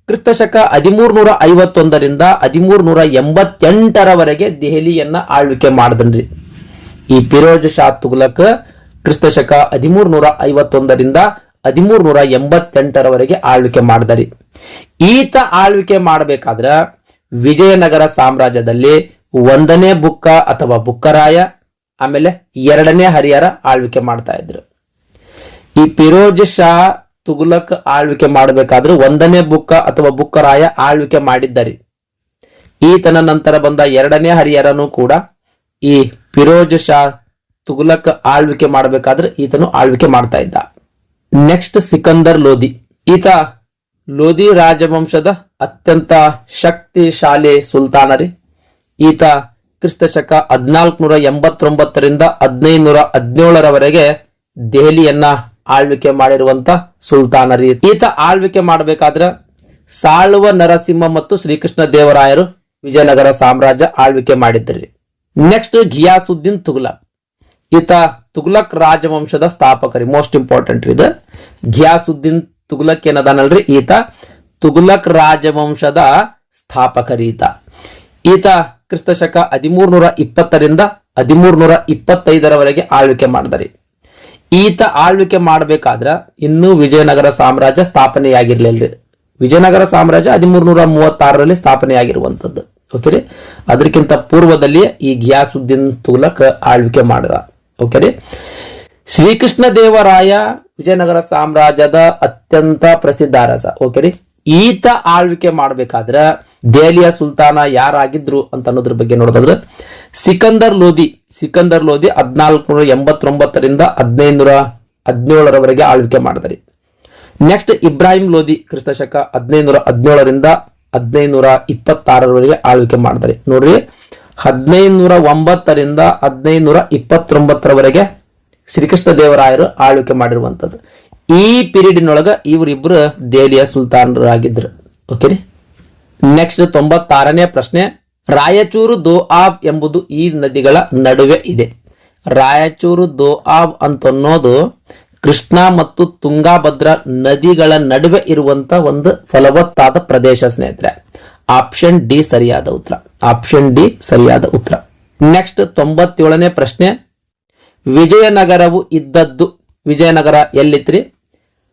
ಕ್ರಿಸ್ತಶಕ 1351ರಿಂದ 1388ರವರೆಗೆ ದೆಹಲಿಯನ್ನ ಆಳ್ವಿಕೆ ಮಾಡಿದನ್ರಿ. ಈ ಫಿರೋಜ್ ಶಾ ತುಘಲಕ್ ಕ್ರಿಸ್ತಶಕ 1351ರಿಂದ 1388ರವರೆಗೆ ಆಳ್ವಿಕೆ ಮಾಡಿದರಿ. ಈತ ಆಳ್ವಿಕೆ ಮಾಡಬೇಕಾದ್ರ ವಿಜಯನಗರ ಸಾಮ್ರಾಜ್ಯದಲ್ಲಿ ಒಂದನೇ ಬುಕ್ಕ ಅಥವಾ ಬುಕ್ಕರಾಯ, ಆಮೇಲೆ 2ನೇ ಹರಿಹರ ಆಳ್ವಿಕೆ ಮಾಡ್ತಾ ಇದ್ರು. ಈ ಫಿರೋಜ್ ಶಾ ತುಘಲಕ್ ಆಳ್ವಿಕೆ ಮಾಡಬೇಕಾದ್ರೆ 1ನೇ ಬುಕ್ಕ ಅಥವಾ ಬುಕ್ಕರಾಯ ಆಳ್ವಿಕೆ ಮಾಡಿದ್ದರಿ. ಈತನ ನಂತರ ಬಂದ 2ನೇ ಹರಿಹರನು ಕೂಡ ಈ ಫಿರೋಜ್ ಶಾ ತುಘಲಕ್ ಆಳ್ವಿಕೆ ಮಾಡಬೇಕಾದ್ರೆ ಈತನು ಆಳ್ವಿಕೆ ಮಾಡ್ತಾ ಇದ್ದ. ನೆಕ್ಸ್ಟ್ ಸಿಕಂದರ್ ಲೋಧಿ. ಈತ ಲೋಧಿ ರಾಜವಂಶದ ಅತ್ಯಂತ ಶಕ್ತಿಶಾಲಿ ಸುಲ್ತಾನರಿ. ಈತ ಕ್ರಿಸ್ತಶಕ 1489ರಿಂದ 1517ರವರೆಗೆ ದೆಹಲಿಯನ್ನ ಆಳ್ವಿಕೆ ಮಾಡಿರುವಂತ ಸುಲ್ತಾನರಿ. ಈತ ಆಳ್ವಿಕೆ ಮಾಡಬೇಕಾದ್ರೆ ಸಾಳುವ ನರಸಿಂಹ ಮತ್ತು ಶ್ರೀಕೃಷ್ಣ ದೇವರಾಯರು ವಿಜಯನಗರ ಸಾಮ್ರಾಜ್ಯ ಆಳ್ವಿಕೆ ಮಾಡಿದ್ರಿ. ನೆಕ್ಸ್ಟ್ ಘಿಯಾಸುದ್ದೀನ್ ತುಘಲಕ್. ಈತ ತುಘಲಕ್ ರಾಜವಂಶದ ಸ್ಥಾಪಕರಿ. ಮೋಸ್ಟ್ ಇಂಪಾರ್ಟೆಂಟ್ ಇದು. ಘಿಯಾಸುದ್ದೀನ್ ತುಘಲಕ್ ಏನದಾನಲ್ರಿ, ಈತ ತುಘಲಕ್ ರಾಜವಂಶದ ಸ್ಥಾಪಕರಿ. ಈತ ಕ್ರಿಸ್ತಶಕ 1320ರಿಂದ 1325ರವರೆಗೆ ಆಳ್ವಿಕೆ ಮಾಡಿದರಿ. ಈತ ಆಳ್ವಿಕೆ ಮಾಡಬೇಕಾದ್ರ ಇನ್ನೂ ವಿಜಯನಗರ ಸಾಮ್ರಾಜ್ಯ ಸ್ಥಾಪನೆಯಾಗಿರ್ಲಿಲ್ರಿ. ವಿಜಯನಗರ ಸಾಮ್ರಾಜ್ಯ 1336ರಲ್ಲಿ ಸ್ಥಾಪನೆಯಾಗಿರುವಂತದ್ದು. ಓಕೆ ರೀ. ಅದಕ್ಕಿಂತ ಪೂರ್ವದಲ್ಲಿ ಈ ಘಿಯಾಸುದ್ದೀನ್ ತುಘಲಕ್ ಆಳ್ವಿಕೆ ಮಾಡಿದ. ಓಕೆ ರೀ. ಶ್ರೀಕೃಷ್ಣ ದೇವರಾಯ ವಿಜಯನಗರ ಸಾಮ್ರಾಜ್ಯದ ಅತ್ಯಂತ ಪ್ರಸಿದ್ಧ ಅರಸ. ಓಕೆ ರೀ. ಈತ ಆಳ್ವಿಕೆ ಮಾಡಬೇಕಾದ್ರೆ ದೆಹಲಿಯ ಸುಲ್ತಾನ ಯಾರಾಗಿದ್ರು ಅಂತ ಅನ್ನೋದ್ರ ಬಗ್ಗೆ ನೋಡೋದಾದ್ರೆ ಸಿಕಂದರ್ ಲೋಧಿ 1489ರಿಂದ 1517ರವರೆಗೆ ಆಳ್ವಿಕೆ ಮಾಡಿದ್ರಿ. ನೆಕ್ಸ್ಟ್ ಇಬ್ರಾಹಿಂ ಲೋಧಿ ಕ್ರಿಸ್ತಶಕ 1517ರಿಂದ 1526ರವರೆಗೆ ಆಳ್ವಿಕೆ ಮಾಡಿದ್ರಿ. ನೋಡ್ರಿ 1509ರಿಂದ 1529ರವರೆಗೆ ಶ್ರೀಕೃಷ್ಣ ದೇವರಾಯರು ಆಳ್ವಿಕೆ ಮಾಡಿರುವಂತದ್ದು. ಈ ಪೀರಿಯಡ್ನೊಳಗ ಇವರಿಬ್ರು ದೆಹಲಿಯ ಸುಲ್ತಾನರಾಗಿದ್ರು. ಓಕೆ ರೀ. ನೆಕ್ಸ್ಟ್ 96ನೇ ಪ್ರಶ್ನೆ, ರಾಯಚೂರು ದೋಆಬ್ ಎಂಬುದು ಈ ನದಿಗಳ ನಡುವೆ ಇದೆ. ರಾಯಚೂರು ದೋಆಬ್ ಅಂತನ್ನೋದು ಕೃಷ್ಣ ಮತ್ತು ತುಂಗಾಭದ್ರಾ ನದಿಗಳ ನಡುವೆ ಇರುವಂತ ಒಂದು ಫಲವತ್ತಾದ ಪ್ರದೇಶ ಸ್ನೇಹಿತರೆ. ಆಪ್ಷನ್ ಡಿ ಸರಿಯಾದ ಉತ್ತರ. ನೆಕ್ಸ್ಟ್ 97ನೇ ಪ್ರಶ್ನೆ, ವಿಜಯನಗರವು ಇದ್ದದ್ದು, ವಿಜಯನಗರ ಎಲ್ಲಿತ್ರಿ?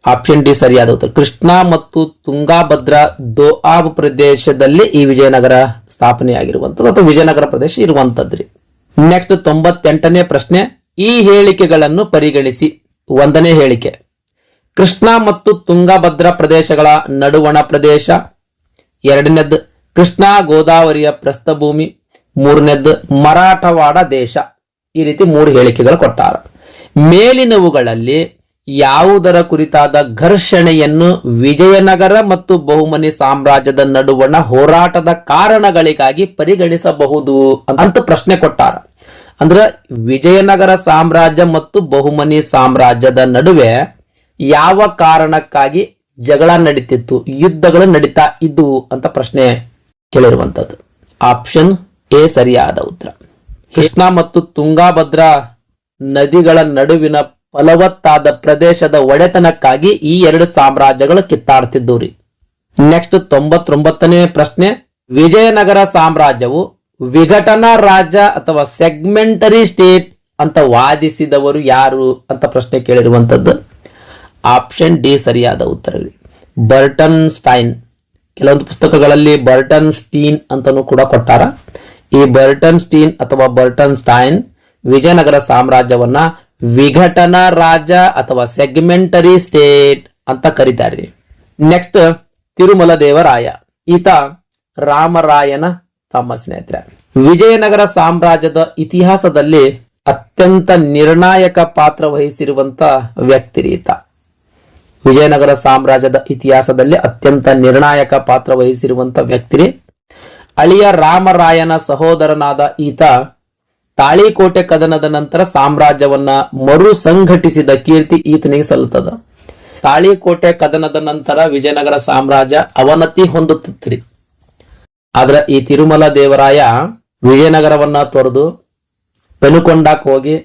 ಆಪ್ಷನ್ ಡಿ ಸರಿಯಾದ ಉತ್ತರ. ಕೃಷ್ಣ ಮತ್ತು ತುಂಗಾಭದ್ರಾ ದೋಆಬ್ ಪ್ರದೇಶದಲ್ಲಿ ಈ ವಿಜಯನಗರ ಸ್ಥಾಪನೆಯಾಗಿರುವಂತದ್ದು ಅಥವಾ ವಿಜಯನಗರ ಪ್ರದೇಶ ಇರುವಂತದ್ರಿ. ನೆಕ್ಸ್ಟ್ 98ನೇ ಪ್ರಶ್ನೆ, ಈ ಹೇಳಿಕೆಗಳನ್ನು ಪರಿಗಣಿಸಿ. 1ನೇ ಹೇಳಿಕೆ, ಕೃಷ್ಣ ಮತ್ತು ತುಂಗಾಭದ್ರಾ ಪ್ರದೇಶಗಳ ನಡುವಣ ಪ್ರದೇಶ. 2ನೇದ್ದು, ಕೃಷ್ಣ ಗೋದಾವರಿಯ ಪ್ರಸ್ಥಭೂಮಿ. 3ನೇದ್ದು, ಮರಾಠವಾಡ ದೇಶ. ಈ ರೀತಿ 3 ಹೇಳಿಕೆಗಳು ಕೊಟ್ಟಾರ. ಮೇಲಿನವುಗಳಲ್ಲಿ ಯಾವುದರ ಕುರಿತಾದ ಘರ್ಷಣೆಯನ್ನು ವಿಜಯನಗರ ಮತ್ತು ಬಹುಮನಿ ಸಾಮ್ರಾಜ್ಯದ ನಡುವಣ ಹೋರಾಟದ ಕಾರಣಗಳಿಗಾಗಿ ಪರಿಗಣಿಸಬಹುದು ಅಂತ ಪ್ರಶ್ನೆ ಕೊಟ್ಟಾರ. ಅಂದ್ರೆ ವಿಜಯನಗರ ಸಾಮ್ರಾಜ್ಯ ಮತ್ತು ಬಹುಮನಿ ಸಾಮ್ರಾಜ್ಯದ ನಡುವೆ ಯಾವ ಕಾರಣಕ್ಕಾಗಿ ಜಗಳ ನಡೀತಿತ್ತು, ಯುದ್ಧಗಳು ನಡೀತಾ ಇದ್ದು ಅಂತ ಪ್ರಶ್ನೆ ಕೇಳಿರುವಂತದ್ದು. ಆಪ್ಷನ್ ಎ ಸರಿಯಾದ ಉತ್ತರ. ಕೃಷ್ಣ ಮತ್ತು ತುಂಗಾಭದ್ರಾ ನದಿಗಳ ನಡುವಿನ ಫಲವತ್ತಾದ ಪ್ರದೇಶದ ಒಡೆತನಕ್ಕಾಗಿ ಈ 2 ಸಾಮ್ರಾಜ್ಯಗಳು ಕಿತ್ತಾಡ್ತಿದ್ದು ರೀ. ನೆಕ್ಸ್ಟ್ 99ನೇ ಪ್ರಶ್ನೆ, ವಿಜಯನಗರ ಸಾಮ್ರಾಜ್ಯವು ವಿಘಟನಾ ರಾಜ್ಯ ಅಥವಾ ಸೆಗ್ಮೆಂಟರಿ ಸ್ಟೇಟ್ ಅಂತ ವಾದಿಸಿದವರು ಯಾರು ಅಂತ ಪ್ರಶ್ನೆ ಕೇಳಿರುವಂತದ್ದು. ಆಪ್ಷನ್ ಡಿ ಸರಿಯಾದ ಉತ್ತರ. Burton stain. ಕೆಲವೊಂದು ಪುಸ್ತಕಗಳಲ್ಲಿ ಬರ್ಟನ್ ಸ್ಟೀನ್ ಅಂತಾನೂ ಕೂಡ ಕೊಟ್ಟಾರ. ಈ ಬರ್ಟನ್ ಸ್ಟೀನ್ ಅಥವಾ ಬರ್ಟನ್ ಸ್ಟೈನ್ ವಿಜಯನಗರ ಸಾಮ್ರಾಜ್ಯವನ್ನ ವಿಘಟನಾ ರಾಜ್ಯ ಅಥವಾ ಸೆಗ್ಮೆಂಟರಿ ಸ್ಟೇಟ್ ಅಂತ ಕರೀತಾರೆ. ನೆಕ್ಸ್ಟ್ ತಿರುಮಲ ದೇವರಾಯ. ಈತ ರಾಮರಾಯನ ತಮ್ಮ ಸ್ನೇಹಿತರೆ. ವಿಜಯನಗರ ಸಾಮ್ರಾಜ್ಯದ ಇತಿಹಾಸದಲ್ಲಿ ಅತ್ಯಂತ ನಿರ್ಣಾಯಕ ಪಾತ್ರ ವಹಿಸಿರುವಂತ ವ್ಯಕ್ತಿ ಈತ. ವಿಜಯನಗರ ಸಾಮ್ರಾಜ್ಯದ ಇತಿಹಾಸದಲ್ಲಿ ಅತ್ಯಂತ ನಿರ್ಣಾಯಕ ಪಾತ್ರ ವಹಿಸಿರುವಂತ ವ್ಯಕ್ತಿ. ಅಳಿಯ ರಾಮರಾಯನ ಸಹೋದರನಾದ ಈತ ತಾಳಿಕೋಟೆ ಕದನದ ನಂತರ ಸಾಮ್ರಾಜ್ಯವನ್ನ ಮರು ಸಂಘಟಿಸಿದ ಕೀರ್ತಿ ಈತನಿಗೆ ಸಲ್ಲುತ್ತದ. ತಾಳಿಕೋಟೆ ಕದನದ ನಂತರ ವಿಜಯನಗರ ಸಾಮ್ರಾಜ್ಯ ಅವನತಿ ಹೊಂದುತ್ತಿತ್ತು. ಆದ್ರೆ ಈ ತಿರುಮಲ ದೇವರಾಯ ವಿಜಯನಗರವನ್ನ ತೊರೆದು ಪೆನುಕೊಂಡಕ್ಕೆ ಹೋಗಿ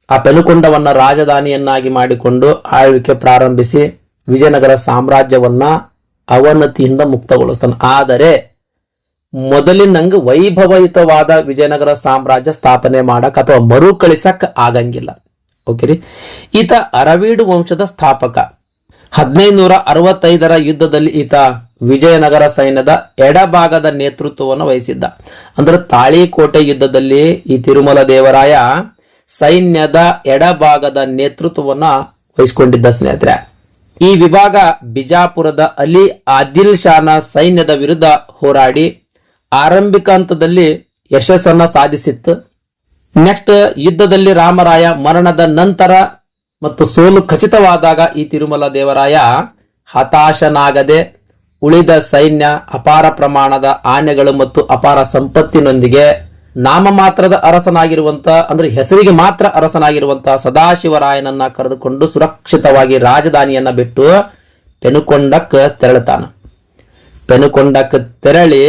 ಆ ಪೆನುಕೊಂಡವನ್ನ ರಾಜಧಾನಿಯನ್ನಾಗಿ ಮಾಡಿಕೊಂಡು ಆಳ್ವಿಕೆ ಪ್ರಾರಂಭಿಸಿ ವಿಜಯನಗರ ಸಾಮ್ರಾಜ್ಯವನ್ನ ಅವನತಿಯಿಂದ ಮುಕ್ತಗೊಳಿಸ್ತಾನೆ. ಆದರೆ ಮೊದಲಿನಂಗ ವೈಭವಯುತವಾದ ವಿಜಯನಗರ ಸಾಮ್ರಾಜ್ಯ ಸ್ಥಾಪನೆ ಮಾಡಕ್ ಅಥವಾ ಮರುಕಳಿಸಕ್ ಆಗಂಗಿಲ್ಲ. ಓಕೆ ರೀ. ಈತ ಅರವೀಡು ವಂಶದ ಸ್ಥಾಪಕ. 1565ರ ಯುದ್ಧದಲ್ಲಿ ಈತ ವಿಜಯನಗರ ಸೈನ್ಯದ ಎಡಭಾಗದ ನೇತೃತ್ವವನ್ನು ವಹಿಸಿದ್ದ. ಅಂದ್ರೆ ತಾಳಿಕೋಟೆ ಯುದ್ಧದಲ್ಲಿ ಈ ತಿರುಮಲ ದೇವರಾಯ ಸೈನ್ಯದ ಎಡಭಾಗದ ನೇತೃತ್ವವನ್ನ ವಹಿಸಿಕೊಂಡಿದ್ದ ಸ್ನೇಹಿತರೆ. ಈ ವಿಭಾಗ ಬಿಜಾಪುರದ ಅಲಿ ಆದಿಲ್ ಶಾನ ಸೈನ್ಯದ ವಿರುದ್ಧ ಹೋರಾಡಿ ಆರಂಭಿಕ ಹಂತದಲ್ಲಿ ಯಶಸ್ಸನ್ನ ಸಾಧಿಸಿತ್ತು. ನೆಕ್ಸ್ಟ್ ಯುದ್ಧದಲ್ಲಿ ರಾಮರಾಯ ಮರಣದ ನಂತರ ಮತ್ತು ಸೋಲು ಖಚಿತವಾದಾಗ ಈ ತಿರುಮಲ ದೇವರಾಯ ಹತಾಶನಾಗದೆ ಉಳಿದ ಸೈನ್ಯ, ಅಪಾರ ಪ್ರಮಾಣದ ಆನೆಗಳು ಮತ್ತು ಅಪಾರ ಸಂಪತ್ತಿನೊಂದಿಗೆ ನಾಮಮಾತ್ರದ ಅರಸನಾಗಿರುವಂತ ಅಂದ್ರೆ ಹೆಸರಿಗೆ ಮಾತ್ರ ಅರಸನಾಗಿರುವಂತಹ ಸದಾಶಿವರಾಯನನ್ನ ಕರೆದುಕೊಂಡು ಸುರಕ್ಷಿತವಾಗಿ ರಾಜಧಾನಿಯನ್ನ ಬಿಟ್ಟು ಪೆನುಕೊಂಡಕ್ಕೆ ತೆರಳುತ್ತಾನ. ಪೆನುಕೊಂಡಕ್ಕೆ ತೆರಳಿ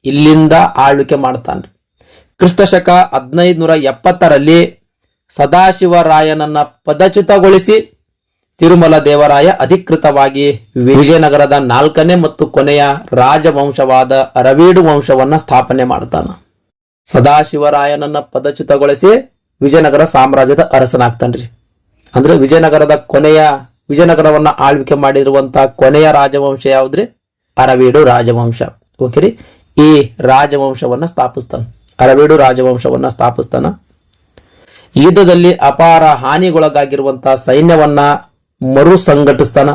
ಇಲ್ಲಿಂದ ಆಳ್ವಿಕೆ ಮಾಡ್ತಾನ್ರಿ. ಕ್ರಿಸ್ತಶಕ 1570ರಲ್ಲಿ ಸದಾಶಿವರಾಯನನ್ನ ಪದಚ್ಯುತಗೊಳಿಸಿ ತಿರುಮಲ ದೇವರಾಯ ಅಧಿಕೃತವಾಗಿ ವಿಜಯನಗರದ 4ನೇ ಮತ್ತು ಕೊನೆಯ ರಾಜವಂಶವಾದ ಅರವೀಡು ವಂಶವನ್ನ ಸ್ಥಾಪನೆ ಮಾಡ್ತಾನ. ಸದಾಶಿವರಾಯನನ್ನ ಪದಚ್ಯುತಗೊಳಿಸಿ ವಿಜಯನಗರ ಸಾಮ್ರಾಜ್ಯದ ಅರಸನಾಗ್ತಾನ್ರಿ. ಅಂದ್ರೆ ವಿಜಯನಗರವನ್ನ ಆಳ್ವಿಕೆ ಮಾಡಿರುವಂತಹ ಕೊನೆಯ ರಾಜವಂಶ ಯಾವ್ದ್ರಿ? ಅರವೀಡು ರಾಜವಂಶ. ಓಕೆ ರೀ. ಈ ರಾಜವಂಶವನ್ನ ಸ್ಥಾಪಿಸ್ತಾನ, ಅರವೀಡು ರಾಜವಂಶವನ್ನ ಸ್ಥಾಪಿಸ್ತಾನ. ಯುದ್ಧದಲ್ಲಿ ಅಪಾರ ಹಾನಿಗೊಳಗಾಗಿರುವಂತಹ ಸೈನ್ಯವನ್ನ ಮರು ಸಂಘಟಿಸ್ತಾನ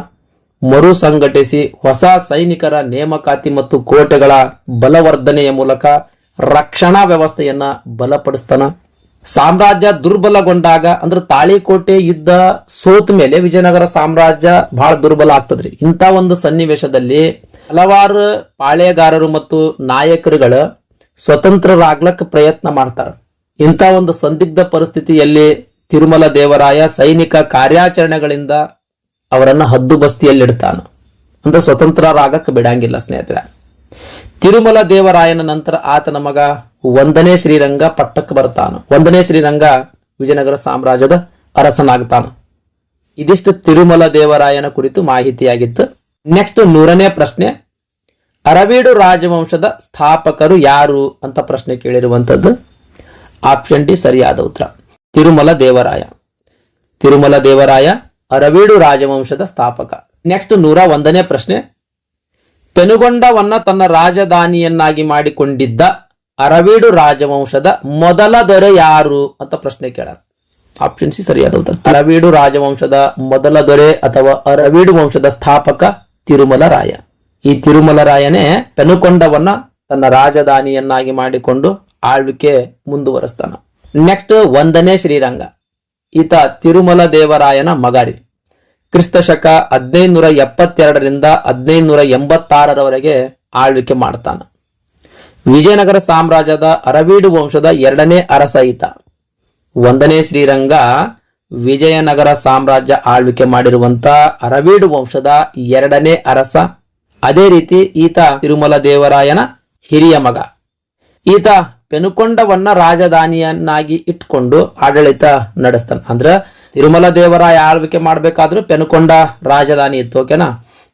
ಮರು ಸಂಘಟಿಸಿ ಹೊಸ ಸೈನಿಕರ ನೇಮಕಾತಿ ಮತ್ತು ಕೋಟೆಗಳ ಬಲವರ್ಧನೆಯ ಮೂಲಕ ರಕ್ಷಣಾ ವ್ಯವಸ್ಥೆಯನ್ನ ಬಲಪಡಿಸ್ತಾನ. ಸಾಮ್ರಾಜ್ಯ ದುರ್ಬಲಗೊಂಡಾಗ ಅಂದ್ರೆ ತಾಳಿಕೋಟೆ ಯುದ್ಧ ಸೋತ ಮೇಲೆ ವಿಜಯನಗರ ಸಾಮ್ರಾಜ್ಯ ಬಹಳ ದುರ್ಬಲ ಆಗ್ತದ್ರಿ. ಇಂಥ ಒಂದು ಸನ್ನಿವೇಶದಲ್ಲಿ ಹಲವಾರು ಪಾಳೆಗಾರರು ಮತ್ತು ನಾಯಕರುಗಳು ಸ್ವತಂತ್ರರಾಗ್ಲಕ್ ಪ್ರಯತ್ನ ಮಾಡ್ತಾರ. ಇಂಥ ಒಂದು ಸಂದಿಗ್ಧ ಪರಿಸ್ಥಿತಿಯಲ್ಲಿ ತಿರುಮಲ ದೇವರಾಯ ಸೈನಿಕ ಕಾರ್ಯಾಚರಣೆಗಳಿಂದ ಅವರನ್ನ ಹದ್ದುಬಸ್ತಿಯಲ್ಲಿಡ್ತಾನ. ಅಂದ್ರೆ ಸ್ವತಂತ್ರರಾಗಕ್ಕೆ ಬಿಡಂಗಿಲ್ಲ ಸ್ನೇಹಿತರೆ. ತಿರುಮಲ ದೇವರಾಯನ ನಂತರ ಆತನ ಮಗ 1ನೇ ಶ್ರೀರಂಗ ಪಟ್ಟಕ್ಕೆ ಬರ್ತಾನ. 1ನೇ ಶ್ರೀರಂಗ ವಿಜಯನಗರ ಸಾಮ್ರಾಜ್ಯದ ಅರಸನಾಗ್ತಾನ. ಇದಿಷ್ಟು ತಿರುಮಲ ದೇವರಾಯನ ಕುರಿತು ಮಾಹಿತಿಯಾಗಿತ್ತು. ನೆಕ್ಸ್ಟ್ 100ನೇ ಪ್ರಶ್ನೆ, ಅರವೀಡು ರಾಜವಂಶದ ಸ್ಥಾಪಕರು ಯಾರು ಅಂತ ಪ್ರಶ್ನೆ ಕೇಳಿರುವಂತದ್ದು. ಆಪ್ಷನ್ ಡಿ ಸರಿಯಾದ ಉತ್ತರ, ತಿರುಮಲ ದೇವರಾಯ. ತಿರುಮಲ ದೇವರಾಯ ಅರವೀಡು ರಾಜವಂಶದ ಸ್ಥಾಪಕ. ನೆಕ್ಸ್ಟ್ 101ನೇ ಪ್ರಶ್ನೆ, ಪೆನುಗೊಂಡವನ್ನ ತನ್ನ ರಾಜಧಾನಿಯನ್ನಾಗಿ ಮಾಡಿಕೊಂಡಿದ್ದ ಅರವೀಡು ರಾಜವಂಶದ ಮೊದಲ ದೊರೆ ಯಾರು ಅಂತ ಪ್ರಶ್ನೆ ಕೇಳಾರ. ಆಪ್ಷನ್ ಸಿ ಸರಿಯಾದ ಉತ್ತರ, ಅರವೀಡು ರಾಜವಂಶದ ಮೊದಲ ದೊರೆ ಅಥವಾ ಅರವೀಡು ವಂಶದ ಸ್ಥಾಪಕ ತಿರುಮಲ ರಾಯ. ಈ ತಿರುಮಲ ರಾಯನೇ ಪೆನುಕೊಂಡವನ್ನ ತನ್ನ ರಾಜಧಾನಿಯನ್ನಾಗಿ ಮಾಡಿಕೊಂಡು ಆಳ್ವಿಕೆ ಮುಂದುವರೆಸ್ತಾನ. ನೆಕ್ಸ್ಟ್ 1ನೇ ಶ್ರೀರಂಗ, ಈತ ತಿರುಮಲ ದೇವರಾಯನ ಮಗಾರಿ. ಕ್ರಿಸ್ತ ಶಕ 1572ರಿಂದ 1586ರವರೆಗೆ ಆಳ್ವಿಕೆ ಮಾಡ್ತಾನ. ವಿಜಯನಗರ ಸಾಮ್ರಾಜ್ಯದ ಅರವೀಡು ವಂಶದ 2ನೇ ಅರಸ ಈತ. 1ನೇ ಶ್ರೀರಂಗ ವಿಜಯನಗರ ಸಾಮ್ರಾಜ್ಯ ಆಳ್ವಿಕೆ ಮಾಡಿರುವಂತ ಅರವೀಡು ವಂಶದ 2ನೇ ಅರಸ. ಅದೇ ರೀತಿ ಈತ ತಿರುಮಲ ದೇವರಾಯನ ಹಿರಿಯ ಮಗ. ಈತ ಪೆನುಕೊಂಡವನ್ನ ರಾಜಧಾನಿಯನ್ನಾಗಿ ಇಟ್ಕೊಂಡು ಆಡಳಿತ ನಡೆಸ್ತಾನ. ಅಂದ್ರ ತಿರುಮಲ ದೇವರಾಯ ಆಳ್ವಿಕೆ ಮಾಡ್ಬೇಕಾದ್ರೂ ಪೆನುಕೊಂಡ ರಾಜಧಾನಿ ಇತ್ತು, ಓಕೆನಾ.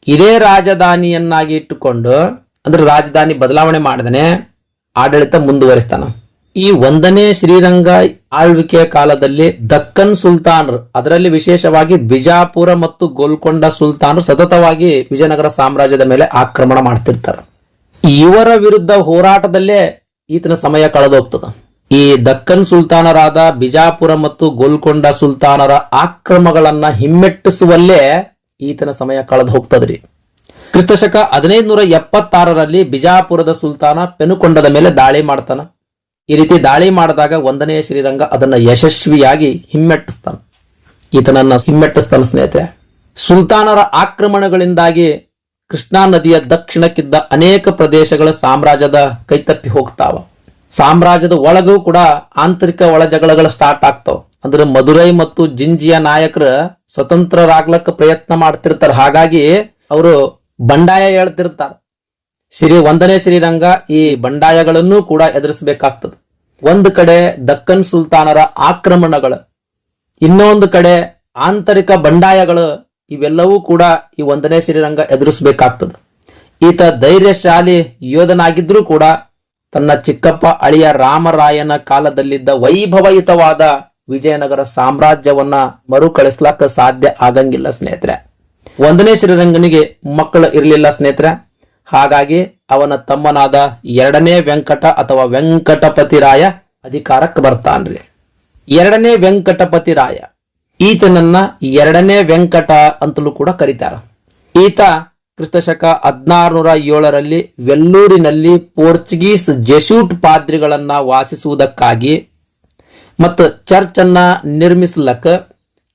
ಇದೇ ರಾಜಧಾನಿಯನ್ನಾಗಿ ಇಟ್ಟುಕೊಂಡು ಅಂದ್ರೆ ರಾಜಧಾನಿ ಬದಲಾವಣೆ ಮಾಡದೇನೆ ಆಡಳಿತ ಮುಂದುವರಿಸ್ತಾನ. ಈ 1ನೇ ಶ್ರೀರಂಗ ಆಳ್ವಿಕೆಯ ಕಾಲದಲ್ಲಿ ದಕ್ಕನ್ ಸುಲ್ತಾನರು, ಅದರಲ್ಲಿ ವಿಶೇಷವಾಗಿ ಬಿಜಾಪುರ ಮತ್ತು ಗೋಲ್ಕೊಂಡ ಸುಲ್ತಾನರು ಸತತವಾಗಿ ವಿಜಯನಗರ ಸಾಮ್ರಾಜ್ಯದ ಮೇಲೆ ಆಕ್ರಮಣ ಮಾಡ್ತಿರ್ತಾರೆ. ಇವರ ವಿರುದ್ಧ ಹೋರಾಟದಲ್ಲೇ ಈತನ ಸಮಯ ಕಳೆದೋಗ್ತದ. ಈ ದಕ್ಕನ್ ಸುಲ್ತಾನರಾದ ಬಿಜಾಪುರ ಮತ್ತು ಗೋಲ್ಕೊಂಡ ಸುಲ್ತಾನರ ಆಕ್ರಮಗಳನ್ನ ಹಿಮ್ಮೆಟ್ಟಿಸುವಲ್ಲೇ ಈತನ ಸಮಯ ಕಳೆದು ಹೋಗ್ತದ್ರಿ. ಕ್ರಿಸ್ತಶಕ 1576ರಲ್ಲಿ ಬಿಜಾಪುರದ ಸುಲ್ತಾನ ಪೆನುಕೊಂಡದ ಮೇಲೆ ದಾಳಿ ಮಾಡ್ತಾನ. ಈ ರೀತಿ ದಾಳಿ ಮಾಡಿದಾಗ 1ನೇ ಶ್ರೀರಂಗ ಅದನ್ನ ಯಶಸ್ವಿಯಾಗಿ ಹಿಮ್ಮೆಟ್ಟಿಸ್ತಾನ. ಈತನನ್ನ ಹಿಮ್ಮೆಟ್ಟಿಸ್ತಾನ ಸ್ನೇಹಿತರೆ. ಸುಲ್ತಾನರ ಆಕ್ರಮಣಗಳಿಂದಾಗಿ ಕೃಷ್ಣಾ ನದಿಯ ದಕ್ಷಿಣಕ್ಕಿದ್ದ ಅನೇಕ ಪ್ರದೇಶಗಳ ಸಾಮ್ರಾಜ್ಯದ ಕೈತಪ್ಪಿ ಹೋಗ್ತಾವ. ಸಾಮ್ರಾಜ್ಯದ ಒಳಗೂ ಕೂಡ ಆಂತರಿಕ ಒಳ ಜಗಳಗಳು ಸ್ಟಾರ್ಟ್ ಆಗ್ತಾವ. ಅಂದ್ರೆ ಮದುರೈ ಮತ್ತು ಜಿಂಜಿಯ ನಾಯಕರು ಸ್ವತಂತ್ರರಾಗ್ಲಕ್ಕ ಪ್ರಯತ್ನ ಮಾಡ್ತಿರ್ತಾರೆ. ಹಾಗಾಗಿ ಅವರು ಬಂಡಾಯ ಹೇಳ್ತಿರ್ತಾರೆ. 1ನೇ ಶ್ರೀರಂಗ ಈ ಬಂಡಾಯಗಳನ್ನು ಕೂಡ ಎದುರಿಸಬೇಕಾಗ್ತದೆ. ಒಂದು ಕಡೆ ದಕ್ಕನ್ ಸುಲ್ತಾನರ ಆಕ್ರಮಣಗಳು, ಇನ್ನೊಂದು ಕಡೆ ಆಂತರಿಕ ಬಂಡಾಯಗಳು, ಇವೆಲ್ಲವೂ ಕೂಡ ಈ 1ನೇ ಶ್ರೀರಂಗ ಎದುರಿಸಬೇಕಾಗ್ತದೆ. ಈತ ಧೈರ್ಯಶಾಲಿ ಯೋಧನಾಗಿದ್ರೂ ಕೂಡ ತನ್ನ ಚಿಕ್ಕಪ್ಪ ಅಳಿಯ ರಾಮರಾಯನ ಕಾಲದಲ್ಲಿದ್ದ ವೈಭವಯುತವಾದ ವಿಜಯನಗರ ಸಾಮ್ರಾಜ್ಯವನ್ನ ಮರುಕಳಿಸ್ಲಾಕ ಸಾಧ್ಯ ಆಗಂಗಿಲ್ಲ ಸ್ನೇಹಿತರೆ. 1ನೇ ಶ್ರೀರಂಗನಿಗೆ ಮಕ್ಕಳು ಇರಲಿಲ್ಲ ಸ್ನೇಹಿತರೆ. ಹಾಗಾಗಿ ಅವನ ತಮ್ಮನಾದ 2ನೇ ವೆಂಕಟ ಅಥವಾ ವೆಂಕಟಪತಿ ರಾಯ ಅಧಿಕಾರಕ್ಕೆ ಬರ್ತಾನ್ರಿ. 2ನೇ ವೆಂಕಟಪತಿ ರಾಯ, ಈತನನ್ನ 2ನೇ ವೆಂಕಟ ಅಂತಲೂ ಕೂಡ ಕರೀತಾರ. ಈತ ಕ್ರಿಸ್ತಶಕ 1607ರಲ್ಲಿ ವೆಲ್ಲೂರಿನಲ್ಲಿ ಪೋರ್ಚುಗೀಸ್ ಜೆಸೂಟ್ ಪಾದ್ರಿಗಳನ್ನ ವಾಸಿಸುವುದಕ್ಕಾಗಿ ಮತ್ತು ಚರ್ಚ್ ಅನ್ನ ನಿರ್ಮಿಸಲಕ್ಕ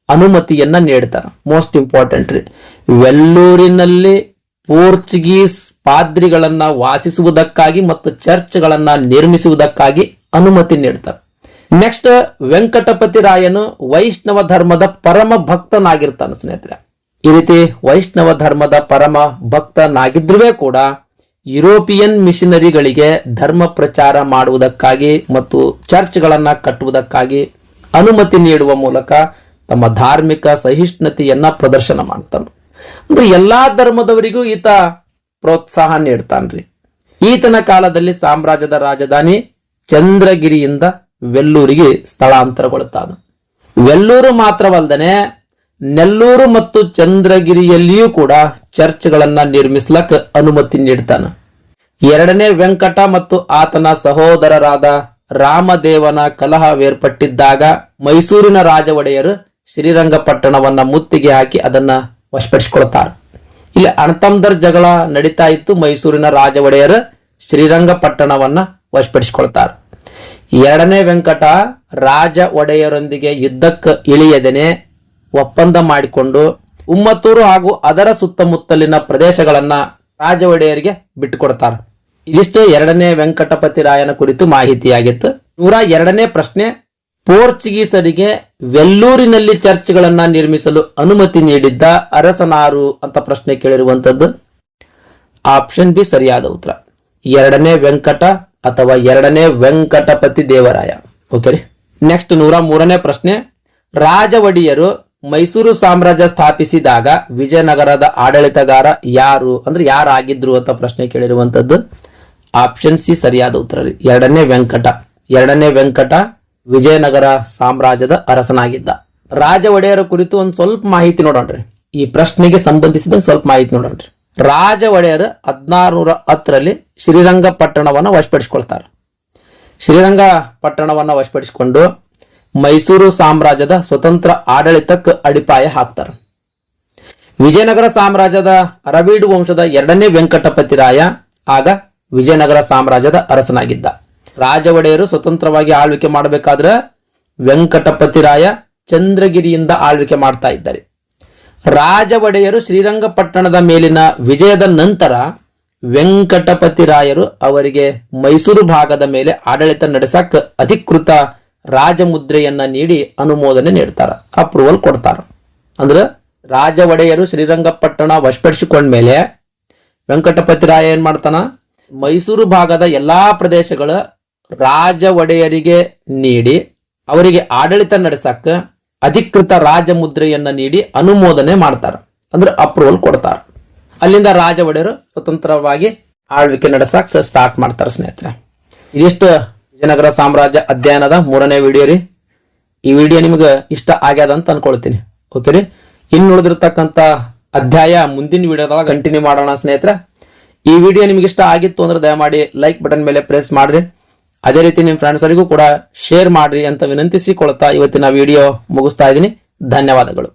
ಅನುಮತಿಯನ್ನ ನೀಡ್ತಾರ. ಮೋಸ್ಟ್ ಇಂಪಾರ್ಟೆಂಟ್ ರೀ, ವೆಲ್ಲೂರಿನಲ್ಲಿ ಪೋರ್ಚುಗೀಸ್ ಪಾದ್ರಿಗಳನ್ನ ವಾಸಿಸುವುದಕ್ಕಾಗಿ ಮತ್ತು ಚರ್ಚ್ಗಳನ್ನ ನಿರ್ಮಿಸುವುದಕ್ಕಾಗಿ ಅನುಮತಿ ನೀಡ್ತಾರೆ. ನೆಕ್ಸ್ಟ್ ವೆಂಕಟಪತಿ ರಾಯನು ವೈಷ್ಣವ ಧರ್ಮದ ಪರಮ ಭಕ್ತನಾಗಿರ್ತಾನೆ ಸ್ನೇಹಿತರೆ. ಈ ರೀತಿ ವೈಷ್ಣವ ಧರ್ಮದ ಪರಮ ಭಕ್ತನಾಗಿದ್ರೂ ಕೂಡ ಯುರೋಪಿಯನ್ ಮಿಷನರಿಗಳಿಗೆ ಧರ್ಮ ಪ್ರಚಾರ ಮಾಡುವುದಕ್ಕಾಗಿ ಮತ್ತು ಚರ್ಚ್ಗಳನ್ನ ಕಟ್ಟುವುದಕ್ಕಾಗಿ ಅನುಮತಿ ನೀಡುವ ಮೂಲಕ ತಮ್ಮ ಧಾರ್ಮಿಕ ಸಹಿಷ್ಣುತೆಯನ್ನ ಪ್ರದರ್ಶನ ಮಾಡ್ತಾನೆ. ಅಂದ್ರೆ ಎಲ್ಲಾ ಧರ್ಮದವರಿಗೂ ಈತ ಪ್ರೋತ್ಸಾಹ ನೀಡ್ತಾನ್ರಿ. ಈತನ ಕಾಲದಲ್ಲಿ ಸಾಮ್ರಾಜ್ಯದ ರಾಜಧಾನಿ ಚಂದ್ರಗಿರಿಯಿಂದ ವೆಲ್ಲೂರಿಗೆ ಸ್ಥಳಾಂತರಗೊಳ್ಳುತ್ತಾದ. ವೆಲ್ಲೂರು ಮಾತ್ರವಲ್ಲದೆ ನೆಲ್ಲೂರು ಮತ್ತು ಚಂದ್ರಗಿರಿಯಲ್ಲಿಯೂ ಕೂಡ ಚರ್ಚ್ಗಳನ್ನ ನಿರ್ಮಿಸ್ಲಕ್ ಅನುಮತಿ ನೀಡ್ತಾನ. 2ನೇ ವೆಂಕಟ ಮತ್ತು ಆತನ ಸಹೋದರರಾದ ರಾಮದೇವನ ಕಲಹವೇರ್ಪಟ್ಟಿದ್ದಾಗ ಮೈಸೂರಿನ ರಾಜ ಒಡೆಯರು ಶ್ರೀರಂಗಪಟ್ಟಣವನ್ನ ಮುತ್ತಿಗೆ ಹಾಕಿ ಅದನ್ನ ವಶಪಡಿಸಿಕೊಳ್ತಾರೆ. ಇಲ್ಲಿ ಅಣ್ಣತಮ್ಮಂದರ ಜಗಳ ನಡೀತಾ ಇತ್ತು. ಮೈಸೂರಿನ ರಾಜ ಒಡೆಯರ್ ಶ್ರೀರಂಗಪಟ್ಟಣವನ್ನ ವಶಪಡಿಸಿಕೊಳ್ತಾರೆ. ಎರಡನೇ ವೆಂಕಟ ರಾಜ ಒಡೆಯರೊಂದಿಗೆ ಯುದ್ಧಕ್ಕೆ ಇಳಿಯದೇನೆ ಒಪ್ಪಂದ ಮಾಡಿಕೊಂಡು ಉಮ್ಮತ್ತೂರು ಹಾಗೂ ಅದರ ಸುತ್ತಮುತ್ತಲಿನ ಪ್ರದೇಶಗಳನ್ನ ರಾಜ ಒಡೆಯರಿಗೆ ಬಿಟ್ಟುಕೊಡ್ತಾರೆ. ಇದಿಷ್ಟು ಎರಡನೇ ವೆಂಕಟಪತಿ ರಾಯನ ಕುರಿತು ಮಾಹಿತಿಯಾಗಿತ್ತು. 102ನೇ ಪ್ರಶ್ನೆ, ಪೋರ್ಚುಗೀಸರಿಗೆ ವೆಲ್ಲೂರಿನಲ್ಲಿ ಚರ್ಚ್ಗಳನ್ನ ನಿರ್ಮಿಸಲು ಅನುಮತಿ ನೀಡಿದ್ದ ಅರಸನಾರು ಅಂತ ಪ್ರಶ್ನೆ ಕೇಳಿರುವಂತದ್ದು. ಆಪ್ಷನ್ ಬಿ ಸರಿಯಾದ ಉತ್ತರ. ಎರಡನೇ ವೆಂಕಟ ಅಥವಾ ಎರಡನೇ ವೆಂಕಟಪತಿ ದೇವರಾಯ. ಓಕೆ. ನೆಕ್ಸ್ಟ್ 103ನೇ ಪ್ರಶ್ನೆ, ರಾಜ ಒಡೆಯರು ಮೈಸೂರು ಸಾಮ್ರಾಜ್ಯ ಸ್ಥಾಪಿಸಿದಾಗ ವಿಜಯನಗರದ ಆಡಳಿತಗಾರ ಯಾರು, ಅಂದ್ರೆ ಯಾರಾಗಿದ್ರು ಅಂತ ಪ್ರಶ್ನೆ ಕೇಳಿರುವಂತದ್ದು. ಆಪ್ಷನ್ ಸಿ ಸರಿಯಾದ ಉತ್ತರ. ಎರಡನೇ ವೆಂಕಟ ವಿಜಯನಗರ ಸಾಮ್ರಾಜ್ಯದ ಅರಸನಾಗಿದ್ದ. ರಾಜ ಒಡೆಯರ ಕುರಿತು ಒಂದು ಸ್ವಲ್ಪ ಮಾಹಿತಿ ನೋಡೋಣ್ರಿ. ಈ ಪ್ರಶ್ನೆಗೆ ಸಂಬಂಧಿಸಿದಂಗೆ ಸ್ವಲ್ಪ ಮಾಹಿತಿ ನೋಡೋಣ್ರಿ. ರಾಜ ಒಡೆಯರು 1610ರಲ್ಲಿ ಶ್ರೀರಂಗಪಟ್ಟಣವನ್ನು ವಶಪಡಿಸಿಕೊಳ್ತಾರೆ. ಶ್ರೀರಂಗಪಟ್ಟಣವನ್ನ ವಶಪಡಿಸಿಕೊಂಡು ಮೈಸೂರು ಸಾಮ್ರಾಜ್ಯದ ಸ್ವತಂತ್ರ ಆಡಳಿತಕ್ಕೆ ಅಡಿಪಾಯ ಹಾಕ್ತಾರೆ. ವಿಜಯನಗರ ಸಾಮ್ರಾಜ್ಯದ ಅರವೀಡು ವಂಶದ ಎರಡನೇ ವೆಂಕಟಪತಿ ರಾಯ ಆಗ ವಿಜಯನಗರ ಸಾಮ್ರಾಜ್ಯದ ಅರಸನಾಗಿದ್ದ. ರಾಜ ಒಡೆಯರು ಸ್ವತಂತ್ರವಾಗಿ ಆಳ್ವಿಕೆ ಮಾಡಬೇಕಾದ್ರೆ ವೆಂಕಟಪತಿ ರಾಯ ಚಂದ್ರಗಿರಿಯಿಂದ ಆಳ್ವಿಕೆ ಮಾಡ್ತಾ ಇದ್ದಾರೆ. ರಾಜ ಒಡೆಯರು ಶ್ರೀರಂಗಪಟ್ಟಣದ ಮೇಲಿನ ವಿಜಯದ ನಂತರ ವೆಂಕಟಪತಿ ರಾಯರು ಅವರಿಗೆ ಮೈಸೂರು ಭಾಗದ ಮೇಲೆ ಆಡಳಿತ ನಡೆಸಕ್ ಅಧಿಕೃತ ರಾಜಮುದ್ರೆಯನ್ನ ನೀಡಿ ಅನುಮೋದನೆ ನೀಡ್ತಾರ, ಅಪ್ರೂವಲ್ ಕೊಡ್ತಾರ. ಅಂದ್ರೆ ರಾಜ ಒಡೆಯರು ಶ್ರೀರಂಗಪಟ್ಟಣ ವಶಪಡಿಸಿಕೊಂಡ್ಮೇಲೆ ವೆಂಕಟಪತಿ ರಾಯ ಏನ್ ಮಾಡ್ತಾನ, ಮೈಸೂರು ಭಾಗದ ಎಲ್ಲಾ ಪ್ರದೇಶಗಳ ರಾಜ ಒಡೆಯರಿಗೆ ನೀಡಿ ಅವರಿಗೆ ಆಡಳಿತ ನಡೆಸಕ್ಕ ಅಧಿಕೃತ ರಾಜಮುದ್ರೆಯನ್ನ ನೀಡಿ ಅನುಮೋದನೆ ಮಾಡ್ತಾರ, ಅಂದ್ರೆ ಅಪ್ರೂವಲ್ ಕೊಡ್ತಾರ. ಅಲ್ಲಿಂದ ರಾಜ ಒಡೆಯರು ಸ್ವತಂತ್ರವಾಗಿ ಆಳ್ವಿಕೆ ನಡೆಸಕ್ ಸ್ಟಾರ್ಟ್ ಮಾಡ್ತಾರ. ಸ್ನೇಹಿತರೆ, ಇದಿಷ್ಟು ವಿಜಯನಗರ ಸಾಮ್ರಾಜ್ಯ ಅಧ್ಯಯನದ 3ನೇ ವಿಡಿಯೋ ರೀ. ಈ ವಿಡಿಯೋ ನಿಮ್ಗೆ ಇಷ್ಟ ಆಗ್ಯದ ಅಂತ ಅನ್ಕೊಳ್ತೀನಿ. ಓಕೆ ರೀ. ಇನ್ನು ಉಳಿದಿರ್ತಕ್ಕಂಥ ಅಧ್ಯಾಯ ಮುಂದಿನ ವಿಡಿಯೋದಾಗ ಕಂಟಿನ್ಯೂ ಮಾಡೋಣ ಸ್ನೇಹಿತರೆ. ಈ ವಿಡಿಯೋ ನಿಮ್ಗೆ ಇಷ್ಟ ಆಗಿತ್ತು ಅಂದ್ರೆ ದಯಮಾಡಿ ಲೈಕ್ ಬಟನ್ ಮೇಲೆ ಪ್ರೆಸ್ ಮಾಡ್ರಿ. ಅದೇ ರೀತಿ ನಿಮ್ಮ ಫ್ರೆಂಡ್ಸರಿಗೂ ಕೂಡ ಶೇರ್ ಮಾಡ್ರಿ ಅಂತ ವಿನಂತಿಸಿಕೊಳ್ತಾ ಇವತ್ತಿನ ವಿಡಿಯೋ ಮುಗಿಸ್ತಾ ಇದ್ದೀನಿ. ಧನ್ಯವಾದಗಳು.